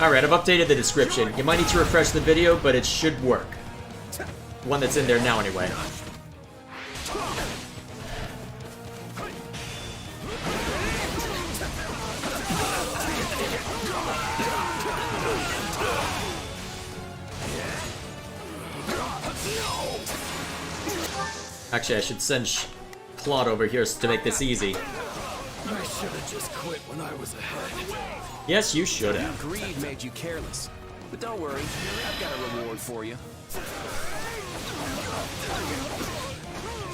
Alright, I've updated the description. You might need to refresh the video, but it should work. The one that's in there now, anyway. Actually, I should send Claude over here to make this easy. I should have just quit when I was ahead. Yes, you should have. Greed made you careless. But don't worry, I've got a reward for you.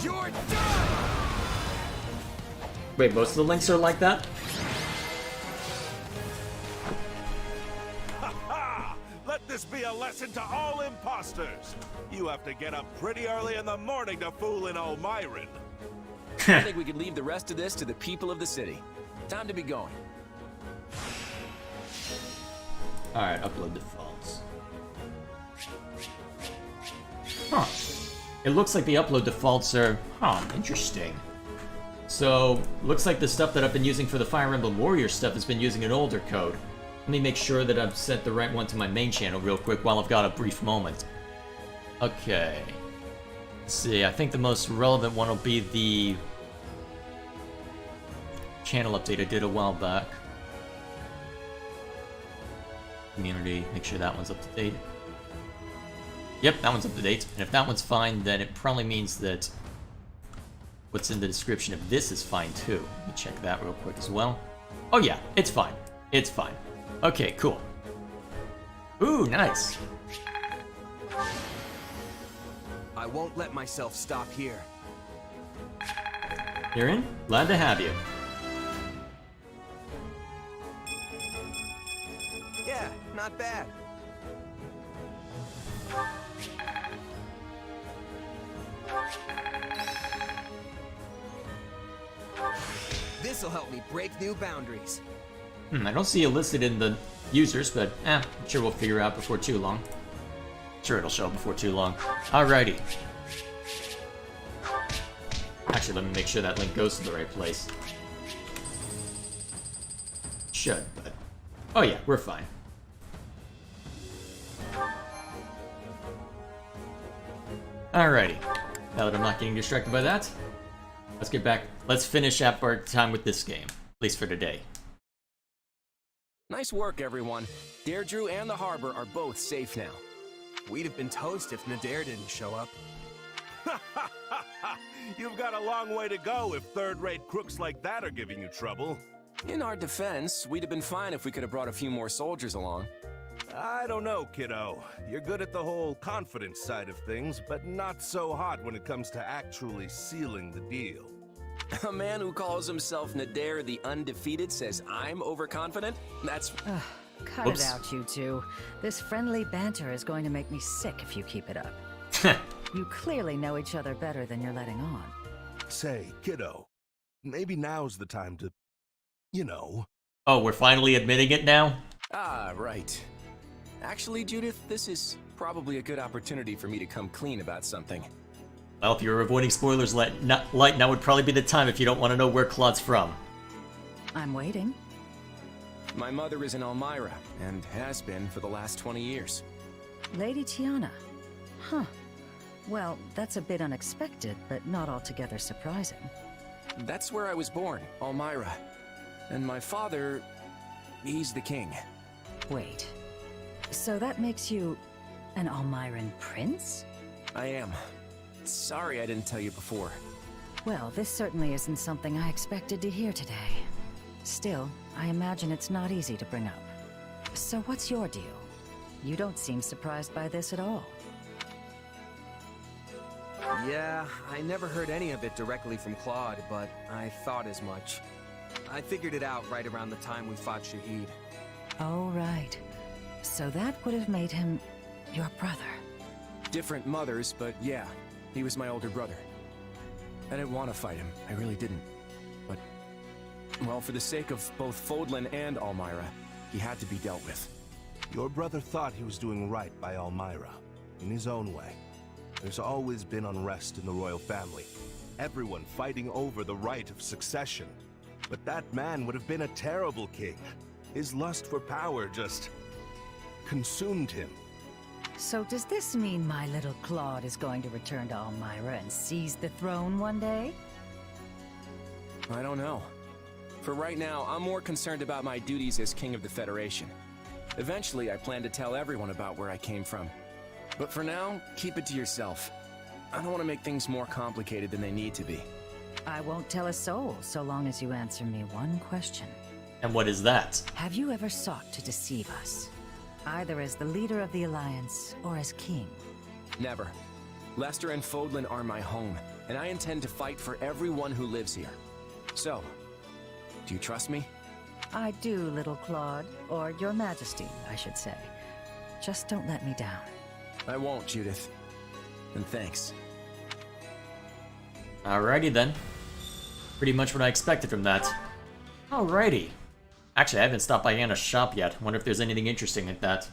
You're done! Wait, most of the links are like that? Let this be a lesson to all imposters. You have to get up pretty early in the morning to fool an Almiran. I think we could leave the rest of this to the people of the city. Time to be going. Alright, upload defaults. Huh. It looks like the upload defaults are... Huh, interesting. So, looks like the stuff that I've been using for the Fire Emblem Warrior stuff has been using an older code. Let me make sure that I've sent the right one to my main channel real quick while I've got a brief moment. Okay. Let's see, I think the most relevant one will be the channel update I did a while back. Community, make sure that one's up to date. Yep, that one's up to date. And if that one's fine, then it probably means that what's in the description of this is fine too. Let me check that real quick as well. Oh yeah, it's fine. It's fine. Okay, cool. Ooh, nice. I won't let myself stop here. You're in? Glad to have you. Yeah, not bad. This'll help me break new boundaries. I don't see it listed in the users, but I'm sure we'll figure out before too long. Sure, it'll show up before too long. Alrighty. Actually, let me make sure that link goes to the right place. Should, but... Oh yeah, we're fine. Alrighty. Now that I'm not getting distracted by that, let's get back. Let's finish up our time with this game. At least for today. Nice work, everyone. Deirdre and the harbor are both safe now. We'd have been toast if Nadir didn't show up. You've got a long way to go if third-rate crooks like that are giving you trouble. In our defense, we'd have been fine if we could have brought a few more soldiers along. I don't know, kiddo. You're good at the whole confidence side of things, but not so hot when it comes to actually sealing the deal. A man who calls himself Nadir the Undefeated says I'm overconfident? That's... Cut it out, you two. This friendly banter is going to make me sick if you keep it up. You clearly know each other better than you're letting on. Say, kiddo, maybe now's the time to, you know... Oh, we're finally admitting it now? Ah, right. Actually, Judith, this is probably a good opportunity for me to come clean about something. Well, if you're avoiding spoilers, light, now would probably be the time if you don't want to know where Claude's from. I'm waiting. My mother is in Elmira, and has been for the last 20 years. Lady Tiana. Huh. Well, that's a bit unexpected, but not altogether surprising. That's where I was born, Elmira. And my father... he's the king. Wait. So that makes you... an Almiran prince? I am. Sorry I didn't tell you before. Well, this certainly isn't something I expected to hear today. Still, I imagine it's not easy to bring up. So what's your deal? You don't seem surprised by this at all. Yeah, I never heard any of it directly from Claude, but I thought as much. I figured it out right around the time we fought Shahid. Oh, right. So that would have made him your brother. Different mothers, but yeah, he was my older brother. I didn't want to fight him, I really didn't. But, well, for the sake of both Fodlan and Elmira, He had to be dealt with. Your brother thought he was doing right by Elmira, in his own way. There's always been unrest in the royal family. Everyone fighting over the right of succession. But that man would have been a terrible king. His lust for power just consumed him. So does this mean my little Claude is going to return to Elmira and seize the throne one day? I don't know. For right now, I'm more concerned about my duties as King of the Federation. Eventually, I plan to tell everyone about where I came from. But for now, keep it to yourself. I don't want to make things more complicated than they need to be. I won't tell a soul so long as you answer me one question. And what is that? Have you ever sought to deceive us? Either as the leader of the Alliance or as king? Never. Lester and Fodlan are my home, and I intend to fight for everyone who lives here. So, do you trust me? I do, little Claude, or your majesty, I should say. Just don't let me down. I won't, Judith. And thanks. Alrighty then. Pretty much what I expected from that. Alrighty. Actually, I haven't stopped by Anna's shop yet. Wonder if there's anything interesting at that.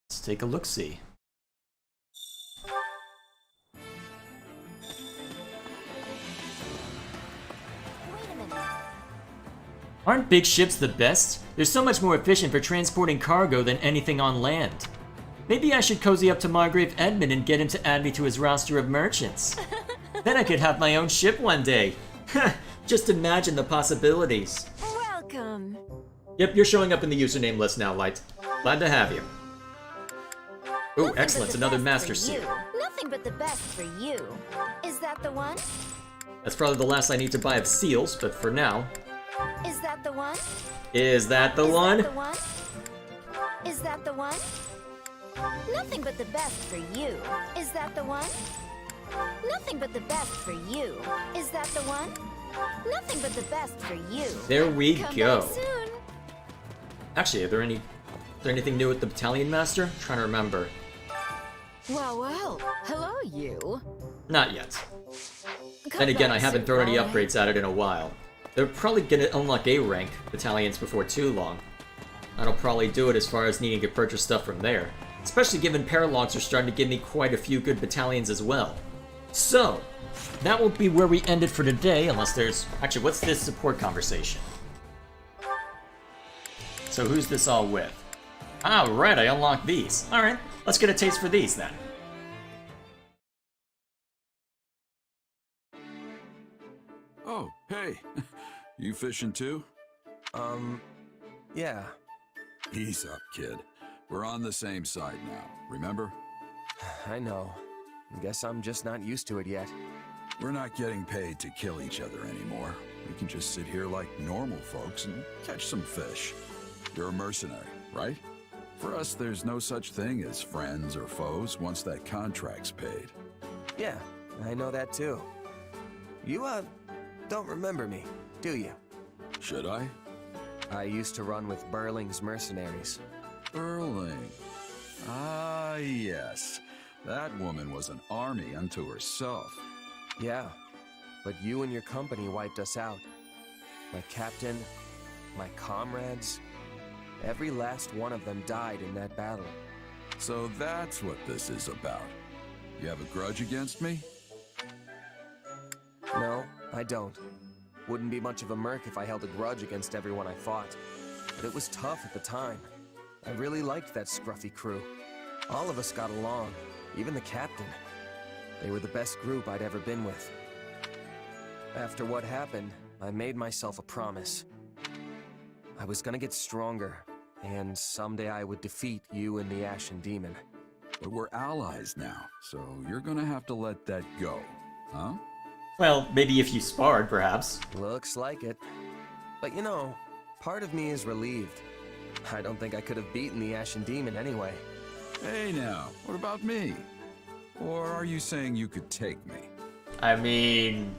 Let's take a look-see. Aren't big ships the best? They're so much more efficient for transporting cargo than anything on land. Maybe I should cozy up to Margrave Edmund and get him to add me to his roster of merchants. Then I could have my own ship one day. Just imagine the possibilities. Welcome. Yep, you're showing up in the username list now, Light. Glad to have you. Oh, excellent, another master seal. Nothing but the best for you. Is that the one? That's probably the last I need to buy of seals, but for now. Is that the one? Is that the one? Is that the one? Is that the one? Nothing but the best for you. Is that the one? Nothing but the best for you. Is that the one? Nothing but the best for you. There we Come go. back soon. Actually, is there anything new with the Battalion Master? I'm trying to remember. Well, well. Hello, you. Not yet. Then again, I haven't thrown any upgrades at it in a while. They're probably gonna unlock A rank battalions before too long. That'll probably do it as far as needing to purchase stuff from there. Especially given Paralogs are starting to give me quite a few good battalions as well. So, that will be where we end it for today, unless there's... Actually, what's this support conversation? So who's this all with? Ah, right, I unlocked these. Alright, let's get a taste for these then. Oh, hey. You fishing too? Yeah. Ease up, kid. We're on the same side now, remember? I know. I guess I'm just not used to it yet. We're not getting paid to kill each other anymore. We can just sit here like normal folks and catch some fish. You're a mercenary, right? For us, there's no such thing as friends or foes once that contract's paid. Yeah, I know that too. You, don't remember me, do you? Should I? I used to run with Burling's mercenaries. Burling. Ah, yes. That woman was an army unto herself. Yeah, but you and your company wiped us out. My captain, my comrades, every last one of them died in that battle. So that's what this is about. You have a grudge against me? No, I don't. Wouldn't be much of a merc if I held a grudge against everyone I fought. But it was tough at the time. I really liked that scruffy crew. All of us got along, even the captain. They were the best group I'd ever been with. After what happened, I made myself a promise. I was gonna get stronger, and someday I would defeat you and the Ashen Demon. But we're allies now, so you're gonna have to let that go, huh? Well, maybe if you sparred, perhaps. Looks like it. But you know, part of me is relieved. I don't think I could have beaten the Ashen Demon anyway. Hey now, what about me? Or are you saying you could take me? I mean...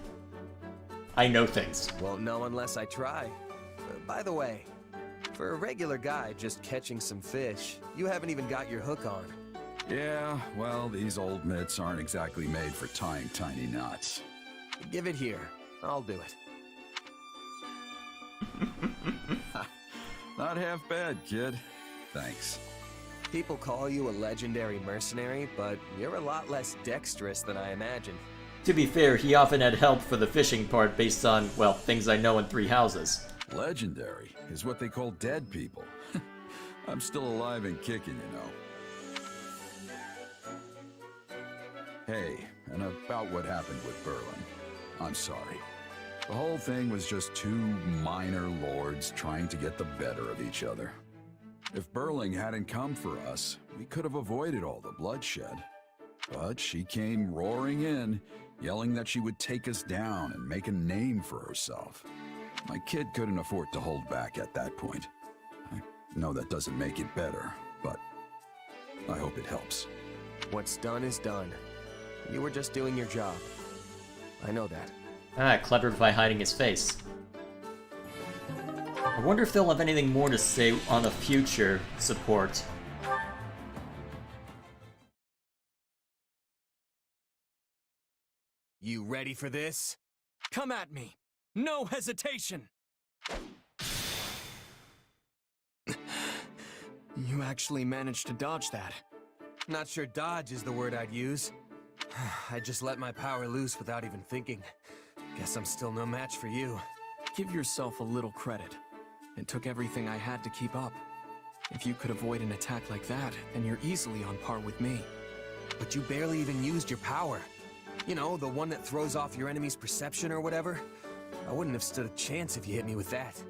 I know things. Won't know unless I try. By the way, for a regular guy just catching some fish, you haven't even got your hook on. Yeah, well, these old mitts aren't exactly made for tying tiny knots. Give it here. I'll do it. Not half bad, kid. Thanks. People call you a legendary mercenary, but you're a lot less dexterous than I imagined. To be fair, he often had help for the fishing part based on, well, things I know in Three Houses. Legendary is what they call dead people. I'm still alive and kicking, you know. Hey, and about what happened with Berlin. I'm sorry. The whole thing was just two minor lords trying to get the better of each other. If Berling hadn't come for us, we could have avoided all the bloodshed. But she came roaring in, yelling that she would take us down and make a name for herself. My kid couldn't afford to hold back at that point. I know that doesn't make it better, but I hope it helps. What's done is done. You were just doing your job. I know that. Ah, clever by hiding his face. I wonder if they'll have anything more to say on a future support. You ready for this? Come at me! No hesitation! You actually managed to dodge that. Not sure dodge is the word I'd use. I just let my power loose without even thinking. Guess I'm still no match for you. Give yourself a little credit. It took everything I had to keep up. If you could avoid an attack like that, then you're easily on par with me. But you barely even used your power. You know, the one that throws off your enemy's perception or whatever. I wouldn't have stood a chance if you hit me with that.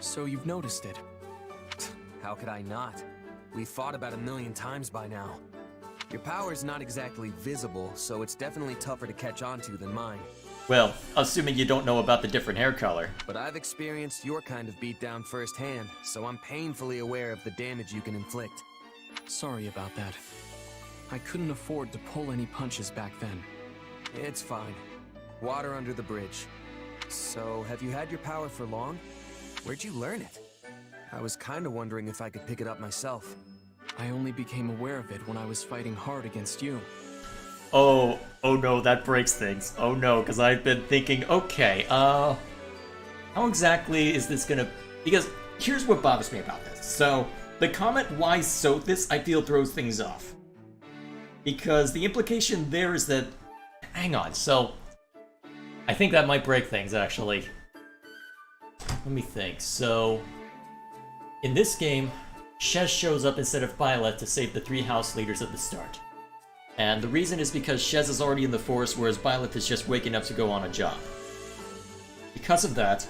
So you've noticed it? How could I not? We've fought about 1,000,000 times by now. Your power's not exactly visible, so it's definitely tougher to catch on to than mine. Well, assuming you don't know about the different hair color. But I've experienced your kind of beatdown firsthand, so I'm painfully aware of the damage you can inflict. Sorry about that. I couldn't afford to pull any punches back then. It's fine. Water under the bridge. So, have you had your power for long? Where'd you learn it? I was kinda wondering if I could pick it up myself. I only became aware of it when I was fighting hard against you. Oh no, that breaks things. Oh no, because I've been thinking, okay, how exactly is this gonna... Because here's what bothers me about this. So, the comment, why Sothis, I feel throws things off. Because the implication there is that... Hang on, so... I think that might break things, actually. Let me think. So, in this game, Shez shows up instead of Violet to save the 3 house leaders at the start. And the reason is because Shez is already in the forest, whereas Violet is just waking up to go on a job. Because of that,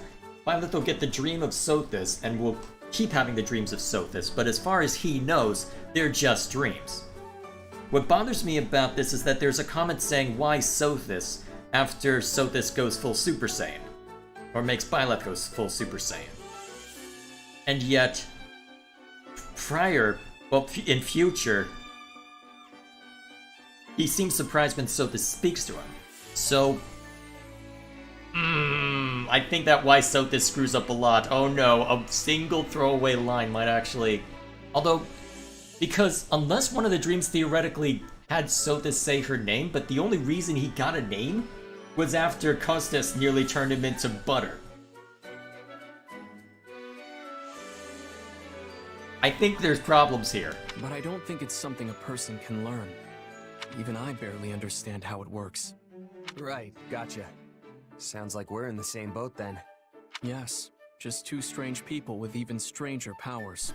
Violet will get the dream of Sothis, and will keep having the dreams of Sothis, but as far as he knows, they're just dreams. What bothers me about this is that there's a comment saying, why Sothis, after Sothis goes full Super Saiyan. Or makes Violet go full Super Saiyan. And yet, prior, well, in future, he seems surprised when Sothis speaks to him. So, I think that why Sothis screws up a lot. Oh no, a single throwaway line might actually... Although, because unless one of the dreams theoretically had Sothis say her name, but the only reason he got a name was after Costas nearly turned him into butter. I think there's problems here. But I don't think it's something a person can learn. Even I barely understand how it works. Right, gotcha. Sounds like we're in the same boat then. Yes, just two strange people with even stranger powers.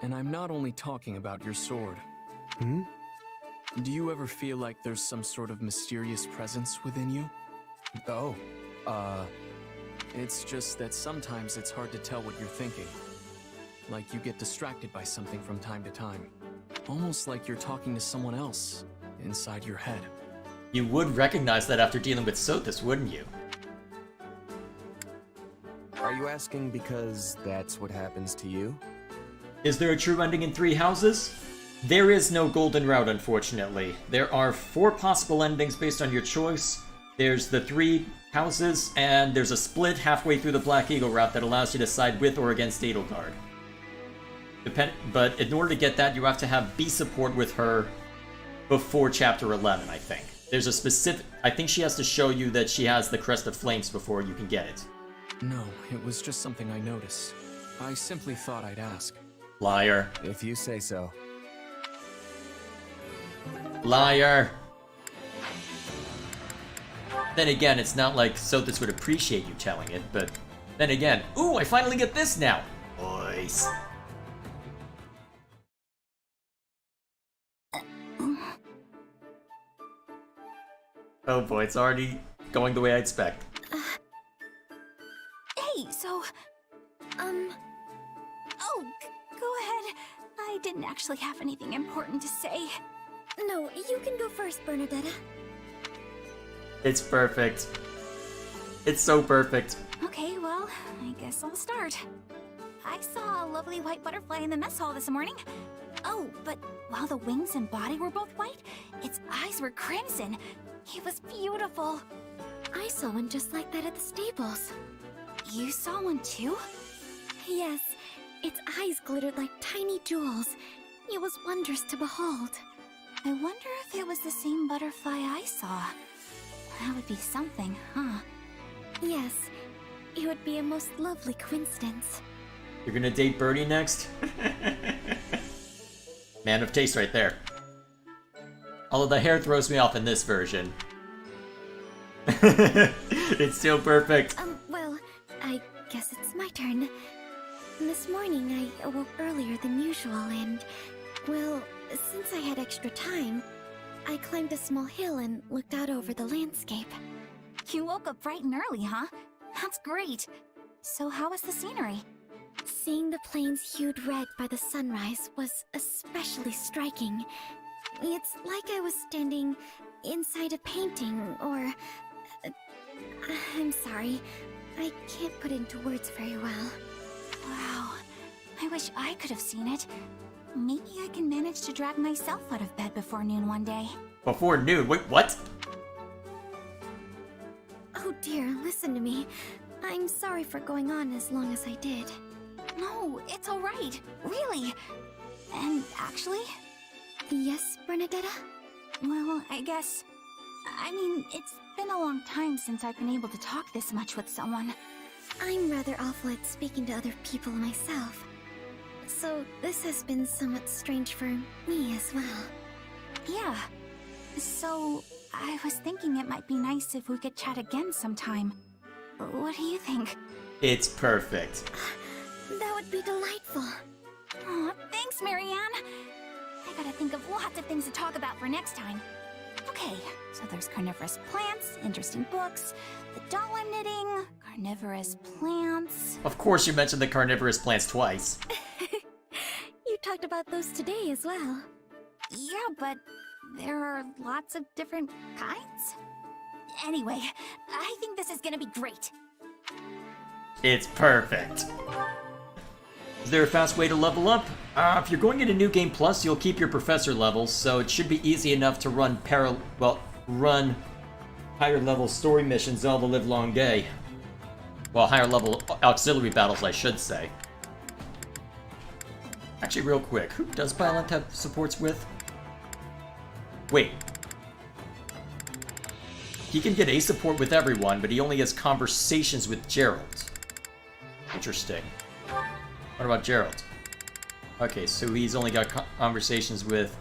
And I'm not only talking about your sword. Hmm? Do you ever feel like there's some sort of mysterious presence within you? Oh, It's just that sometimes it's hard to tell what you're thinking. Like you get distracted by something from time to time. Almost like you're talking to someone else inside your head. You would recognize that after dealing with Sothis, wouldn't you? Are you asking because that's what happens to you? Is there a true ending in 3 houses? There is no golden route, unfortunately. There are 4 possible endings based on your choice. There's the 3 houses, and there's a split halfway through the Black Eagle route that allows you to side with or against Edelgard. But in order to get that, you have to have B support with her before Chapter 11, I think. There's a specific... I think she has to show you that she has the Crest of Flames before you can get it. No, it was just something I noticed. I simply thought I'd ask. Liar. If you say so. Liar. Then again, it's not like Sothis would appreciate you telling it, but then again, ooh, I finally get this now. Boys. Oh boy, it's already going the way I expect. Hey, so... Oh, go ahead. I didn't actually have anything important to say. No, you can go first, Bernadetta. It's perfect. It's so perfect. Okay, well, I guess I'll start. I saw a lovely white butterfly in the mess hall this morning. Oh, but while the wings and body were both white, its eyes were crimson. It was beautiful. I saw one just like that at the stables. You saw one too? Yes, its eyes glittered like tiny jewels. It was wondrous to behold. I wonder if it was the same butterfly I saw. That would be something, huh? Yes, it would be a most lovely coincidence. You're gonna date Birdie next? Man of taste right there. Although the hair throws me off in this version. It's still perfect. Well, I guess it's my turn. This morning I awoke earlier than usual and, well, since I had extra time, I climbed a small hill and looked out over the landscape. You woke up bright and early, huh? That's great. So how was the scenery? Seeing the plains hued red by the sunrise was especially striking. It's like I was standing inside a painting, or... I'm sorry. I can't put it into words very well. Wow. I wish I could have seen it. Maybe I can manage to drag myself out of bed before noon one day. Before noon? Wait, what? Oh dear, listen to me. I'm sorry for going on as long as I did. No, it's alright. Really. And actually... Yes, Bernadetta? Well, I guess... I mean, it's been a long time since I've been able to talk this much with someone. I'm rather awful at speaking to other people myself. So this has been somewhat strange for me as well. Yeah. So, I was thinking it might be nice if we could chat again sometime. What do you think? It's perfect. That would be delightful. Aw, thanks, Marianne. I gotta think of lots of things to talk about for next time. Okay, so there's carnivorous plants, interesting books, the doll I'm knitting, carnivorous plants... Of course you mentioned the carnivorous plants twice. You talked about those today as well. Yeah, but there are lots of different kinds? Anyway, I think this is gonna be great. It's perfect. Is there a fast way to level up? If you're going into New Game Plus, you'll keep your professor levels, so it should be easy enough to run higher level story missions all the livelong day. Well, higher level auxiliary battles, I should say. Actually, real quick, who does Byleth have supports with? Wait. He can get a support with everyone, but he only has conversations with Gerald. Interesting. What about Gerald? Okay, so he's only got conversations with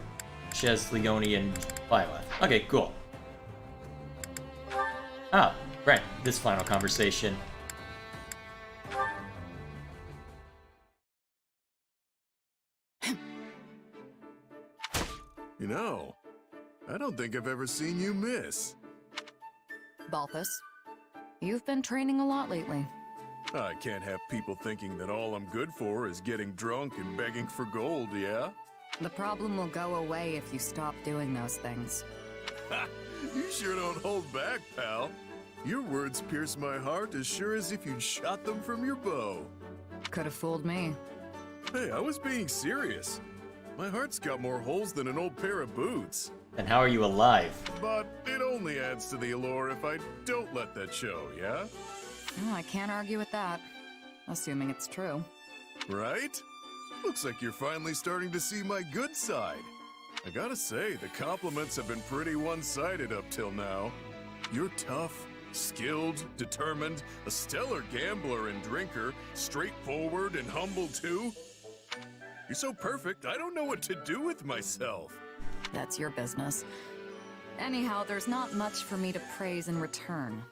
Shez, Leone, and Byleth. Okay, cool. Ah, right, this final conversation. You know, I don't think I've ever seen you miss. Balthus, you've been training a lot lately. I can't have people thinking that all I'm good for is getting drunk and begging for gold, yeah? The problem will go away if you stop doing those things. Ha! You sure don't hold back, pal. Your words pierce my heart as sure as if you'd shot them from your bow. Could have fooled me. Hey, I was being serious. My heart's got more holes than an old pair of boots. And how are you alive? But it only adds to the allure if I don't let that show, yeah? Well, I can't argue with that, assuming it's true. Right? Looks like you're finally starting to see my good side. I gotta say, the compliments have been pretty one-sided up till now. You're tough, skilled, determined, a stellar gambler and drinker, straightforward and humble too. You're so perfect, I don't know what to do with myself. That's your business. Anyhow, there's not much for me to praise in return.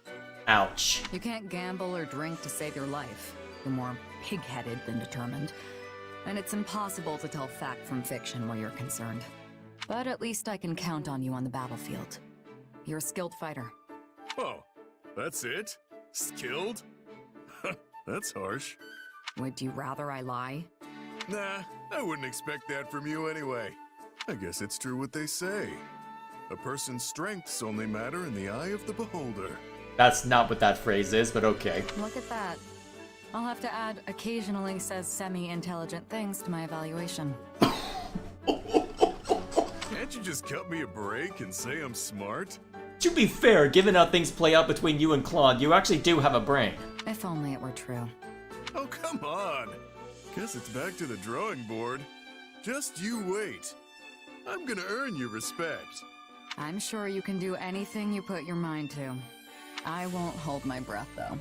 Ouch. You can't gamble or drink to save your life. You're more pig-headed than determined. And it's impossible to tell fact from fiction where you're concerned. But at least I can count on you on the battlefield. You're a skilled fighter. Oh, that's it? Skilled? That's harsh. Would you rather I lie? Nah, I wouldn't expect that from you anyway. I guess it's true what they say. A person's strengths only matter in the eye of the beholder. That's not what that phrase is, but okay. Look at that. I'll have to add occasionally says semi-intelligent things to my evaluation. Can't you just cut me a break and say I'm smart? To be fair, given how things play out between you and Claude, you actually do have a brain. If only it were true. Oh, come on. Guess it's back to the drawing board. Just you wait. I'm gonna earn your respect. I'm sure you can do anything you put your mind to. I won't hold my breath, though.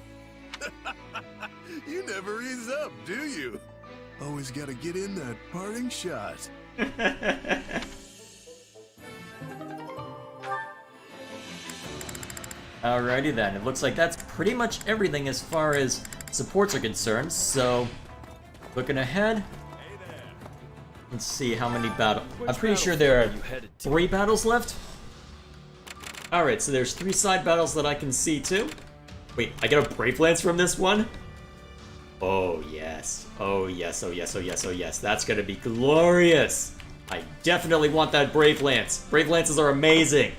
You never ease up, do you? Always gotta get in that parting shot. Alrighty then, it looks like that's pretty much everything as far as supports are concerned, so looking ahead, let's see how many battles. I'm pretty sure there are 3 battles left. Alright, so there's 3 side battles that I can see too. Wait, I get a Brave Lance from this one? Oh yes, oh yes, oh yes, oh yes, oh yes, that's gonna be glorious! I definitely want that Brave Lance. Brave Lances are amazing.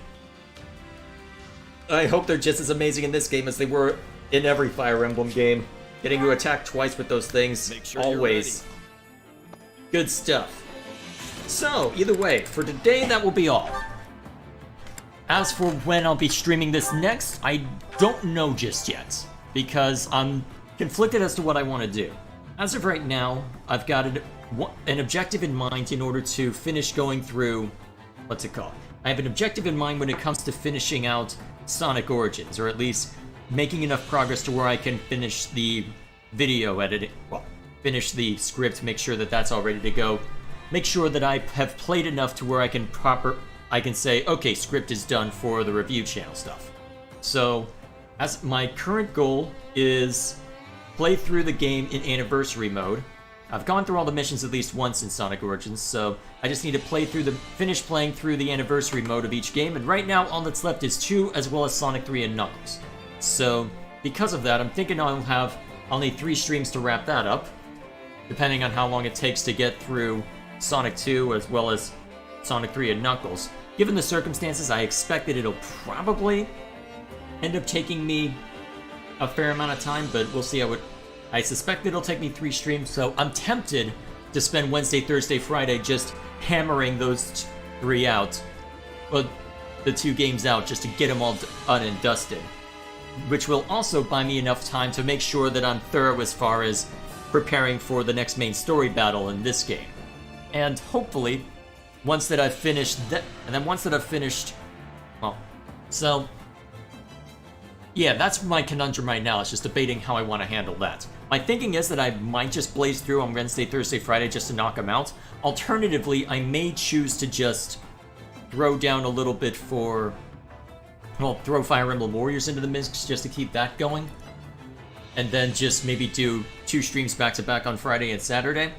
I hope they're just as amazing in this game as they were in every Fire Emblem game. Getting to attack twice with those things, always. Good stuff. So, either way, for today that will be all. As for when I'll be streaming this next, I don't know just yet, because I'm conflicted as to what I want to do. As of right now, I've got an objective in mind in order to finish going through, what's it called? I have an objective in mind when it comes to finishing out Sonic Origins, or at least making enough progress to where I can finish the video editing, well, finish the script, make sure that that's all ready to go, make sure that I have played enough to where I can say, okay, script is done for the review channel stuff. So, as my current goal is play through the game in Anniversary mode. I've gone through all the missions at least once in Sonic Origins, so I just need to finish playing through the Anniversary mode of each game, and right now all that's left is 2 as well as Sonic 3 and Knuckles. So, because of that, I'm thinking I'll need 3 streams to wrap that up, depending on how long it takes to get through Sonic 2 as well as Sonic 3 and Knuckles. Given the circumstances, I expect that it'll probably end up taking me a fair amount of time, but we'll see how it... I suspect it'll take me 3 streams, so I'm tempted to spend Wednesday, Thursday, Friday just hammering those 3 out. Well, the 2 games out, just to get them all done and dusted. Which will also buy me enough time to make sure that I'm thorough as far as preparing for the next main story battle in this game. And hopefully, once that I've finished that, and then once that I've finished, well, so yeah, that's my conundrum right now. It's just debating how I want to handle that. My thinking is that I might just blaze through on Wednesday, Thursday, Friday just to knock them out. Alternatively, I may choose to just throw down a little bit for, well, throw Fire Emblem Warriors into the mix just to keep that going. And then just maybe do 2 streams back to back on Friday and Saturday.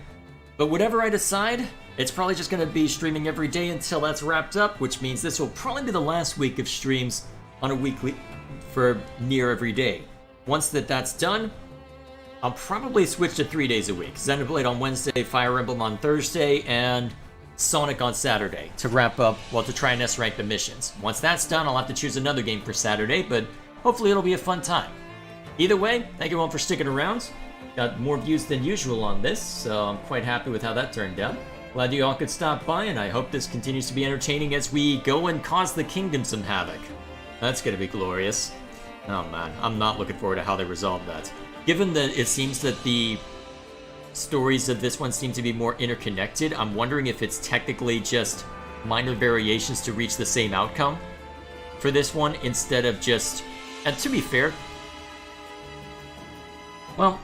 But whatever I decide, it's probably just going to be streaming every day until that's wrapped up, which means this will probably be the last week of streams on a weekly for near every day. Once that's done, I'll probably switch to 3 days a week. Xenoblade on Wednesday, Fire Emblem on Thursday, and Sonic on Saturday to wrap up, well, to try and S-rank the missions. Once that's done, I'll have to choose another game for Saturday, but hopefully it'll be a fun time. Either way, thank you all for sticking around. Got more views than usual on this, so I'm quite happy with how that turned out. Glad you all could stop by, and I hope this continues to be entertaining as we go and cause the kingdom some havoc. That's gonna be glorious. Oh man, I'm not looking forward to how they resolve that. Given that it seems that the stories of this one seem to be more interconnected, I'm wondering if it's technically just minor variations to reach the same outcome for this one, instead of just... And to be fair... Well,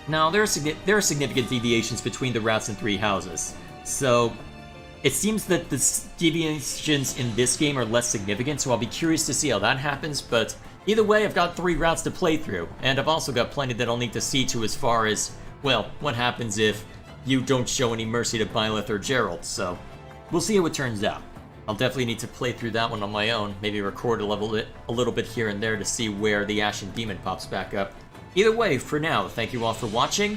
no, there are significant deviations between the routes in 3 houses. So, it seems that the deviations in this game are less significant, so I'll be curious to see how that happens, but either way, I've got 3 routes to play through, and I've also got plenty that I'll need to see to as far as, well, what happens if you don't show any mercy to Byleth or Gerald, so we'll see how it turns out. I'll definitely need to play through that one on my own, maybe record a little bit here and there to see where the Ashen Demon pops back up. Either way, for now, thank you all for watching.